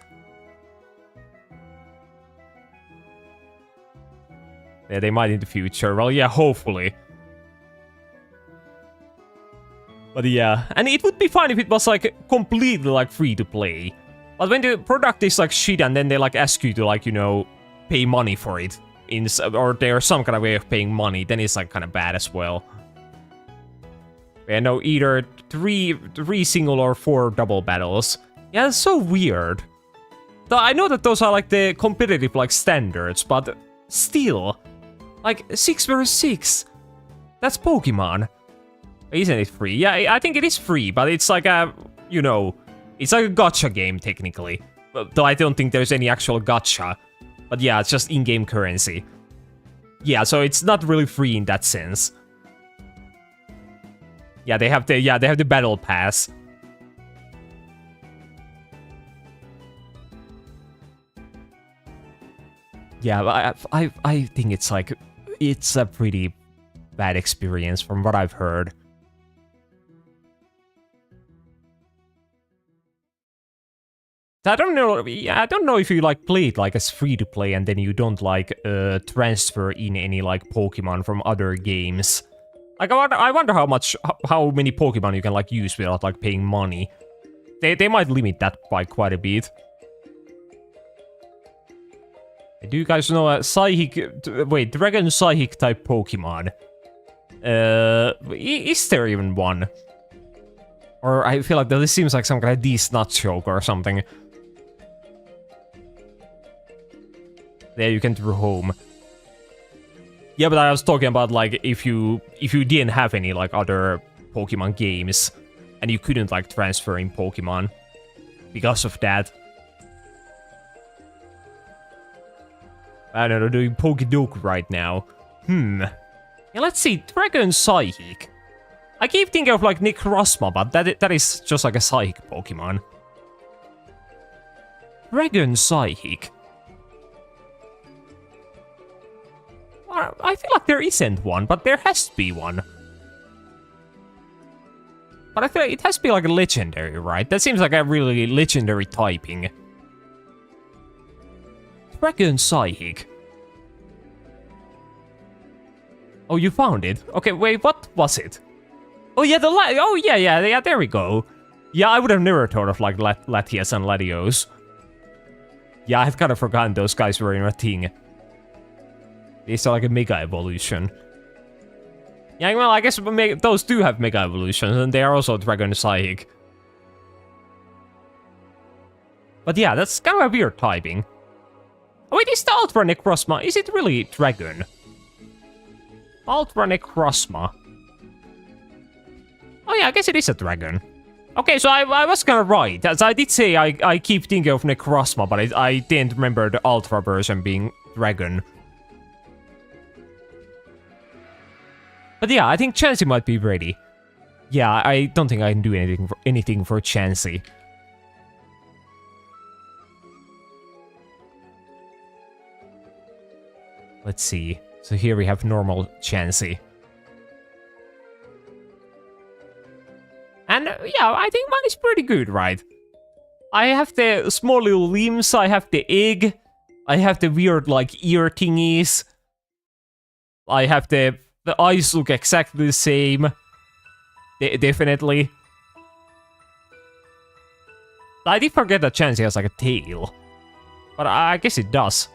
Yeah, they might in the future. Well, yeah, hopefully. But yeah, and it would be fine if it was like completely like free to play. But when the product is like shit and then they like ask you to like, you know, pay money for it. Or there's some kind of way of paying money, then it's like kind of bad as well. Yeah, no, either 3 single or 4 double battles. Yeah, that's so weird. Though I know that those are like the competitive like standards, but still. Like 6 versus 6. That's Pokemon. Isn't it free? Yeah, I think it is free, but it's like a, you know, it's like a gacha game technically. Though I don't think there's any actual gacha. But yeah, it's just in-game currency. Yeah, so it's not really free in that sense. Yeah, they have the battle pass. Yeah, I think it's like it's a pretty bad experience from what I've heard. I don't know. I don't know if you like play it like as free to play and then you don't like transfer in any like Pokemon from other games. Like I wonder how many Pokemon you can like use without like paying money. They might limit that by quite a bit. Do you guys know a Dragon Psychic type Pokemon? Is there even one? Or I feel like this seems like some kind of D-Snot joke or something. There you can throw home. Yeah, but I was talking about like if you didn't have any like other Pokemon games and you couldn't like transfer in Pokemon because of that. I don't know, doing Pokedoku right now. Yeah, let's see, Dragon Psychic. I keep thinking of like Necrozma, but that is just like a Psychic Pokemon. Dragon Psychic. I feel like there isn't one, but there has to be one. But I feel like it has to be like a legendary, right? That seems like a really legendary typing. Dragon Psychic. Oh, you found it? Okay, wait, what was it? Oh yeah, oh yeah, there we go. Yeah, I would have never thought of like Latias and Latios. Yeah, I've kind of forgotten those guys were in a thing. These are like a Mega Evolution. Yeah, well, I guess those do have Mega Evolutions, and they are also Dragon Psychic. But yeah, that's kind of a weird typing. Oh wait, is the Ultra Necrozma, is it really Dragon? Ultra Necrozma. Oh yeah, I guess it is a dragon. Okay, so I was kind of right. As I did say, I keep thinking of Necrozma, but I didn't remember the Ultra version being dragon. But yeah, I think Chansey might be ready. Yeah, I don't think I can do anything for Chansey. Let's see. So here we have normal Chansey. And yeah, I think mine is pretty good, right? I have the small little limbs, I have the egg, I have the weird like ear thingies, I have the The eyes look exactly the same. Definitely. I did forget that Chansey has like a tail. But I guess it does.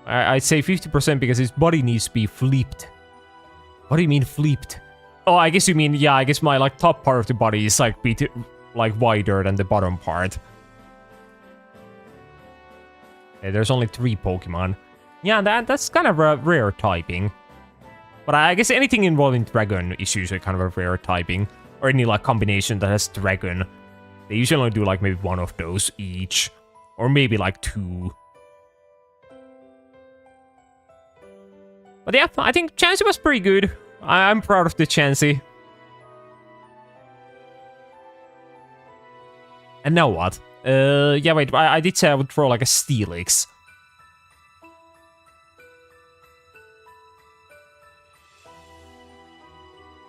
I'd say 50% because his body needs to be flipped. What do you mean flipped? Oh, I guess you mean, yeah, I guess my like top part of the body is like like wider than the bottom part. Okay, there's only 3 Pokemon. Yeah, that's kind of a rare typing. But I guess anything involving dragon is usually kind of a rare typing. Or any like combination that has dragon. They usually only do like maybe 1 of those each. Or maybe like 2. But yeah, I think Chansey was pretty good. I'm proud of the Chansey. And now what? Yeah, wait, I did say I would throw like a Steelix.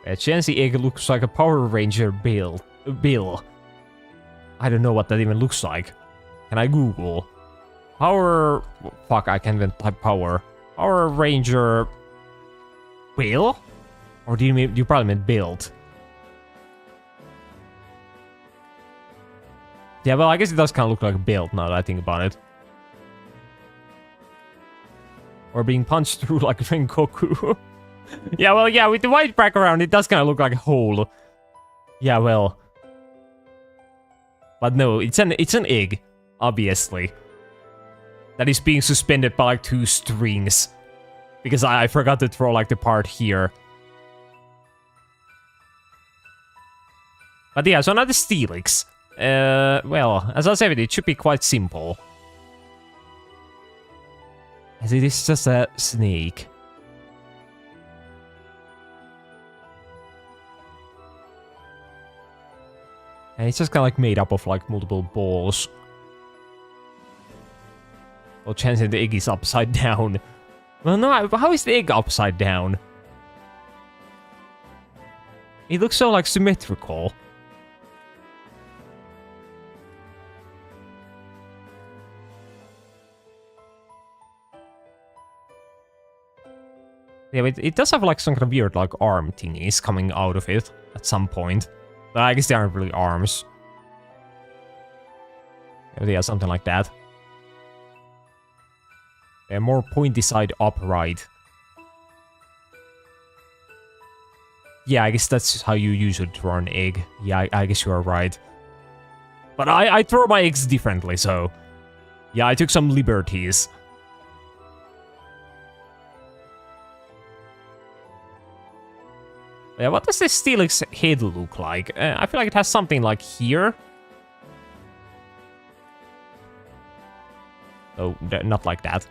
A Chansey egg looks like a Power Ranger bill. I don't know what that even looks like. Can I Google? Power... Fuck, I can't even type power. Power Ranger... Bill? Or do you probably meant build? Yeah, well, I guess it does kind of look like a build now that I think about it. Or being punched through like Rengoku. Yeah, well, yeah, with the white background, it does kind of look like a hole. Yeah, well. But no, it's an egg, obviously. That is being suspended by like 2 strings. Because I forgot to throw like the part here. But yeah, so now the Steelix. Well, as I said, it should be quite simple. As it is just a snake. And it's just kind of like made up of like multiple balls. Well, Chansey, the egg is upside down. Well, no, how is the egg upside down? It looks so like symmetrical. Yeah, but it does have like some kind of weird like arm thingies coming out of it at some point. But I guess they aren't really arms. Yeah, something like that. They're more pointy side upright. Yeah, I guess that's how you usually draw an egg. Yeah, I guess you are right. But I throw my eggs differently, so... Yeah, I took some liberties. Yeah, what does this Steelix head look like? I feel like it has something like here. Oh, not like that.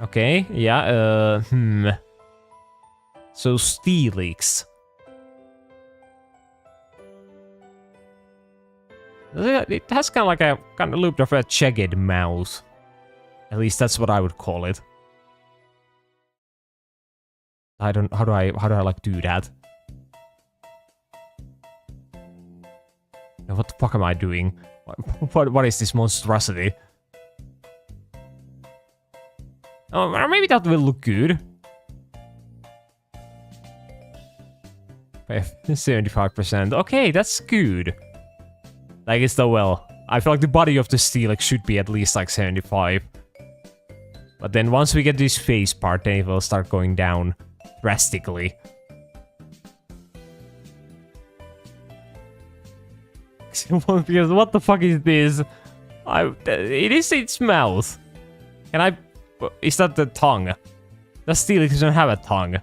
Okay, yeah, So Steelix. It has kind of like a little bit of a jagged mouth. At least that's what I would call it. I don't... How do I like do that? What the fuck am I doing? What is this monstrosity? Oh, or maybe that will look good. 75%. Okay, that's good. I guess though, well, I feel like the body of the Steelix should be at least like 75. But then once we get this face part, then it will start going down drastically. Because what the fuck is this? It is its mouth. Can I... Is that the tongue? The Steelix doesn't have a tongue.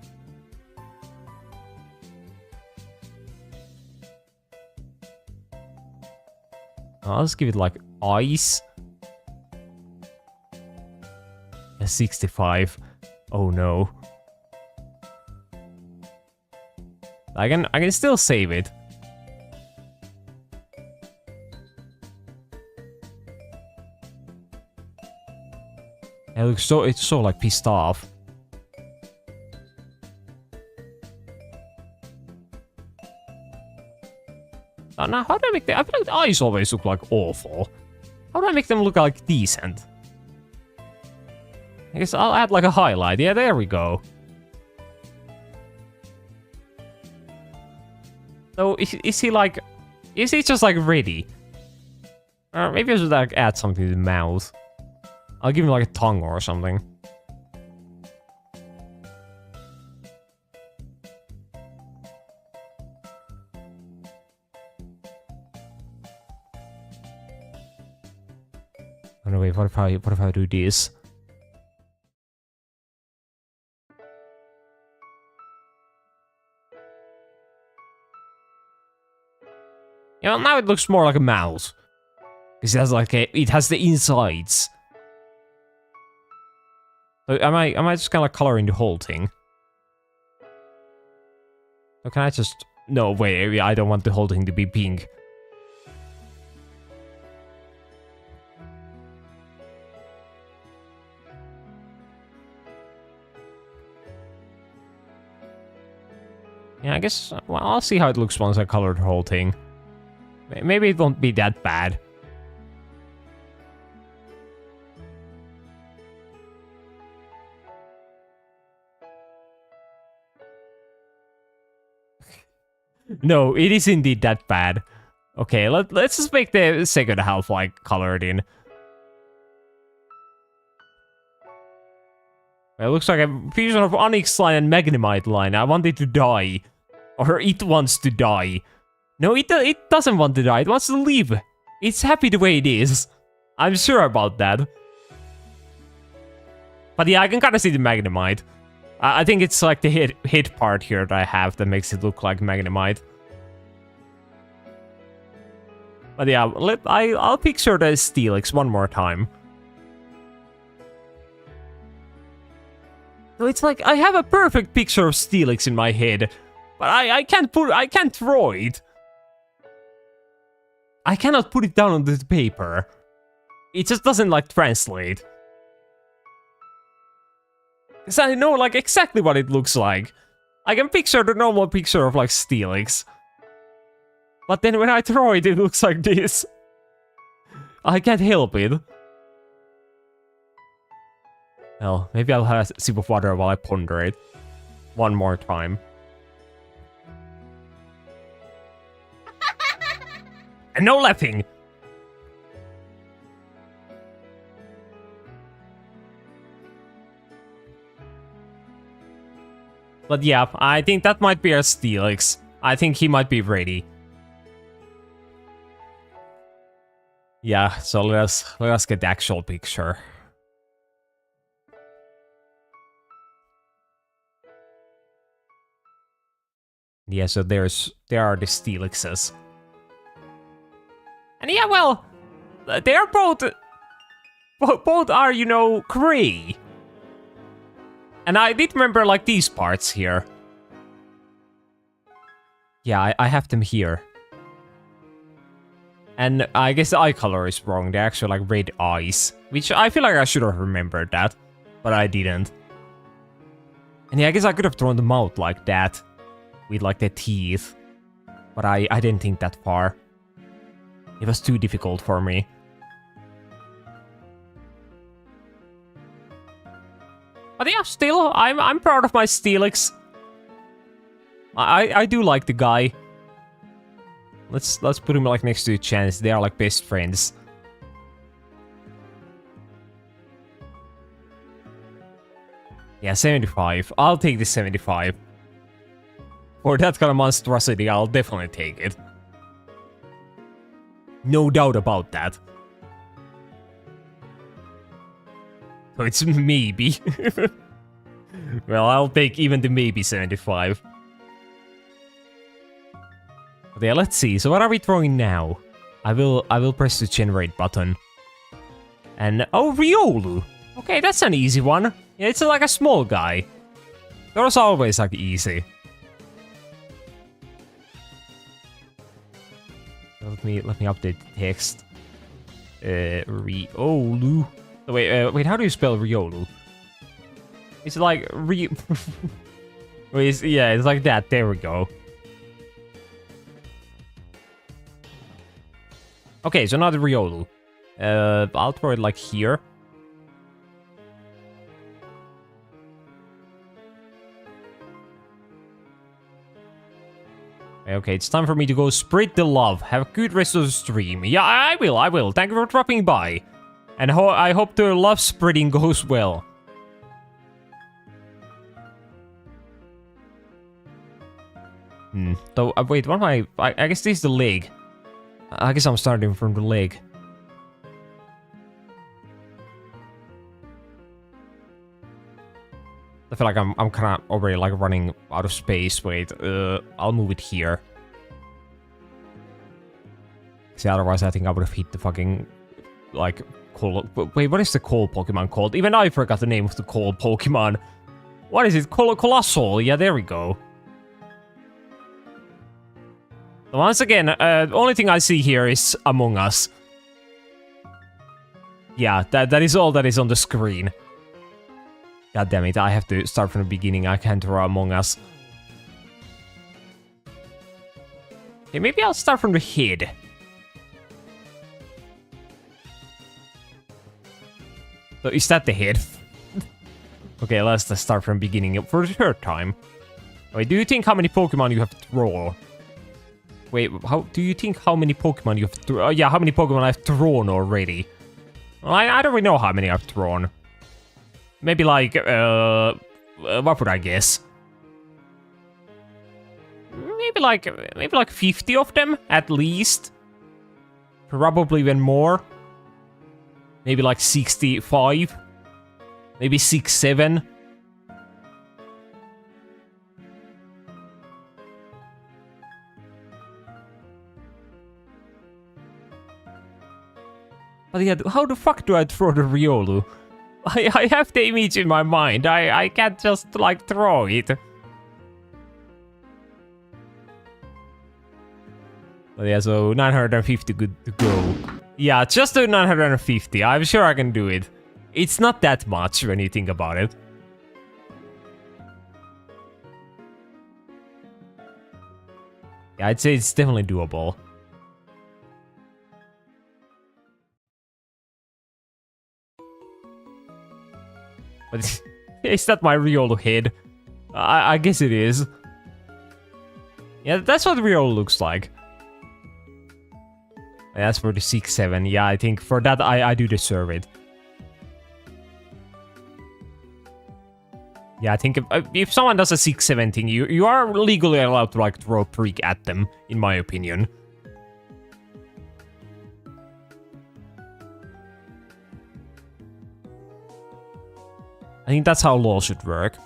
I'll just give it like eyes. A 65. Oh no. I can still save it. It's so like pissed off. Now how do I make that? I feel like the eyes always look like awful. How do I make them look like decent? I guess I'll add like a highlight. Yeah, there we go. So is he like... Is he just like ready? Or maybe I should like add something to the mouth. I'll give him like a tongue or something. Oh no, wait, what if I do this? Yeah, well, now it looks more like a mouth. Because it has like it has the insides. So am I just kind of coloring the whole thing? Or can I just... No, wait, I don't want the whole thing to be pink. Yeah, I guess... Well, I'll see how it looks once I color the whole thing. Maybe it won't be that bad. No, it is indeed that bad. Okay, let's just make the second half like colored in. It looks like a fusion of Onyx line and Magnemite line. I want it to die. Or it wants to die. No, it doesn't want to die. It wants to live. It's happy the way it is. I'm sure about that. But yeah, I can kind of see the Magnemite. I think it's like the hit part here that I have that makes it look like Magnemite. But yeah, I'll picture the Steelix one more time. So it's like I have a perfect picture of Steelix in my head, but I can't draw it. I cannot put it down on the paper. It just doesn't like translate. Because I know like exactly what it looks like. I can picture the normal picture of like Steelix. But then when I draw it, it looks like this. I can't help it. Well, maybe I'll have a sip of water while I ponder it. One more time. And no laughing! But yeah, I think that might be our Steelix. I think he might be ready. Yeah, so let us get the actual picture. Yeah, so there are the Steelixes. And yeah, well, they are both are, you know, gray. And I did remember, like, these parts here. Yeah, I have them here. And I guess the eye color is wrong. They're actually, like, red eyes. Which I feel like I should have remembered that. But I didn't. And yeah, I guess I could have drawn the mouth like that. With, like, the teeth. But I didn't think that far. It was too difficult for me. But yeah, still, I'm proud of my Steelix. I do like the guy. Let's put him like next to Chance. They are like best friends. Yeah, 75. I'll take the 75. For that kind of monstrosity, I'll definitely take it. No doubt about that. So it's maybe. Well, I'll take even the maybe 75. But yeah, let's see. So what are we drawing now? I will press the generate button. And oh, Riolu. Okay, that's an easy one. Yeah, it's like a small guy. Those are always like easy. Let me update the text. Riolu. Oh, wait, how do you spell Riolu? It's like Wait, yeah, it's like that. There we go. Okay, so now the Riolu. I'll throw it like here. Okay, it's time for me to go spread the love. Have a good rest of the stream. Yeah, I will. Thank you for dropping by. And I hope the love spreading goes well. So, wait, what am I guess this is the leg. I guess I'm starting from the leg. I feel like I'm kind of already like running out of space. Wait, I'll move it here. See, otherwise I think I would have hit the fucking like coal. Wait, what is the coal Pokemon called? Even I forgot the name of the coal Pokemon. What is it? Colossal. Yeah, there we go. Once again, the only thing I see here is Among Us. Yeah, that is all that is on the screen. God damn it, I have to start from the beginning. I can't draw Among Us. Okay, maybe I'll start from the head. So is that the head? Okay, let's start from the beginning for the third time. Wait, do you think how many Pokemon you have to draw? Wait, how do you think how many Pokemon you have to... yeah, how many Pokemon I've drawn already? Well, I don't really know how many I've drawn. Maybe like, what would I guess? Maybe like 50 of them, at least. Probably even more. Maybe like 65. Maybe 6, 7. But yeah, how the fuck do I throw the Riolu? I have the image in my mind. I can't just like throw it. But yeah, so 950 good to go. Yeah, just do 950. I'm sure I can do it. It's not that much when you think about it. Yeah, I'd say it's definitely doable. But is that my Riolu head? I guess it is. Yeah, that's what Riolu looks like. That's for the 6, 7. Yeah, I think for that I do deserve it. Yeah, I think if someone does a 6, 7 thing, you are legally allowed to like throw a prick at them, in my opinion. I think that's how law should work.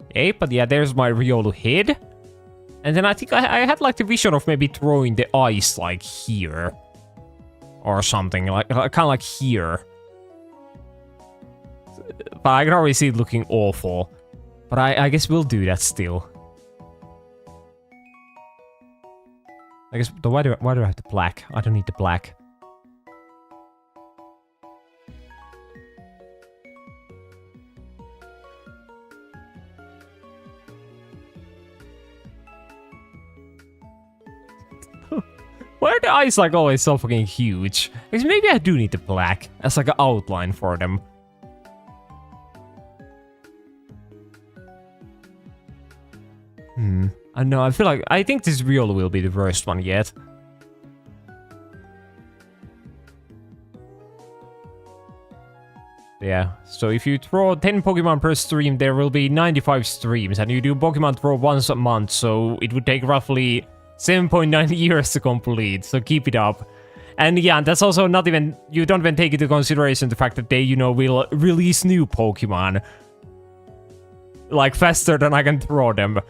Okay, but yeah, there's my Riolu head. And then I think I had like the vision of maybe throwing the eyes like here. Or something, like kind of like here. But I can already see it looking awful. But I guess we'll do that still. I guess, why do I have the black? I don't need the black. Why are the eyes like always so fucking huge? Because maybe I do need the black as like an outline for them. I know, I think this Riolu will be the worst one yet. Yeah, so if you throw 10 Pokemon per stream, there will be 95 streams, and you do Pokemon throw once a month, so it would take roughly 7.9 years to complete, so keep it up. And yeah, that's also not even, you don't even take into consideration the fact that they, you know, will release new Pokemon. Like, faster than I can throw them.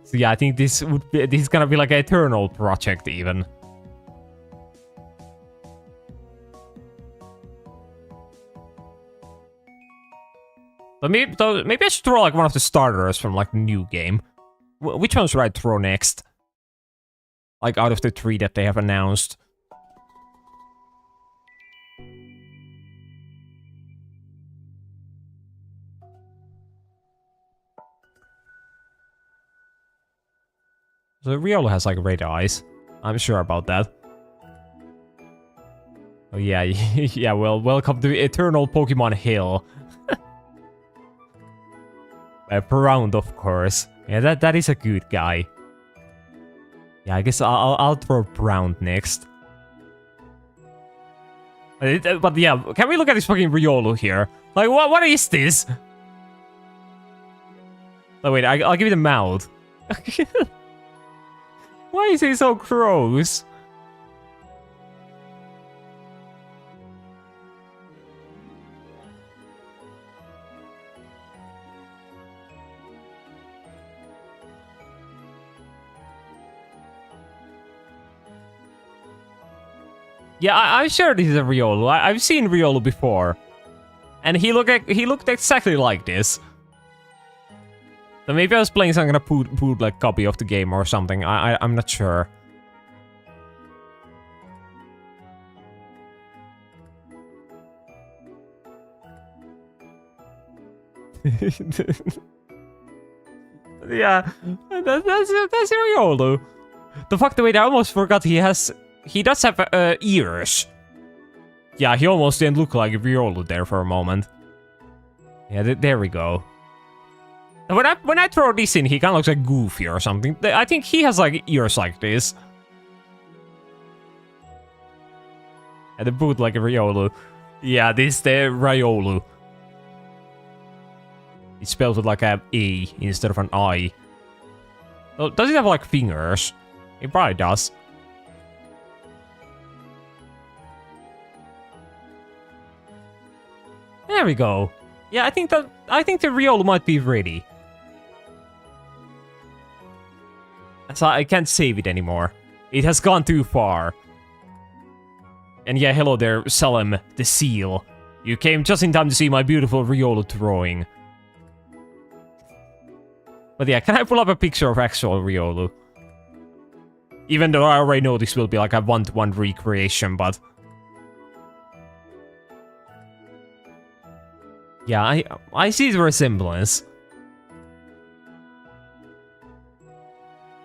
So yeah, I think this is gonna be like an eternal project even. But maybe I should throw like one of the starters from like the new game. Which one should I throw next? Like out of the 3 that they have announced. So Riolu has like red eyes. I'm sure about that. Oh yeah, yeah, well, welcome to Eternal Pokemon Hill. Brown, of course. Yeah, that is a good guy. Yeah, I guess I'll throw Brown next. But yeah, can we look at this fucking Riolu here? Like, what is this? Oh wait, I'll give you the mouth. Why is he so gross? Yeah, I'm sure this is a Riolu. I've seen Riolu before, and he looked exactly like this. So maybe I was playing some kind of bootleg copy of the game or something. I'm not sure. Yeah, that's Riolu. The fuck, the way I almost forgot he does have ears. Yeah, he almost didn't look like Riolu there for a moment. Yeah, there we go. When I throw this in, he kind of looks like Goofy or something. I think he has like ears like this. And the boot like a Riolu. Yeah, this is the Riolu. It's spelled with like a A instead of an I. Oh, does it have like fingers? It probably does. There we go. Yeah, I think the Riolu might be ready. So I can't save it anymore. It has gone too far. And yeah, hello there, Salem the Seal. You came just in time to see my beautiful Riolu drawing. But yeah, can I pull up a picture of actual Riolu? Even though I already know this will be like a one-to-one recreation, but... Yeah, I see the resemblance.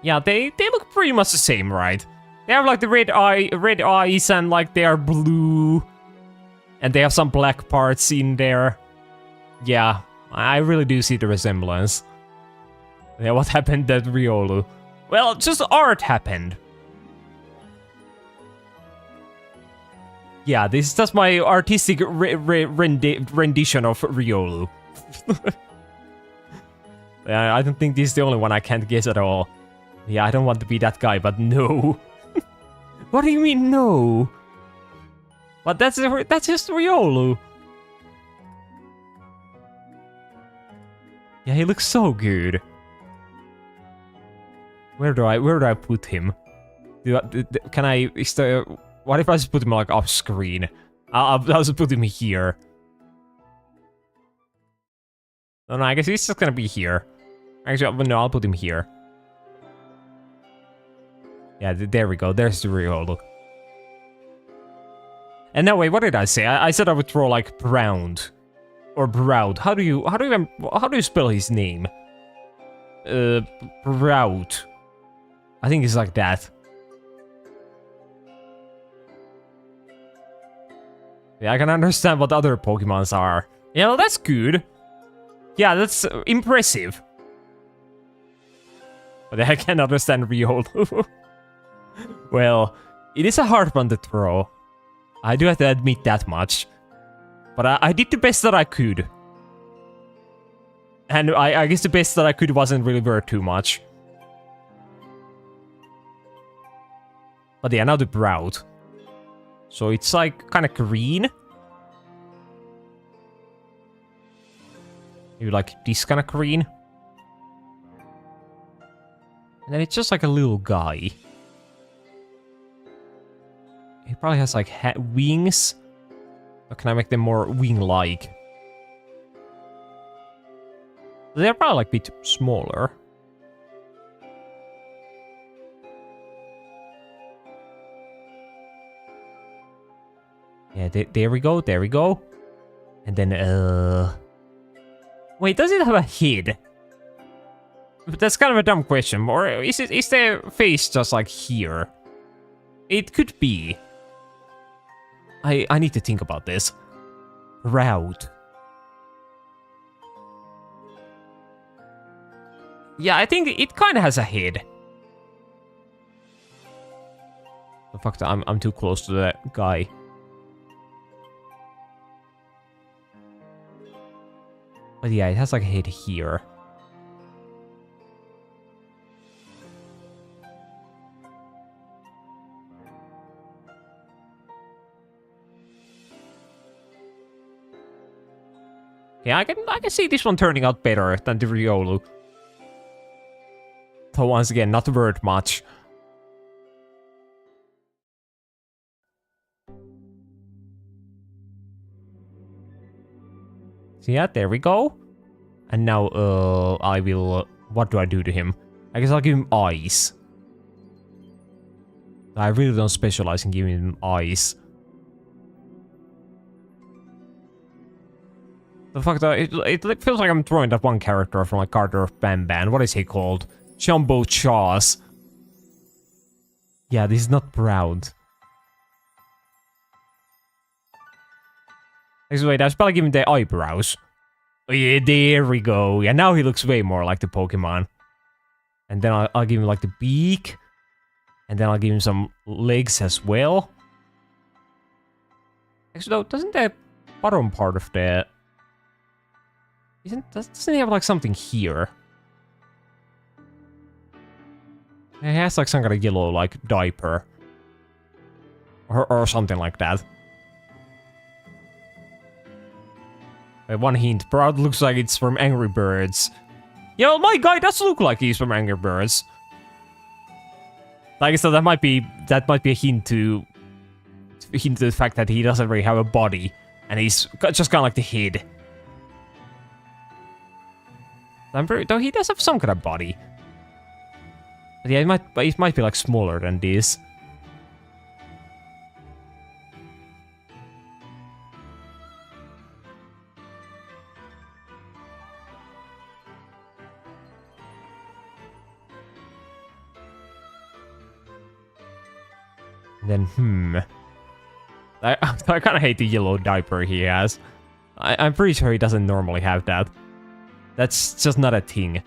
Yeah, they look pretty much the same, right? They have like the red eyes and like they are blue. And they have some black parts in there. Yeah, I really do see the resemblance. Yeah, what happened to Riolu? Well, just art happened. Yeah, this is just my artistic rendition of Riolu. I don't think this is the only one I can't guess at all. Yeah, I don't want to be that guy, but no. What do you mean, no? But that's just Riolu. Yeah, he looks so good. Where do I put him? Can I? What if I just put him like off screen? I'll just put him here. No, I guess he's just gonna be here. Actually, no, I'll put him here. Yeah, there we go. There's the Riolu. And no, wait, what did I say? I said I would throw like Browned or Broud. How do you spell his name? Broud. I think it's like that. Yeah, I can understand what other Pokemons are. Yeah, well, that's good. Yeah, that's impressive. But I can't understand Riolu. Well, it is a hard one to throw. I do have to admit that much. But I did the best that I could. And I guess the best that I could wasn't really worth too much. But yeah, now the Broud. So it's like kind of green. Maybe like this kind of green. And then it's just like a little guy. He probably has like wings. Or can I make them more wing-like? They're probably like a bit smaller. Yeah, there we go, there we go. And then, wait, does it have a head? That's kind of a dumb question. Or is their face just like here? It could be. I need to think about this. Proud. Yeah, I think it kind of has a head. The fact that I'm too close to that guy. But yeah, it has like a head here. Yeah, I can see this one turning out better than the Riolu. So once again, not worth much. So yeah, there we go. And now, I will... what do I do to him? I guess I'll give him eyes. I really don't specialize in giving him eyes. The fact that it feels like I'm throwing that one character from like Carter of Banban. What is he called? Jumbo Chaws. Yeah, this is not proud. Actually, wait, I should probably give him the eyebrows. Oh yeah, there we go. Yeah, now he looks way more like the Pokemon. And then I'll give him like the beak. And then I'll give him some legs as well. Actually, though, doesn't the bottom part of the... doesn't he have like something here? He has like some kind of yellow like diaper. Or something like that. One hint, Proud looks like it's from Angry Birds. Yo, my guy does look like he's from Angry Birds. Like, so that might be a hint to the fact that he doesn't really have a body. And he's just kind of like the head. Though he does have some kind of body. But yeah, it might be like smaller than this. And then, I kind of hate the yellow diaper he has. I'm pretty sure he doesn't normally have that. That's just not a thing.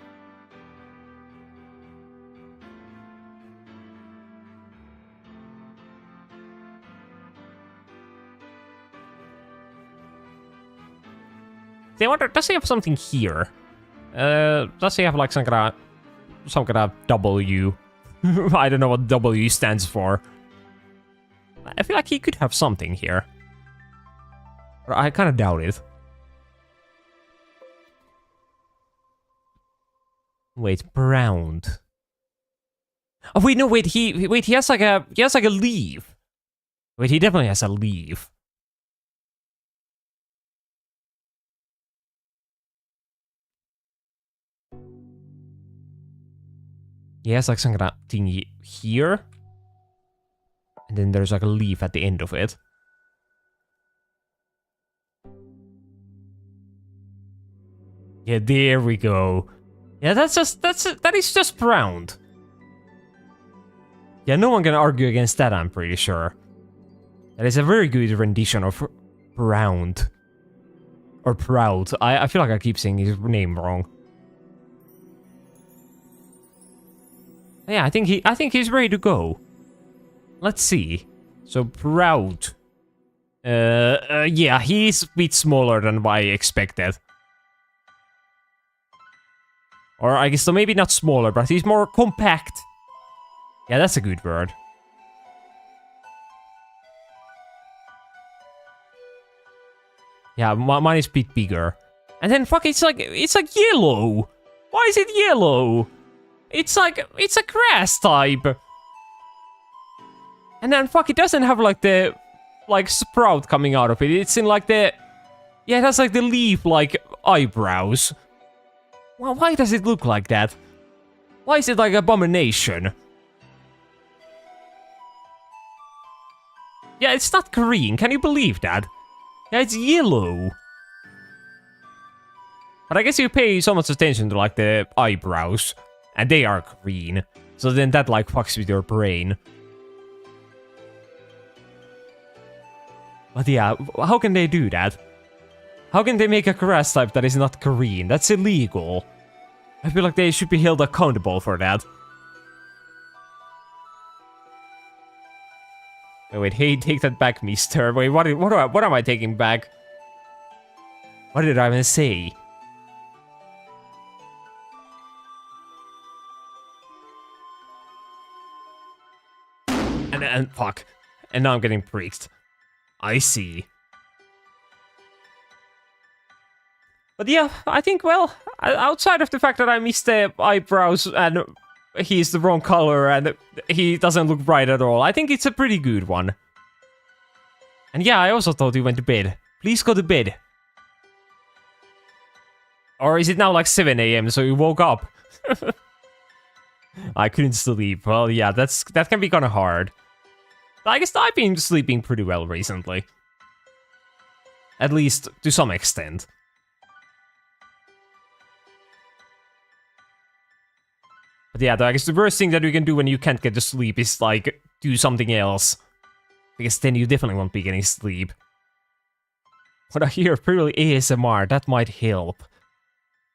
See, I wonder, does he have something here? Does he have like some kind of W? I don't know what W stands for. I feel like he could have something here. But I kind of doubt it. Wait, browned. Oh wait, no, wait, he has like a leaf. Wait, he definitely has a leaf. He has like some kind of thingy here. And then there's like a leaf at the end of it. Yeah, there we go. Yeah, that is just browned. Yeah, no one can argue against that, I'm pretty sure. That is a very good rendition of browned. Or proud. I feel like I keep saying his name wrong. Yeah, I think he's ready to go. Let's see. So proud. Yeah, he's a bit smaller than I expected. Or I guess so, maybe not smaller, but he's more compact. Yeah, that's a good word. Yeah, mine is a bit bigger. And then fuck, it's like yellow. Why is it yellow? It's a grass type. And then fuck, it doesn't have like the sprout coming out of it. It's in like the, yeah, it has like the leaf like eyebrows. Well, why does it look like that? Why is it like abomination? Yeah, it's not green. Can you believe that? Yeah, it's yellow. But I guess you pay so much attention to like the eyebrows. And they are green. So then that like fucks with your brain. But yeah, how can they do that? How can they make a grass type that is not green? That's illegal. I feel like they should be held accountable for that. Oh, wait, hey, take that back, mister. Wait, what am I taking back? What did I even say? And fuck. And now I'm getting pricked. I see. But yeah, I think, well, outside of the fact that I missed the eyebrows and he's the wrong color and he doesn't look right at all, I think it's a pretty good one. And yeah, I also thought you went to bed. Please go to bed. Or is it now like 7 AM, so you woke up? I couldn't sleep. Well, yeah, that can be kind of hard. But I guess I've been sleeping pretty well recently. At least to some extent. But yeah, I guess the worst thing that you can do when you can't get to sleep is like do something else. Because then you definitely won't be getting sleep. But I hear Pirili ASMR, that might help.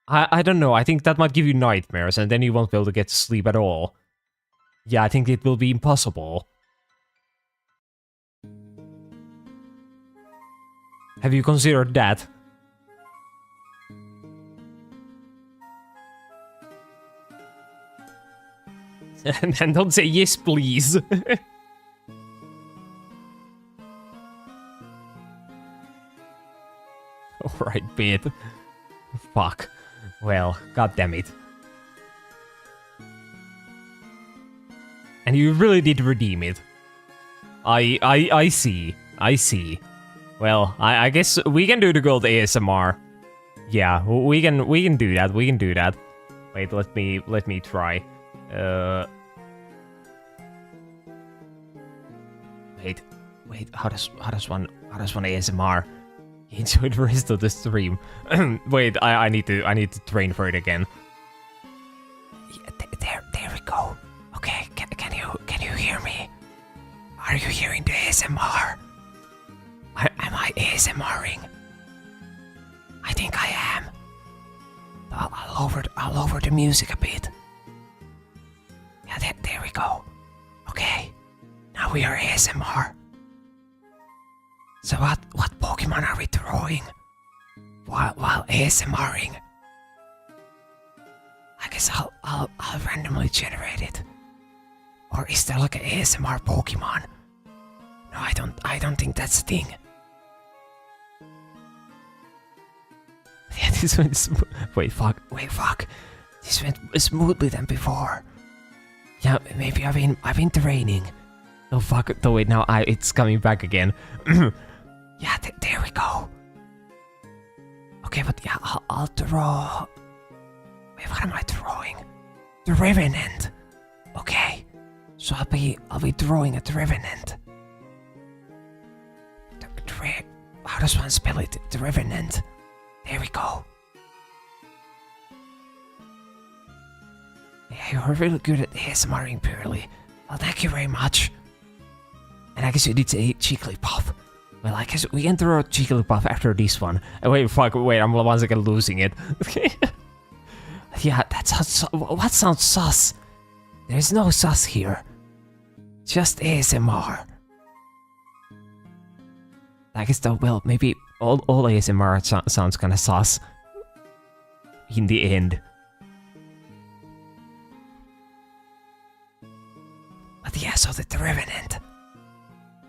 I don't know, I think that might give you nightmares and then you won't be able to get to sleep at all. Yeah, I think it will be impossible. Have you considered that? And don't say yes, please. Alright, babe. Fuck. Well, god damn it. And you really did redeem it. I see. I see. Well, I guess we can do the gold ASMR. Yeah, we can do that. We can do that. Wait, let me try. Wait. How does one ASMR? Enjoy the rest of the stream. Wait, I need to train for it again. Yeah, there we go. Okay, can you hear me? Are you hearing the ASMR? Am I ASMRing? I think I am. I'll lower the music a bit. Yeah, there we go. Okay, now we are ASMR. So what Pokemon are we drawing while ASMRing? I guess I'll randomly generate it. Or is there like an ASMR Pokemon? No, I don't think that's a thing. Yeah, this went wait, fuck. This went smoothly than before. Yeah, maybe I've been training. Oh fuck, oh wait, now it's coming back again. Yeah, there we go. Okay, but yeah, I'll draw... Wait, what am I drawing? The Revenant. Okay, so I'll be drawing a Revenant. How does one spell it? The Revenant. There we go. Yeah, you're really good at ASMRing, Pirili. Well, thank you very much. And I guess you did say Jigglypuff. Well, I guess we can throw a Jigglypuff after this one. Wait, fuck, wait, I'm once again losing it. Yeah, what sounds sus? There's no sus here. Just ASMR. I guess though, well, maybe all ASMR sounds kinda sus. In the end. But yeah, so the Revenant.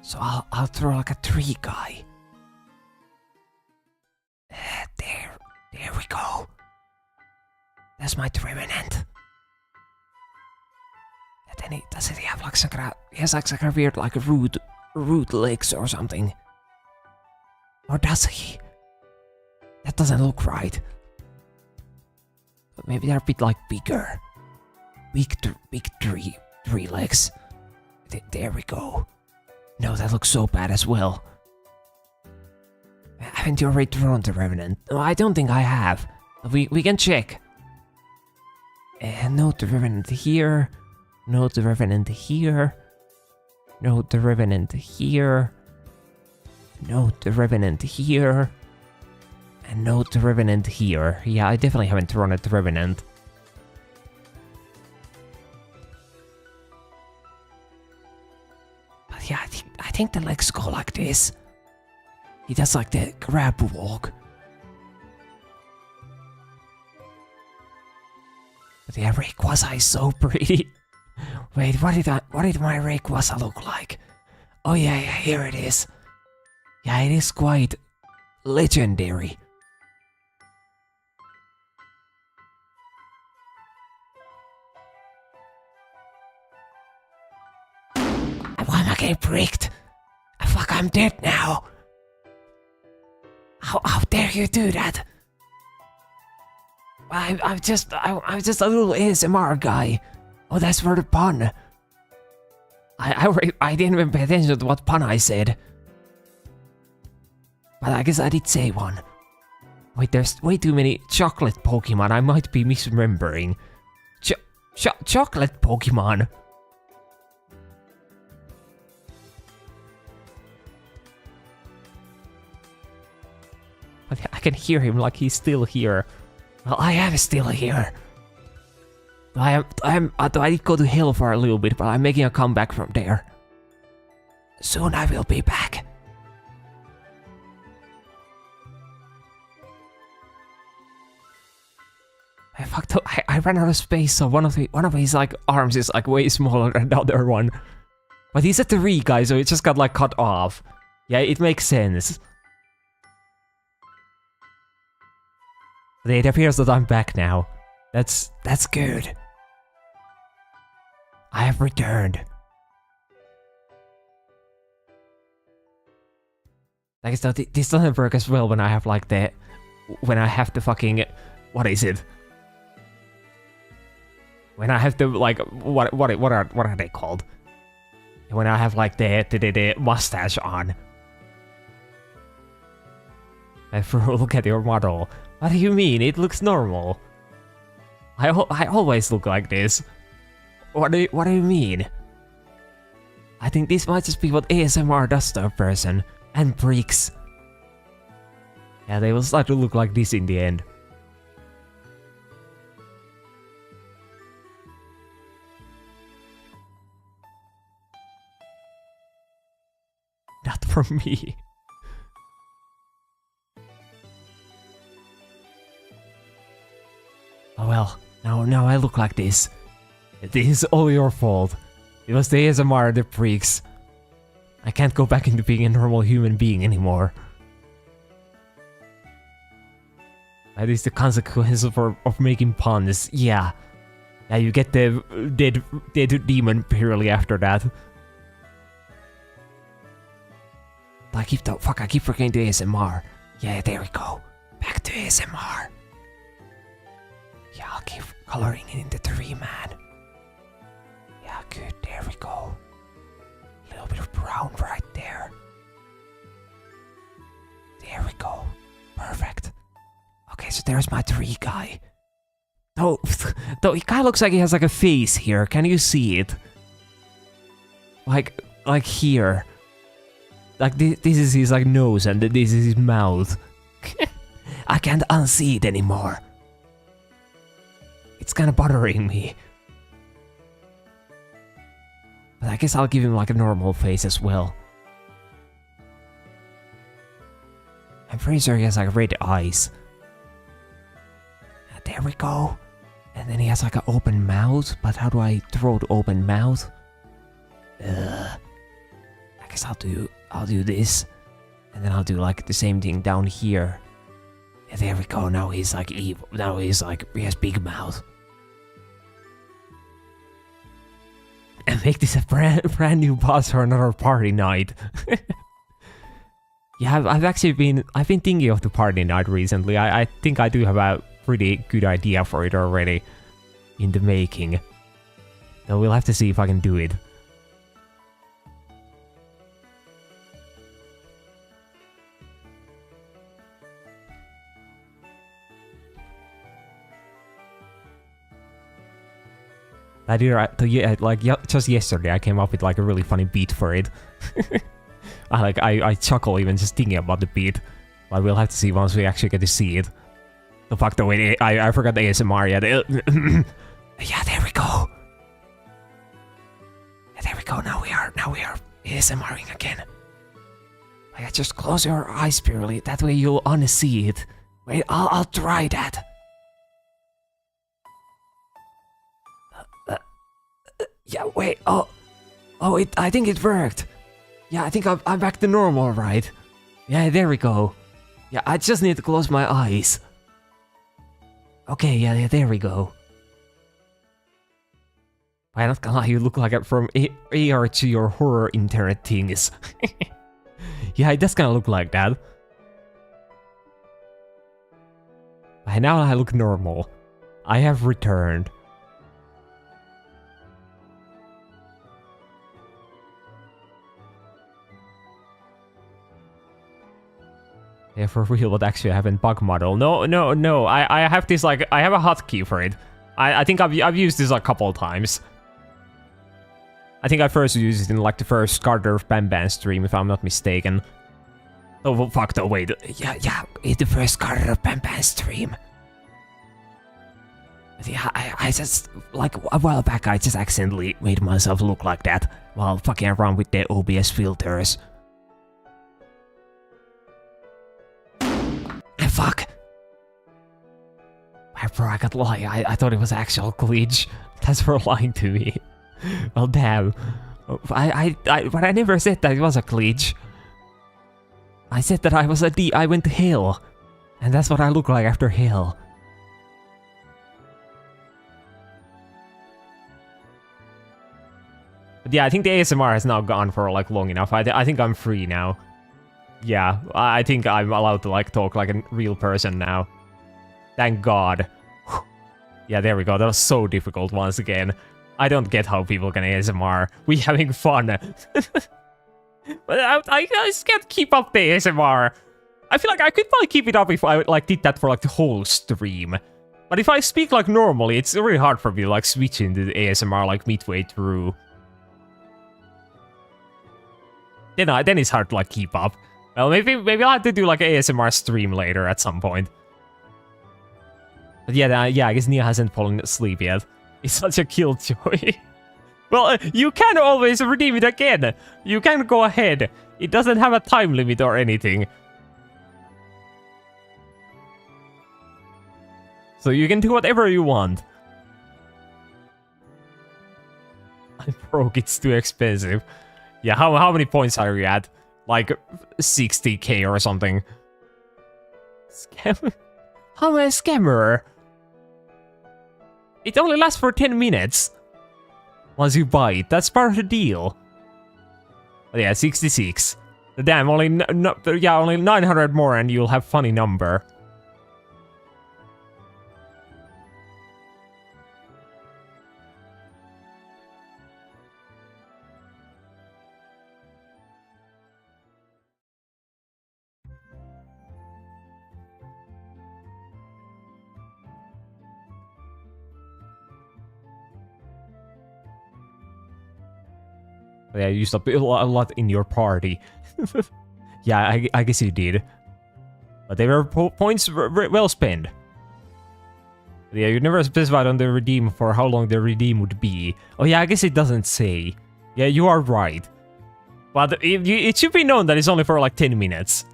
So I'll throw like a tree guy. There we go. That's my Revenant. And then doesn't he have like some kind of, he has like some kind of weird like root legs or something. Or does he? That doesn't look right. But maybe they're a bit like bigger. Big tree legs. There we go. No, that looks so bad as well. Haven't you already drawn the Revenant? No, I don't think I have. We can check. And note the Revenant here. Note the Revenant here. Note the Revenant here. Note the Revenant here. And note the Revenant here. Yeah, I definitely haven't run at the Revenant. But yeah, I think the legs go like this. He does like the grab walk. But yeah, Rayquaza is so pretty. Wait, what did my Rayquaza look like? Oh yeah, here it is. Yeah, it is quite legendary. Why am I getting pricked? Fuck, I'm dead now. How dare you do that? I'm just a little ASMR guy. Oh, that's for the pun. I didn't even pay attention to what pun I said. But I guess I did say one. Wait, there's way too many chocolate Pokemon. I might be misremembering. Chocolate Pokemon. I can hear him like he's still here. Well, I am still here. I did go to hell for a little bit, but I'm making a comeback from there. Soon I will be back. I fucked up. I ran out of space, so one of his like arms is like way smaller than the other one. But he's a 3 guy, so it just got like cut off. Yeah, it makes sense. But it appears that I'm back now. That's good. I have returned. Like, so this doesn't work as well when I have like when I have the fucking, what is it? When I have the like, what are they called? When I have like the mustache on. Look at your model. What do you mean? It looks normal. I always look like this. What do you mean? I think this might just be what ASMR does to a person. And bricks. Yeah, they will start to look like this in the end. Not for me. Oh well, now I look like this. This is all your fault. It was the ASMR, the freaks. I can't go back into being a normal human being anymore. That is the consequence of making puns. Yeah. Yeah, you get the dead demon Pirili after that. I keep forgetting the ASMR. Yeah, there we go. Back to ASMR. Yeah, I'll keep coloring it in the tree, man. Yeah, good, there we go. A little bit of brown right there. There we go. Perfect. Okay, so there's my tree guy. Oh, though he kind of looks like he has like a face here. Can you see it? Like here. Like this is his like nose and this is his mouth. I can't unsee it anymore. It's kind of bothering me. But I guess I'll give him like a normal face as well. I'm pretty sure he has like red eyes. There we go. And then he has like an open mouth. But how do I throw the open mouth? I guess I'll do this. And then I'll do like the same thing down here. Yeah, there we go. Now he's like evil. Now he's like, he has big mouth. And make this a brand new boss for another party night. Yeah, I've been thinking of the party night recently. I think I do have a pretty good idea for it already in the making. So we'll have to see if I can do it. Just yesterday I came up with like a really funny beat for it. I chuckle even just thinking about the beat. But we'll have to see once we actually get to see it. The fuck though, wait, I forgot the ASMR yet. Yeah, there we go. Yeah, there we go. Now we are ASMRing again. Like, just close your eyes, Pirili. That way you'll unsee it. Wait, I'll try that. Yeah, wait. I think it worked. Yeah, I think I'm back to normal, right? Yeah, there we go. Yeah, I just need to close my eyes. Okay, yeah, there we go. I'm not gonna lie, you look like it from AR to your horror internet things. Yeah, it does kinda look like that. But now I look normal. I have returned. Yeah, for real, but actually I haven't bug model. No. I have this, like, I have a hotkey for it. I think I've used this a couple of times. I think I first used it in, like, the first Carter of Bam stream, if I'm not mistaken. Oh, fuck, though, wait. Yeah, it's the first Carter of Bam stream. Yeah, I just, like, a while back, I just accidentally made myself look like that while fucking around with the OBS filters. And fuck! Bro, I can't lie, I thought it was actual glitch. That's for lying to me. Well, damn. But I never said that it was a glitch. I said that I went to hell. And that's what I look like after hell. But yeah, I think the ASMR has now gone for, like, long enough. I think I'm free now. Yeah, I think I'm allowed to, like, talk like a real person now. Thank God. Yeah, there we go. That was so difficult once again. I don't get how people can ASMR. We having fun. But I just can't keep up the ASMR. I feel like I could probably keep it up if I, like, did that for, like, the whole stream. But if I speak, like, normally, it's really hard for me to, like, switch into the ASMR, like, midway through. Then it's hard to, like, keep up. Well, maybe I'll have to do, like, an ASMR stream later at some point. But yeah, I guess Nia hasn't fallen asleep yet. It's such a killjoy. Well, you can always redeem it again. You can go ahead. It doesn't have a time limit or anything. So you can do whatever you want. I broke, it's too expensive. Yeah, how many points are you at? Like 60k or something. Scam? How am I a scammer? It only lasts for 10 minutes. Once you buy it, that's part of the deal. But yeah, 66. Damn, only 900 more and you'll have funny number. Yeah, you used up a lot in your party. Yeah, I guess you did. But they were points well spent. Yeah, you never specified on the redeem for how long the redeem would be. Oh yeah, I guess it doesn't say. Yeah, you are right. But it should be known that it's only for like 10 minutes.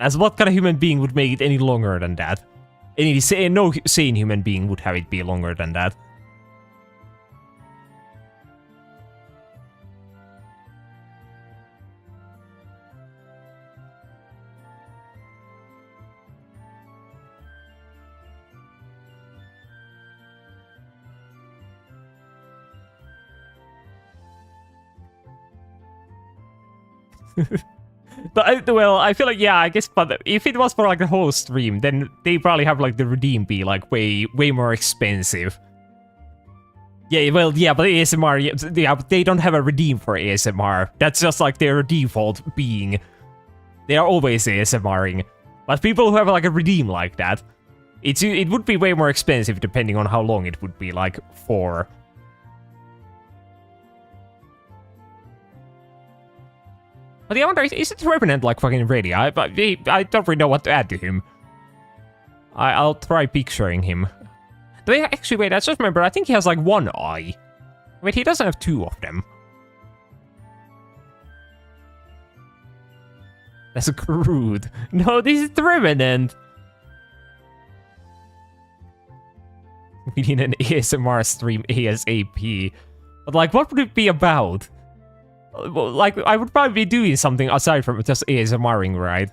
As what kind of human being would make it any longer than that? No sane human being would have it be longer than that. But well, I feel like, yeah, I guess, but if it was for like the whole stream, then they probably have like the redeem be like way more expensive. Yeah, well, yeah, but ASMR, yeah, they don't have a redeem for ASMR. That's just like their default being. They are always ASMRing. But people who have like a redeem like that, it would be way more expensive depending on how long it would be like for. But I wonder, is the Revenant like fucking ready? I don't really know what to add to him. I'll try picturing him. Actually, wait, I just remember, I think he has like one eye. Wait, he doesn't have two of them. That's crude. No, this is the Revenant. We need an ASMR stream ASAP. But like, what would it be about? Like, I would probably be doing something aside from just ASMRing, right?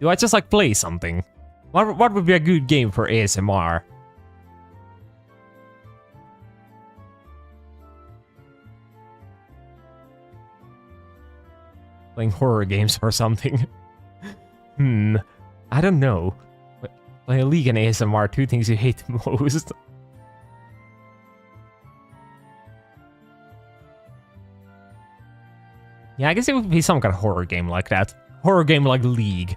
Do I just like play something? What would be a good game for ASMR? Playing horror games or something. I don't know. Play a League and ASMR, two things you hate the most. Yeah, I guess it would be some kind of horror game like that. Horror game like League.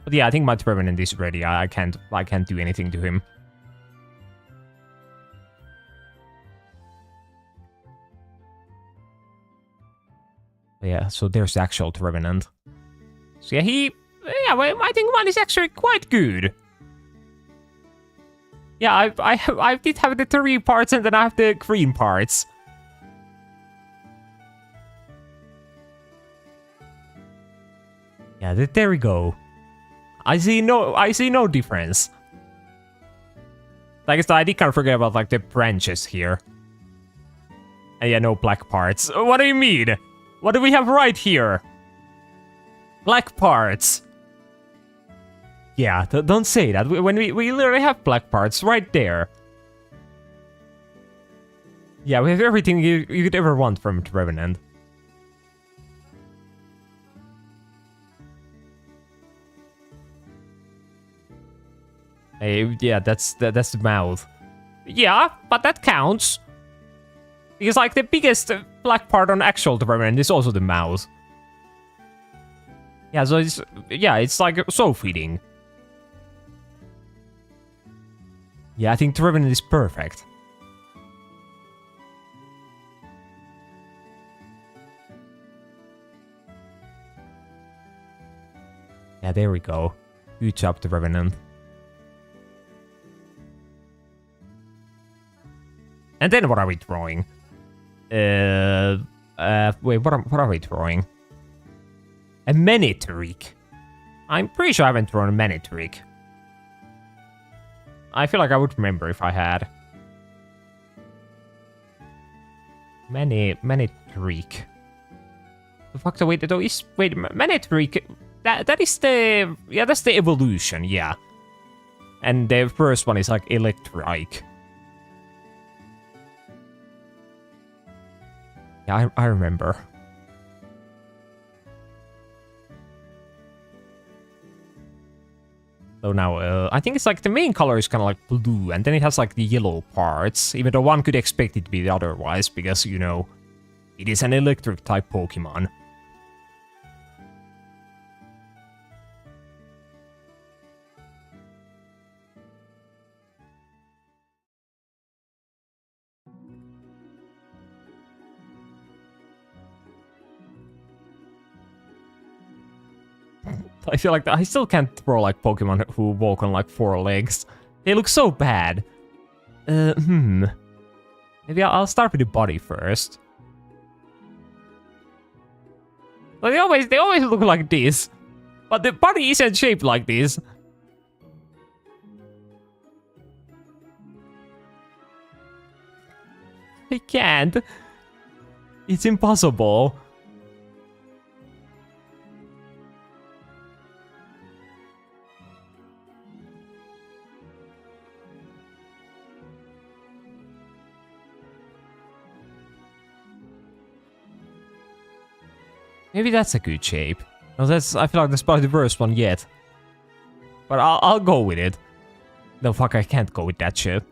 But yeah, I think my Revenant is ready. I can't do anything to him. But yeah, so there's the actual Revenant. So yeah, well, I think one is actually quite good. Yeah, I did have the 3 parts and then I have the green parts. Yeah, there we go. I see no difference. I guess I did kind of forget about like the branches here. And yeah, no black parts. What do you mean? What do we have right here? Black parts. Yeah, don't say that. When we literally have black parts right there. Yeah, we have everything you could ever want from Revenant. Hey, yeah, that's the mouth. Yeah, but that counts. Because like the biggest black part on actual Revenant is also the mouth. Yeah, so it's like so fitting. Yeah, I think Revenant is perfect. Yeah, there we go. Good job, the Revenant. And then what are we drawing? Wait, what are we drawing? A Manitaric. I'm pretty sure I haven't drawn a Manitaric. I feel like I would remember if I had. Manitaric. The fuck, so wait, Manitaric. That is the, yeah, that's the evolution, yeah. And the first one is like Electric. Yeah, I remember. So now, I think it's like the main color is kind of like blue, and then it has like the yellow parts, even though one could expect it to be otherwise, because, you know, it is an electric type Pokemon. I feel like I still can't throw like Pokemon who walk on like 4 legs. They look so bad. Maybe I'll start with the body first. But they always look like this. But the body isn't shaped like this. I can't. It's impossible. Maybe that's a good shape. No, I feel like that's probably the worst one yet. But I'll go with it. No, fuck, I can't go with that shit.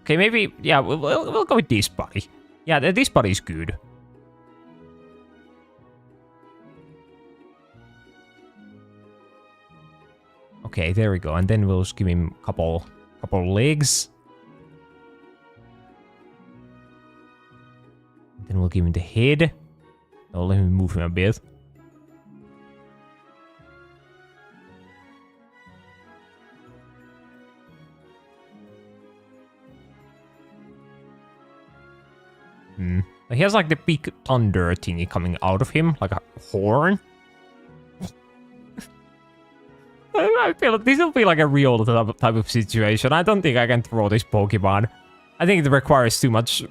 Okay, maybe, yeah, we'll go with this body. Yeah, this body is good. Okay, there we go. And then we'll just give him a couple legs. Then we'll give him the head. I'll let him move him a bit. He has like the big thunder thingy coming out of him, like a horn. I feel like this will be like a real type of situation. I don't think I can throw this Pokemon. I think it requires too much,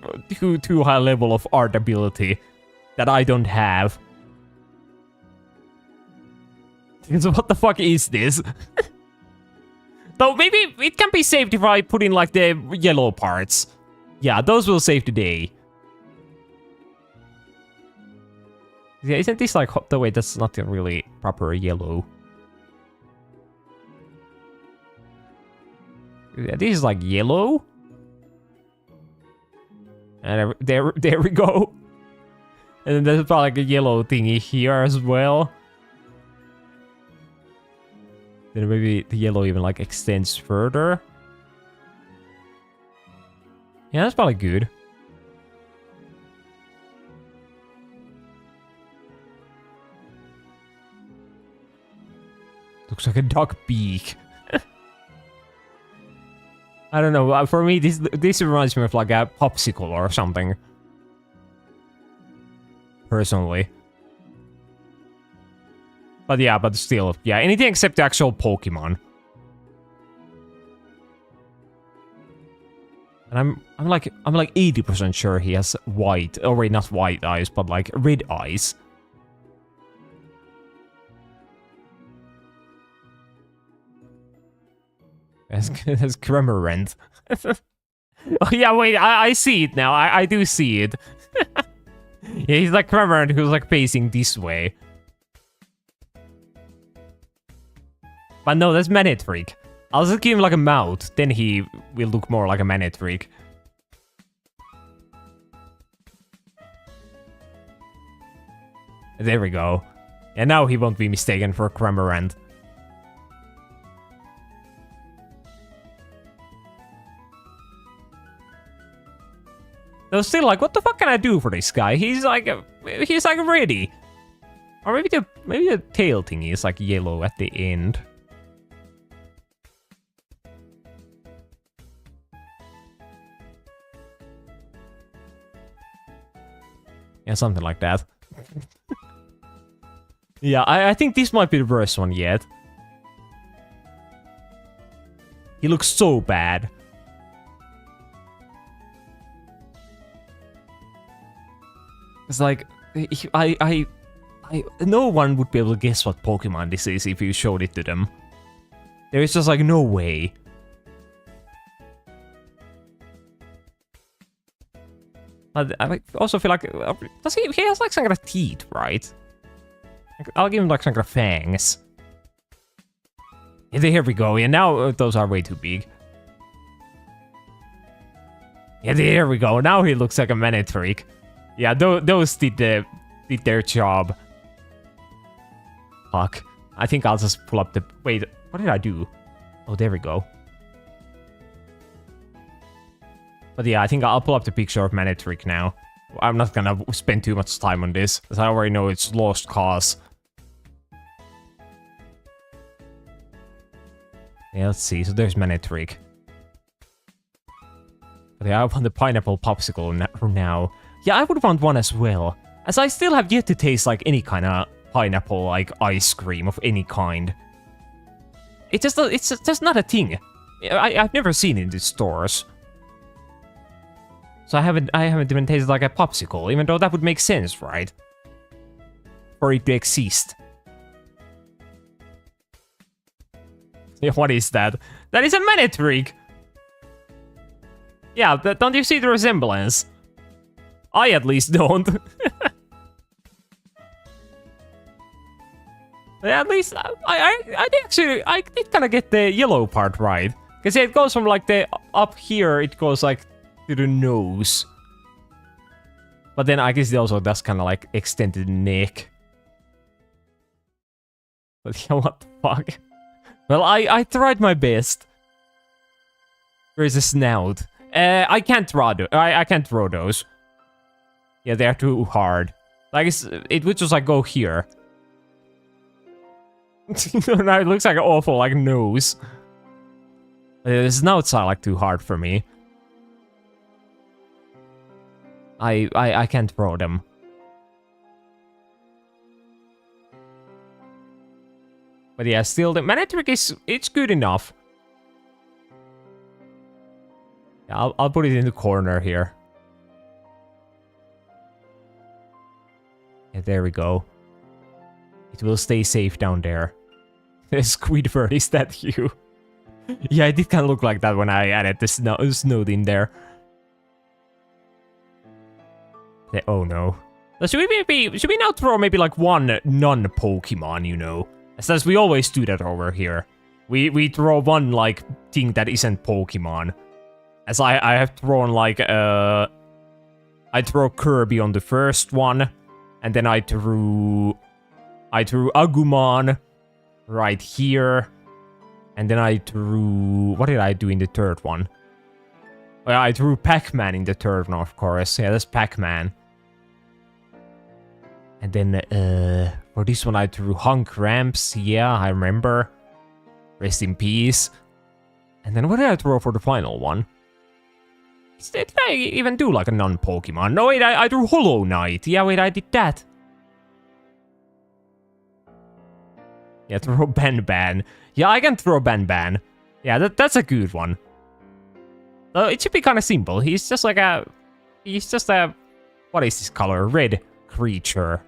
too high level of art ability that I don't have. So what the fuck is this? Though maybe it can be saved if I put in like the yellow parts. Yeah, those will save the day. Yeah, isn't this like the way that's not really proper yellow? Yeah, this is like yellow. And there we go. And then there's probably like a yellow thingy here as well. Then maybe the yellow even like extends further. Yeah, that's probably good. Looks like a duck beak. I don't know. For me, this reminds me of like a popsicle or something. Personally. But yeah, but still, yeah, anything except the actual Pokemon. And I'm like 80% sure he has white, or wait, not white eyes, but like red eyes. That's Cramorant. Oh yeah, wait, I see it now. I do see it. Yeah, he's like Cramorant who's like facing this way. But no, that's Manatreak. I'll just give him like a mouth, then he will look more like a Manatreak. There we go. And now he won't be mistaken for Cramorant. Though still, like, what the fuck can I do for this guy? He's like ready. Or maybe the tail thingy is like yellow at the end. Yeah, something like that. Yeah, I think this might be the worst one yet. He looks so bad. It's like, no one would be able to guess what Pokemon this is if you showed it to them. There is just like no way. But I also feel like, does he has like some kind of teeth, right? I'll give him like some kind of fangs. Yeah, here we go. Yeah, now those are way too big. Yeah, there we go. Now he looks like a Manatreak. Yeah, those did their job. Fuck. I think I'll just pull up the... Wait, what did I do? Oh, there we go. But yeah, I think I'll pull up the picture of Manatreak now. I'm not gonna spend too much time on this, as I already know it's lost cause. Yeah, let's see. So there's Manatreak. But yeah, I want the pineapple popsicle now. Yeah, I would want one as well, as I still have yet to taste like any kind of pineapple like ice cream of any kind. It's just not a thing. I've never seen it in the stores, so I haven't even tasted like a popsicle, even though that would make sense, right? For it to exist. Yeah, what is that? That is a Manatreak. Yeah, don't you see the resemblance? I at least don't. At least I did kind of get the yellow part right, because yeah, it goes from like the up here, it goes like to the nose, but then I guess it also does kind of like extend the neck. But yeah, what the fuck? Well, I tried my best. Where's the snout? I can't draw I can't draw those. Yeah, they're too hard. Like, it would just, like, go here. Now it looks like an awful, like, nose. This now it's, like, too hard for me. I can't draw them. But yeah, still, the Manectric it's good enough. Yeah, I'll put it in the corner here. Yeah, there we go. It will stay safe down there. Squidward, is that you? Yeah, it did kind of look like that when I added the snow in there. Oh no. So should we now throw maybe like one non-Pokemon, you know? As we always do that over here. We throw one like thing that isn't Pokemon. As I have thrown like I throw Kirby on the first one, and then I threw Agumon right here, and then I threw, what did I do in the third one? Well, I threw Pac-Man in the third one, of course. Yeah, that's Pac-Man. And then for this one I threw Hunk Ramps. Yeah, I remember. Rest in peace. And then what did I throw for the final one? Did I even do like a non-Pokemon? No, wait, I drew Hollow Knight. Yeah, wait, I did that. Yeah, throw Ban. Yeah, I can throw Ban. Yeah, that's a good one. It should be kind of simple. He's just a, what is this color? Red creature.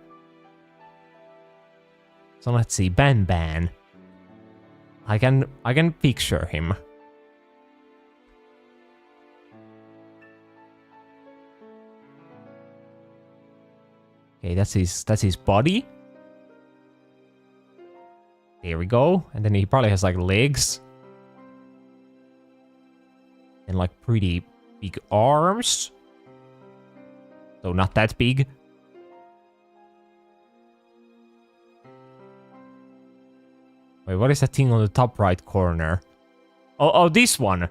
So let's see, Ban. I can picture him. Okay, that's his body. There we go. And then he probably has like legs. And like pretty big arms. So not that big. Wait, what is that thing on the top right corner? Oh, this one.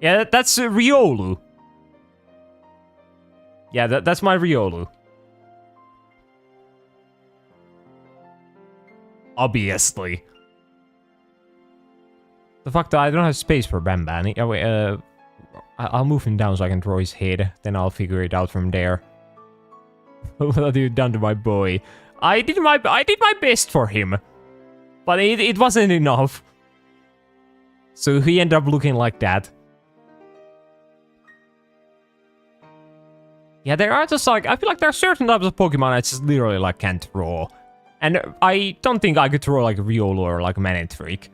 Yeah, that's Riolu. Yeah, that's my Riolu. Obviously. The fact that I don't have space for Ban. Yeah, wait, I'll move him down so I can draw his head. Then I'll figure it out from there. What have you done to my boy? I did my best for him. But it wasn't enough. So he ended up looking like that. Yeah, there are just like, I feel like there are certain types of Pokemon I just literally like can't draw. And I don't think I could throw like Riolu or like Manectric.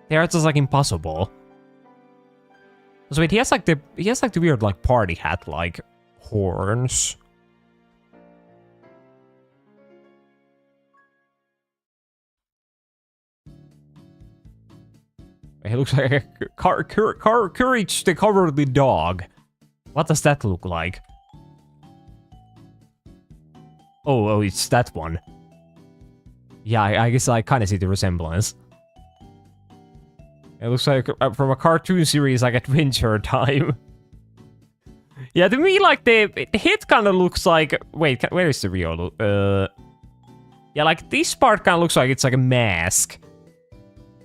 They are just like impossible. So wait, he has like the weird like party hat like horns. He looks like a Courage the Cowardly Dog. What does that look like? Oh, it's that one. Yeah, I guess I kind of see the resemblance. It looks like from a cartoon series, like Adventure Time. Yeah, to me, like the head kind of looks like. Wait, where is the Riolu? Yeah, like this part kind of looks like it's like a mask.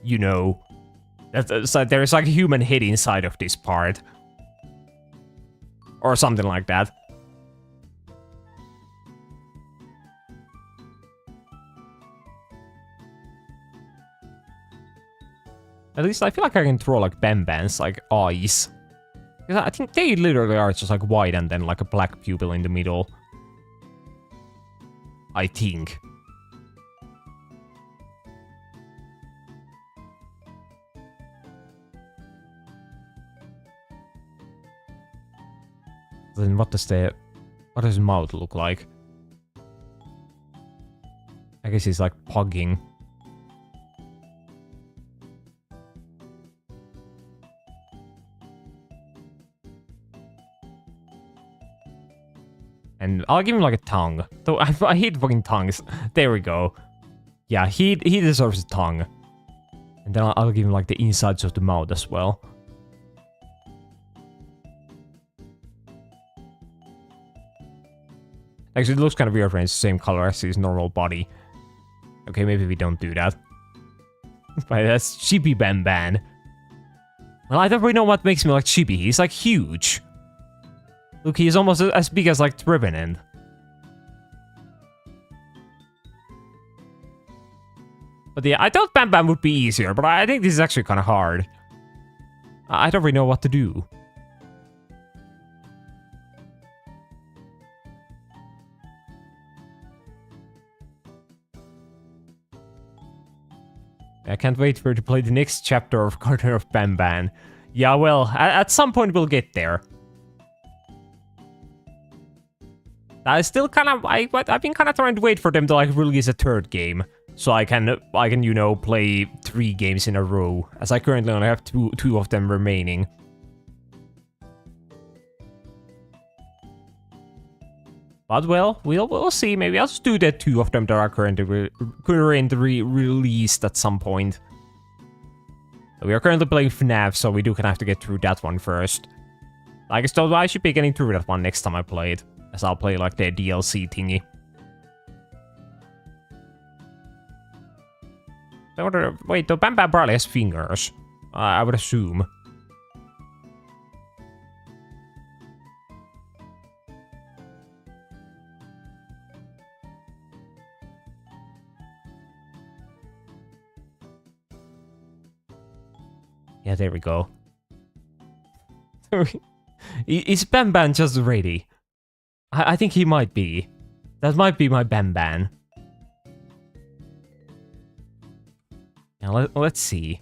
You know. So there's like a human head inside of this part. Or something like that. At least I feel like I can throw like Ban's like eyes. Because I think they literally are just like white and then like a black pupil in the middle. I think. Then what does his mouth look like? I guess he's like pugging. And I'll give him like a tongue. Though I hate fucking tongues. There we go. Yeah, he deserves a tongue. And then I'll give him like the insides of the mouth as well. Actually, it looks kind of weird when it's the same color as his normal body. Okay, maybe we don't do that. But that's Chibi Banban. Well, I don't really know what makes me like Chibi. He's like huge. Look, he's almost as big as like Trevenant. But yeah, I thought Banban would be easier, but I think this is actually kind of hard. I don't really know what to do. I can't wait for you to play the next chapter of Garden of Banban. Yeah, well, at some point we'll get there. I still kind of, I've been kind of trying to wait for them to like release a third game, so I can you know play 3 games in a row, as I currently only have two of them remaining. But well, we'll see. Maybe I'll just do the 2 of them that are currently released at some point. We are currently playing FNAF, so we do kind of have to get through that one first. I guess though I should be getting through that one next time I play it, as I'll play like the DLC thingy. I wonder, wait, the Banban probably has fingers. I would assume. Yeah, there we go. Is Banban just ready? I think he might be. That might be my Banban. Now let's see.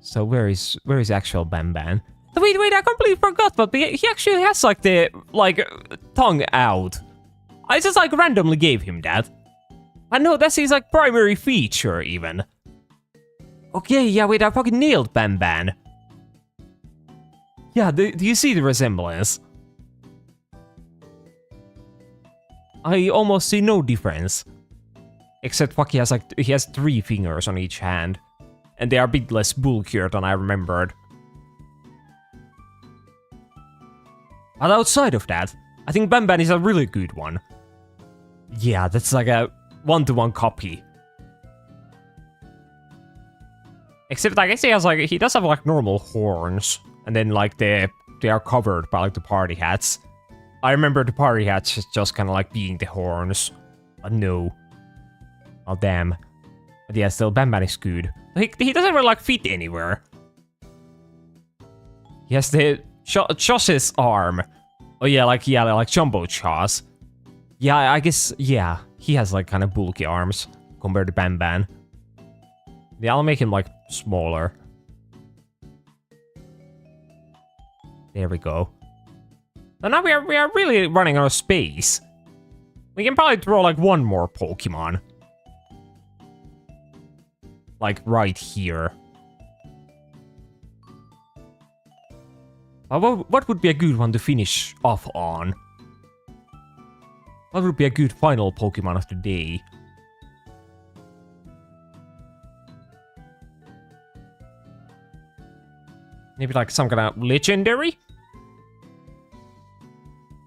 So where is actual Banban? Wait, I completely forgot, but he actually has like the tongue out. I just like randomly gave him that. I know that's his like primary feature even. Okay, yeah, wait, I fucking nailed Banban. Yeah, do you see the resemblance? I almost see no difference. Except fuck, he has 3 fingers on each hand. And they are a bit less bulkier than I remembered. But outside of that, I think Banban is a really good one. Yeah, that's like a 1-to-1 copy. Except I guess he does have like normal horns, and then like they are covered by like the party hats. I remember the party hats just kind of like being the horns. But no. Oh damn. But yeah, still Banban is good. He doesn't really like fit anywhere. He has the Chos's arm. Oh yeah, like Jumbo Chos. Yeah, I guess yeah, he has like kind of bulky arms compared to Banban. Yeah, I'll make him like smaller. There we go. So now we are really running out of space. We can probably throw like 1 more Pokemon. Like right here. What would be a good one to finish off on? What would be a good final Pokemon of the day? Maybe like some kind of legendary?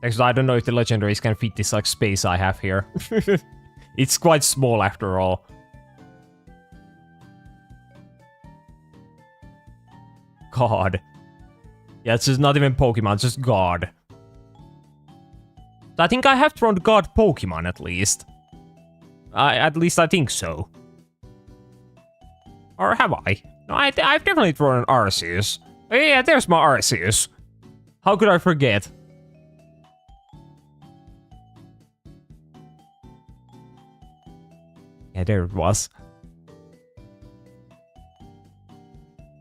Actually, I don't know if the legendaries can fit this like space I have here. It's quite small after all. God. Yeah, it's just not even Pokemon, it's just God. I think I have thrown God Pokemon at least. At least I think so. Or have I? No, I've definitely thrown an Arceus. Oh, yeah, there's my Arceus. How could I forget? Yeah, there it was.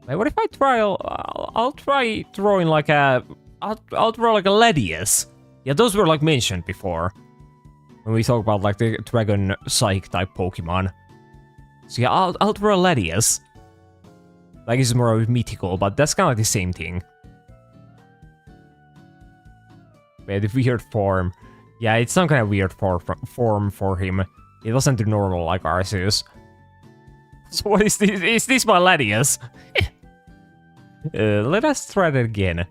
Wait, what if I try? I'll try throwing like a. I'll throw like a Ledius. Yeah, those were like mentioned before when we talk about like the Dragon Psych type Pokemon. So yeah, I'll throw a Ledius. Like it's more of a mythical, but that's kind of like the same thing. Wait, the weird form. Yeah, it's some kind of weird form for him. It wasn't the normal like Arceus. So what is this? Is this my Ledius? Let us try that again.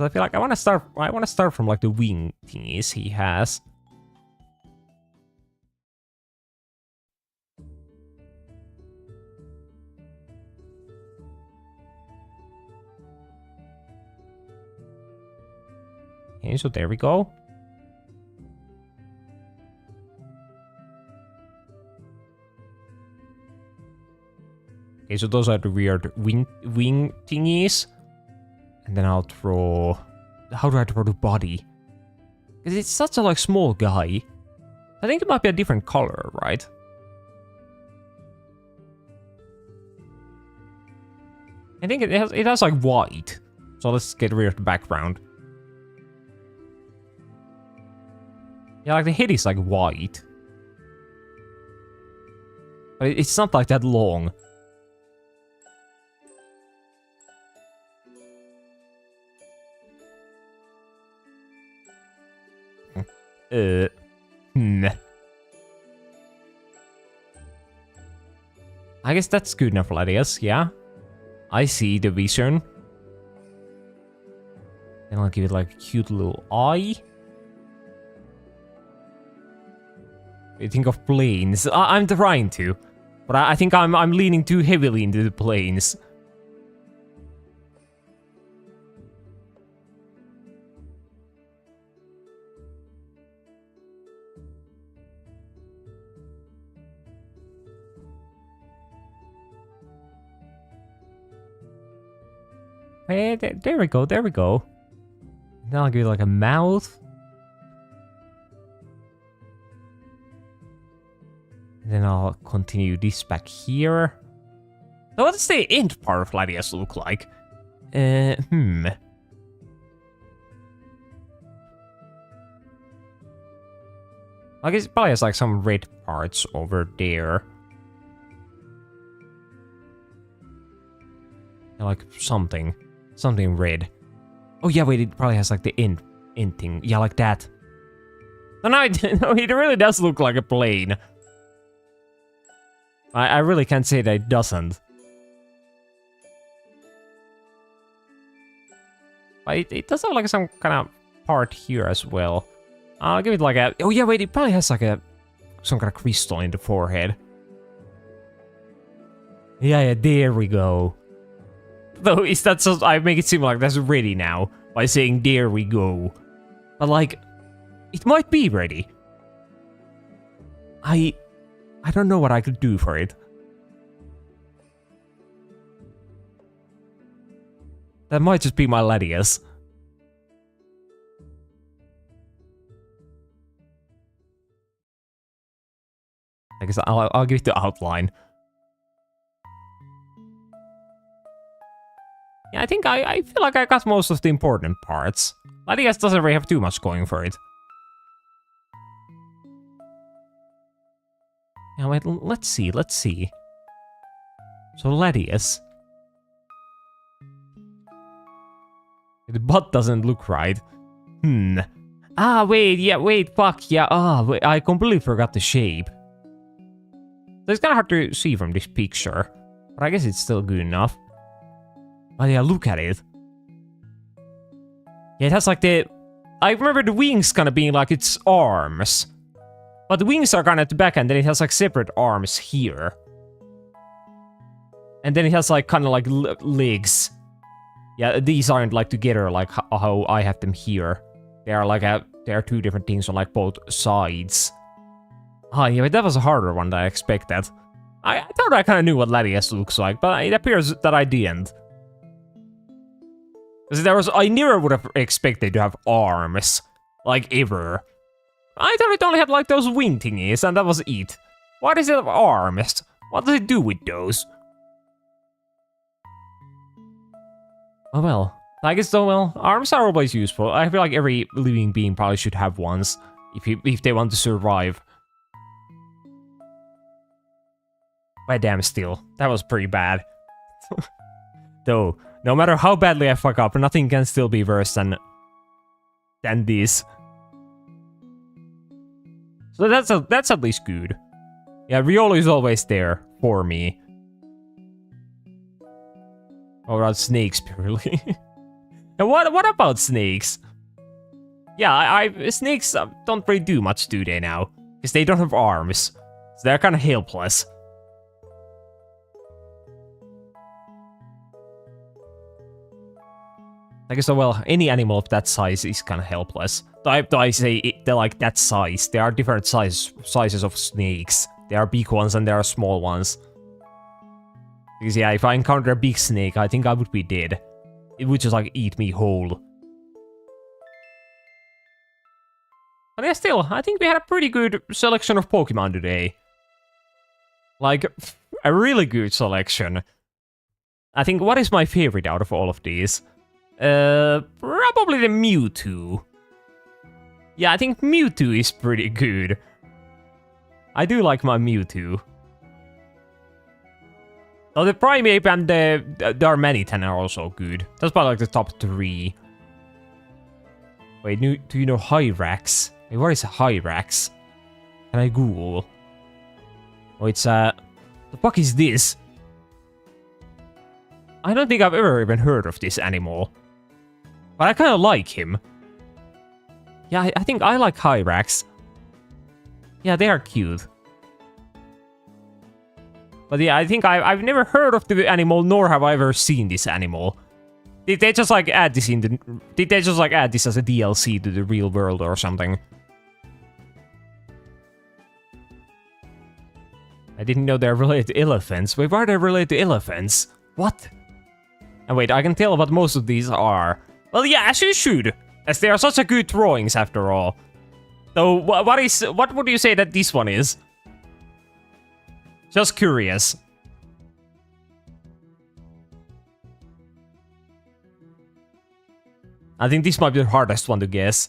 So I feel like I wanna start from like the wing thingies he has. Okay, so there we go. Okay, so those are the weird wing thingies. And then I'll draw... How do I draw the body? Because it's such a like small guy. I think it might be a different color, right? I think it has like white. So let's get rid of the background. Yeah, like the head is like white. But it's not like that long. I guess that's good enough, Ladius, yeah? I see the vision. Then I'll give it like a cute little eye. I think of planes. I'm trying to. But I think I'm leaning too heavily into the planes. Hey, there we go, there we go. Now I'll give it like a mouth. And then I'll continue this back here. So what does the end part of Ladius look like? I guess it probably has like some red parts over there. Yeah, like something red. Oh yeah, wait, it probably has like the end thing. Yeah, like that. No, it really does look like a plane. I really can't say that it doesn't. But it does have like some kind of part here as well. I'll give it like a... Oh yeah, wait, it probably has like some kind of crystal in the forehead. Yeah, there we go. Though, is that so... I make it seem like that's ready now by saying there we go. But like, it might be ready. I don't know what I could do for it. That might just be my Ladius. I guess I'll give it the outline. Yeah, I think I feel like I got most of the important parts. Ladius doesn't really have too much going for it. Yeah, wait, let's see. So Ladius. The butt doesn't look right. Ah, wait, fuck, yeah, wait, I completely forgot the shape. So it's kinda hard to see from this picture. But I guess it's still good enough. But yeah, look at it. Yeah, it has like the... I remember the wings kind of being like its arms. But the wings are kind of at the back and then it has like separate arms here. And then it has like kind of like legs. Yeah, these aren't like together like how I have them here. They are like they are two different things on like both sides. Ah, yeah, but that was a harder one than I expected. I thought I kind of knew what Ladius looks like, but it appears that I didn't. Because I never would have expected to have arms, like ever. I thought it only had like those wing thingies, and that was it. Why does it have arms? What does it do with those? Oh well, I guess so. Well, arms are always useful. I feel like every living being probably should have ones if they want to survive. But damn, still, that was pretty bad. Though, no matter how badly I fuck up, nothing can still be worse than this. So that's at least good. Yeah, Riolo is always there for me. Oh, that's snakes, Pirili. And what about snakes? Yeah, snakes don't really do much, do they now? Because they don't have arms. So they're kind of helpless. I guess, well, any animal of that size is kind of helpless. Do I say they're like that size? There are different sizes of snakes. There are big ones and there are small ones. Because yeah, if I encounter a big snake, I think I would be dead. It would just like eat me whole. But yeah, still, I think we had a pretty good selection of Pokemon today. Like, a really good selection. I think, what is my favorite out of all of these? Probably the Mewtwo. Yeah, I think Mewtwo is pretty good. I do like my Mewtwo. Oh, the Primeape and the Darmanitan are also good. That's probably like the top 3. Wait, do you know Hyrax? Wait, what is Hyrax? Can I Google? Oh, it's the fuck is this? I don't think I've ever even heard of this animal. But I kind of like him. Yeah, I think I like Hyrax. Yeah, they are cute. But yeah, I think I've never heard of the animal, nor have I ever seen this animal. Did they just like add this in the... Did they just like add this as a DLC to the real world or something? I didn't know they're related to elephants. Wait, why are they related to elephants? What? And wait, I can tell what most of these are. Well, yeah, as you should, as they are such a good drawings after all. So, what would you say that this one is? Just curious. I think this might be the hardest one to guess.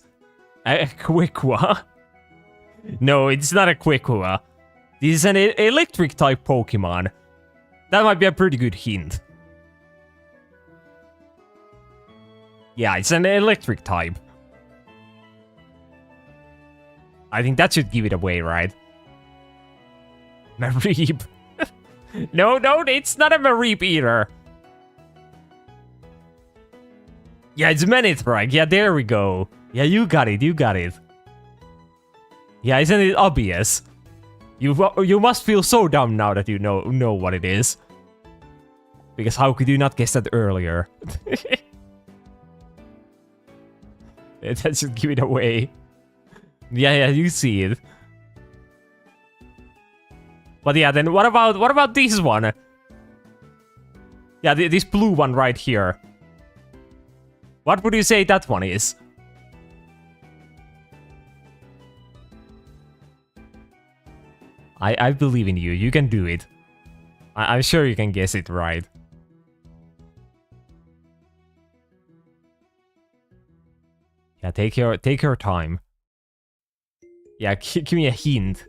A Quicua? No, it's not a Quicua. This is an electric type Pokemon. That might be a pretty good hint. Yeah, it's an electric type. I think that should give it away, right? Mareep. No, it's not a Mareep either. Yeah, it's Manithrike. Yeah, there we go. Yeah, you got it. Yeah, isn't it obvious? You must feel so dumb now that you know what it is. Because how could you not guess that earlier? That should give it away. Yeah, you see it. But yeah, then what about this one? Yeah, this blue one right here. What would you say that one is? I believe in you. You can do it. I'm sure you can guess it right. Yeah, take your time. Yeah, give me a hint.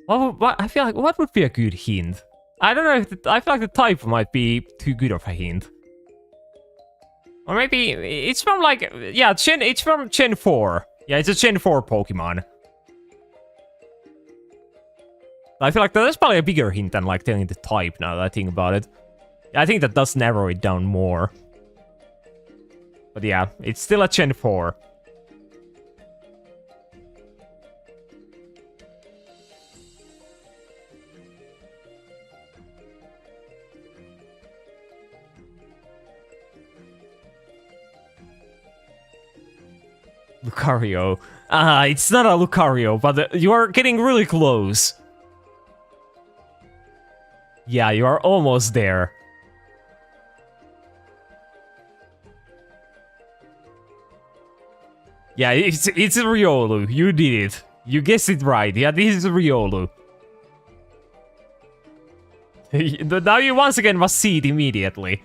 What? I feel like what would be a good hint? I don't know if I feel like the type might be too good of a hint. Or maybe it's from like it's from Gen 4. Yeah, it's a Gen 4 Pokemon. I feel like that's probably a bigger hint than like telling the type now that I think about it. I think that does narrow it down more. But yeah, it's still a Gen 4. Lucario. It's not a Lucario, but you are getting really close. Yeah, you are almost there. Yeah, it's Riolu. You did it. You guessed it right. Yeah, this is Riolu. Now you once again must see it immediately.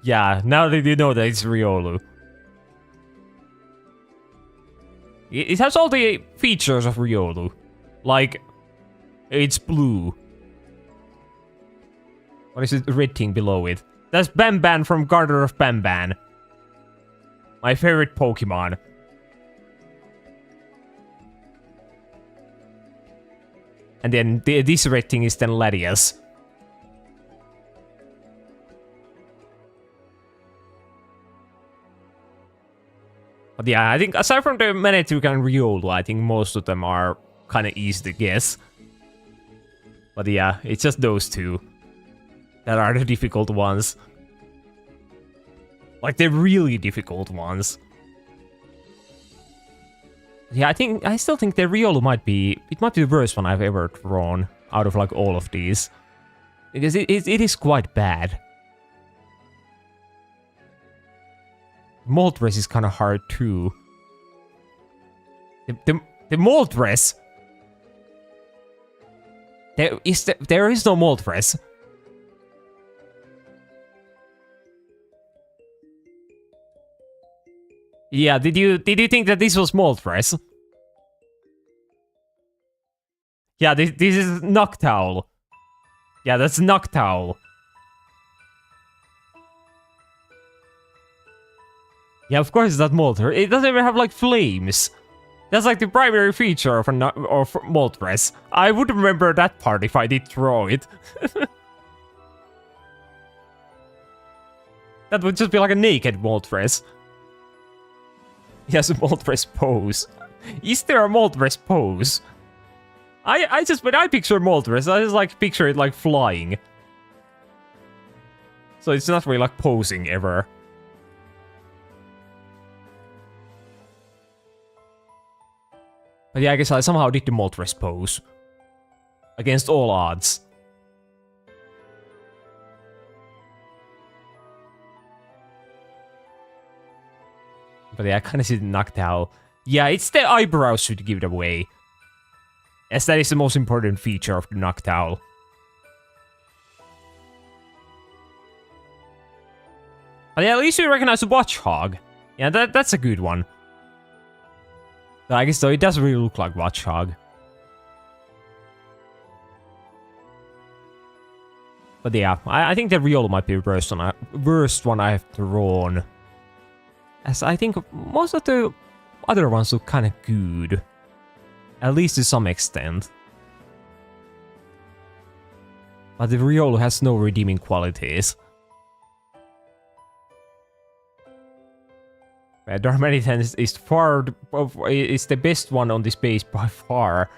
Yeah, now that you know that it's Riolu. It has all the features of Riolu. Like, it's blue. What is the red thing below it? That's Banban from Garden of Banban. My favorite Pokemon. And then this red thing is then Latias. But yeah, I think aside from the Manetruc and Riolu, I think most of them are kind of easy to guess. But yeah, it's just those two that are the difficult ones. Like, the really difficult ones. Yeah, I still think the Riolu might be the worst one I've ever drawn out of like all of these. Because it is quite bad. Moltres is kind of hard too. The Moltres. There is no Moltres. Yeah, did you think that this was Moltres? Yeah, this is Noctowl. Yeah, that's Noctowl. Yeah, of course it's not Moltres. It doesn't even have like flames. That's like the primary feature of Moltres. I would remember that part if I did draw it. That would just be like a naked Moltres. Yes, a Moltres pose. Is there a Moltres pose? I just, when I picture Moltres, I just like picture it like flying. So it's not really like posing ever. But yeah, I guess I somehow did the Moltres pose. Against all odds. But yeah, I kind of see the Noctowl. Yeah, it's the eyebrows should give it away. As that is the most important feature of the Noctowl. But yeah, at least we recognize the Watchhog. Yeah, that's a good one. But I guess though, it doesn't really look like Watchhog. But yeah, I think the Riolu might be the worst one I have drawn. As I think most of the other ones look kind of good. At least to some extent. But the Riolu has no redeeming qualities. Darmanitan is the best one on this base by far.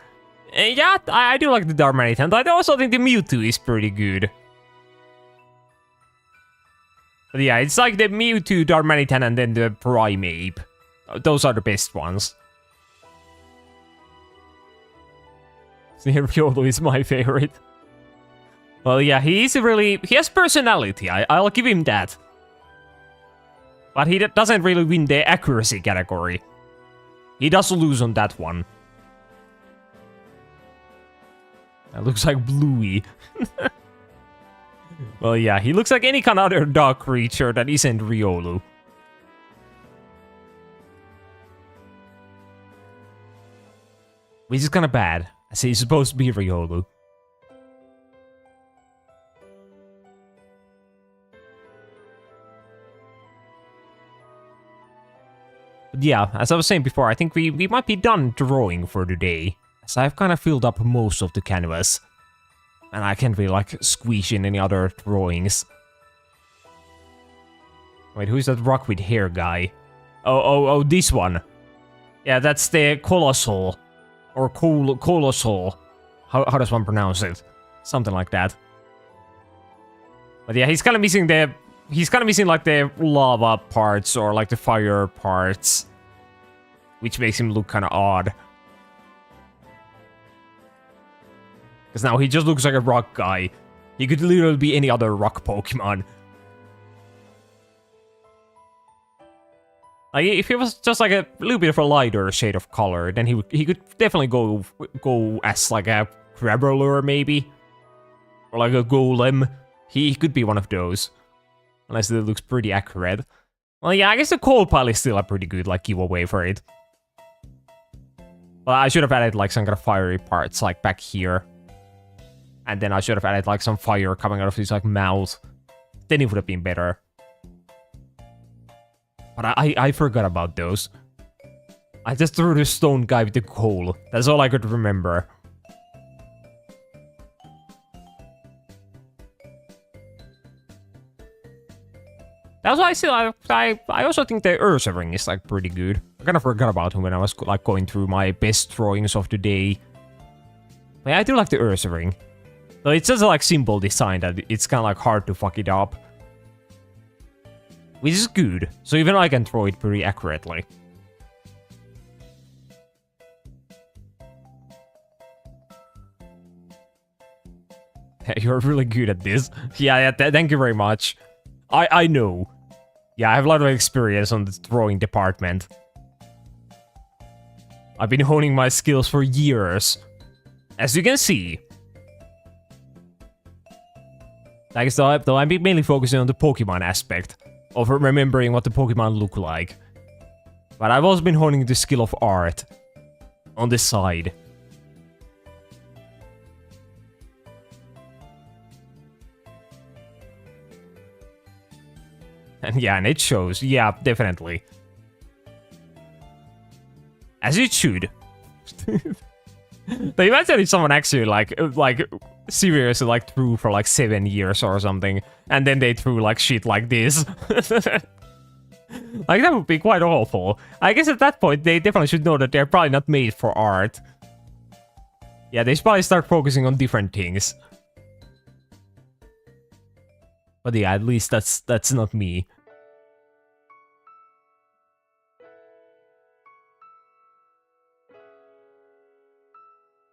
Yeah, I do like the Darmanitan. I also think the Mewtwo is pretty good. But yeah, it's like the Mewtwo, Darmanitan, and then the Primeape. Those are the best ones. Riolu is my favorite. Well, yeah, he has personality. I'll give him that. But he doesn't really win the accuracy category. He does lose on that one. That looks like Bluey. Well, yeah, he looks like any kind of other dog creature that isn't Riolu. Which is kind of bad, as he's supposed to be Riolu. But yeah, as I was saying before, I think we might be done drawing for today. As I've kind of filled up most of the canvas. And I can't really, like, squeeze in any other drawings. Wait, who's that rock with hair guy? Oh, this one. Yeah, that's the Colossal. Or Colossal. How does one pronounce it? Something like that. But yeah, he's kind of missing like the lava parts or like the fire parts. Which makes him look kind of odd. Because now he just looks like a rock guy. He could literally be any other rock Pokemon. Like, if he was just like a little bit of a lighter shade of color, then he could definitely go as like a Crabrawler maybe. Or like a Golem. He could be one of those. Unless it looks pretty accurate. Well, yeah, I guess the Cold Pile is still a pretty good, like, giveaway for it. Well, I should have added, like, some kind of fiery parts, like, back here. And then I should have added, like, some fire coming out of his, like, mouth. Then it would have been better. But I forgot about those. I just threw the stone guy with the coal. That's all I could remember. That's why I also think the Ursa ring is like pretty good. I kind of forgot about him when I was like going through my best drawings of the day. But yeah, I do like the Ursa ring. So it's just a like simple design that it's kind of like hard to fuck it up. Which is good. So even I can throw it pretty accurately. You're really good at this. Yeah, thank you very much. I know. Yeah, I have a lot of experience on the drawing department. I've been honing my skills for years. As you can see. Like, so I'm mainly focusing on the Pokemon aspect of remembering what the Pokemon look like. But I've also been honing the skill of art on the side. And yeah, and it shows. Yeah, definitely. As it should. But imagine if someone actually like seriously like drew for like 7 years or something, and then they threw like shit like this. Like that would be quite awful. I guess at that point they definitely should know that they're probably not made for art. Yeah, they should probably start focusing on different things. But yeah, at least that's not me.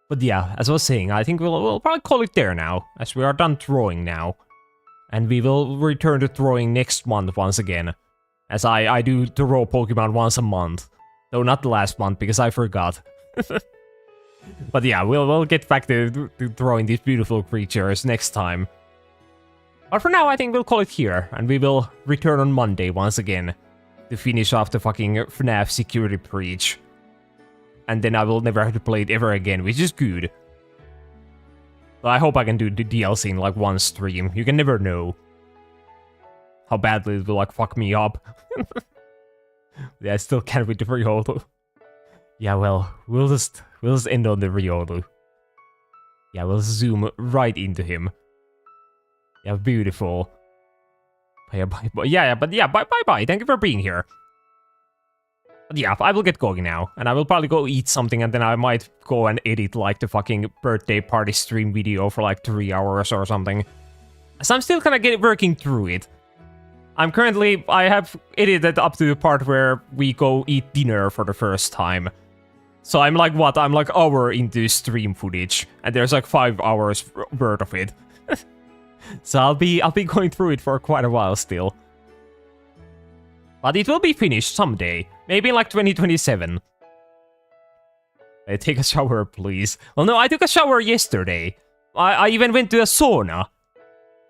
But yeah, as I was saying, I think we'll probably call it there now, as we are done drawing now. And we will return to drawing next month once again, as I do draw Pokemon once a month. Though not the last month, because I forgot. But yeah, we'll get back to drawing these beautiful creatures next time. But for now, I think we'll call it here, and we will return on Monday once again to finish off the fucking FNAF security breach. And then I will never have to play it ever again, which is good. So I hope I can do the DLC in like one stream. You can never know how badly it will like fuck me up. Yeah, I still can't with the Riolu. Yeah, well, we'll just end on the Riolu. Yeah, we'll zoom right into him. Yeah, beautiful. Yeah, bye. Thank you for being here. But yeah, I will get going now, and I will probably go eat something, and then I might go and edit like the fucking birthday party stream video for like 3 hours or something. So I'm still kind of working through it. I have edited up to the part where we go eat dinner for the first time. So I'm like, what? I'm like hour into stream footage, and there's like 5 hours worth of it. So I'll be going through it for quite a while still. But it will be finished someday. Maybe in like 2027. Take a shower, please. Well, no, I took a shower yesterday. I even went to a sauna.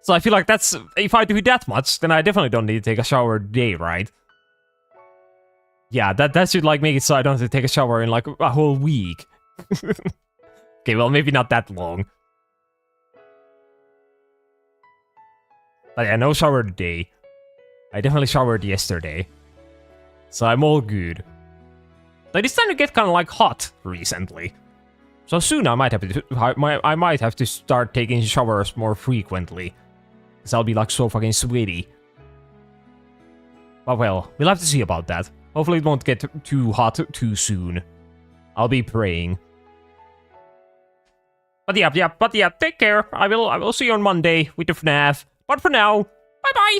So I feel like that's... If I do that much, then I definitely don't need to take a shower today, right? Yeah, that should like make it so I don't have to take a shower in like a whole week. Okay, well, maybe not that long. But yeah, no shower today. I definitely showered yesterday. So I'm all good. But it's starting to get kind of like hot recently. So soon I might have to start taking showers more frequently. Because I'll be like so fucking sweaty. But well, we'll have to see about that. Hopefully it won't get too hot too soon. I'll be praying. But yeah, take care. I will see you on Monday with the FNAF. But for now, bye bye!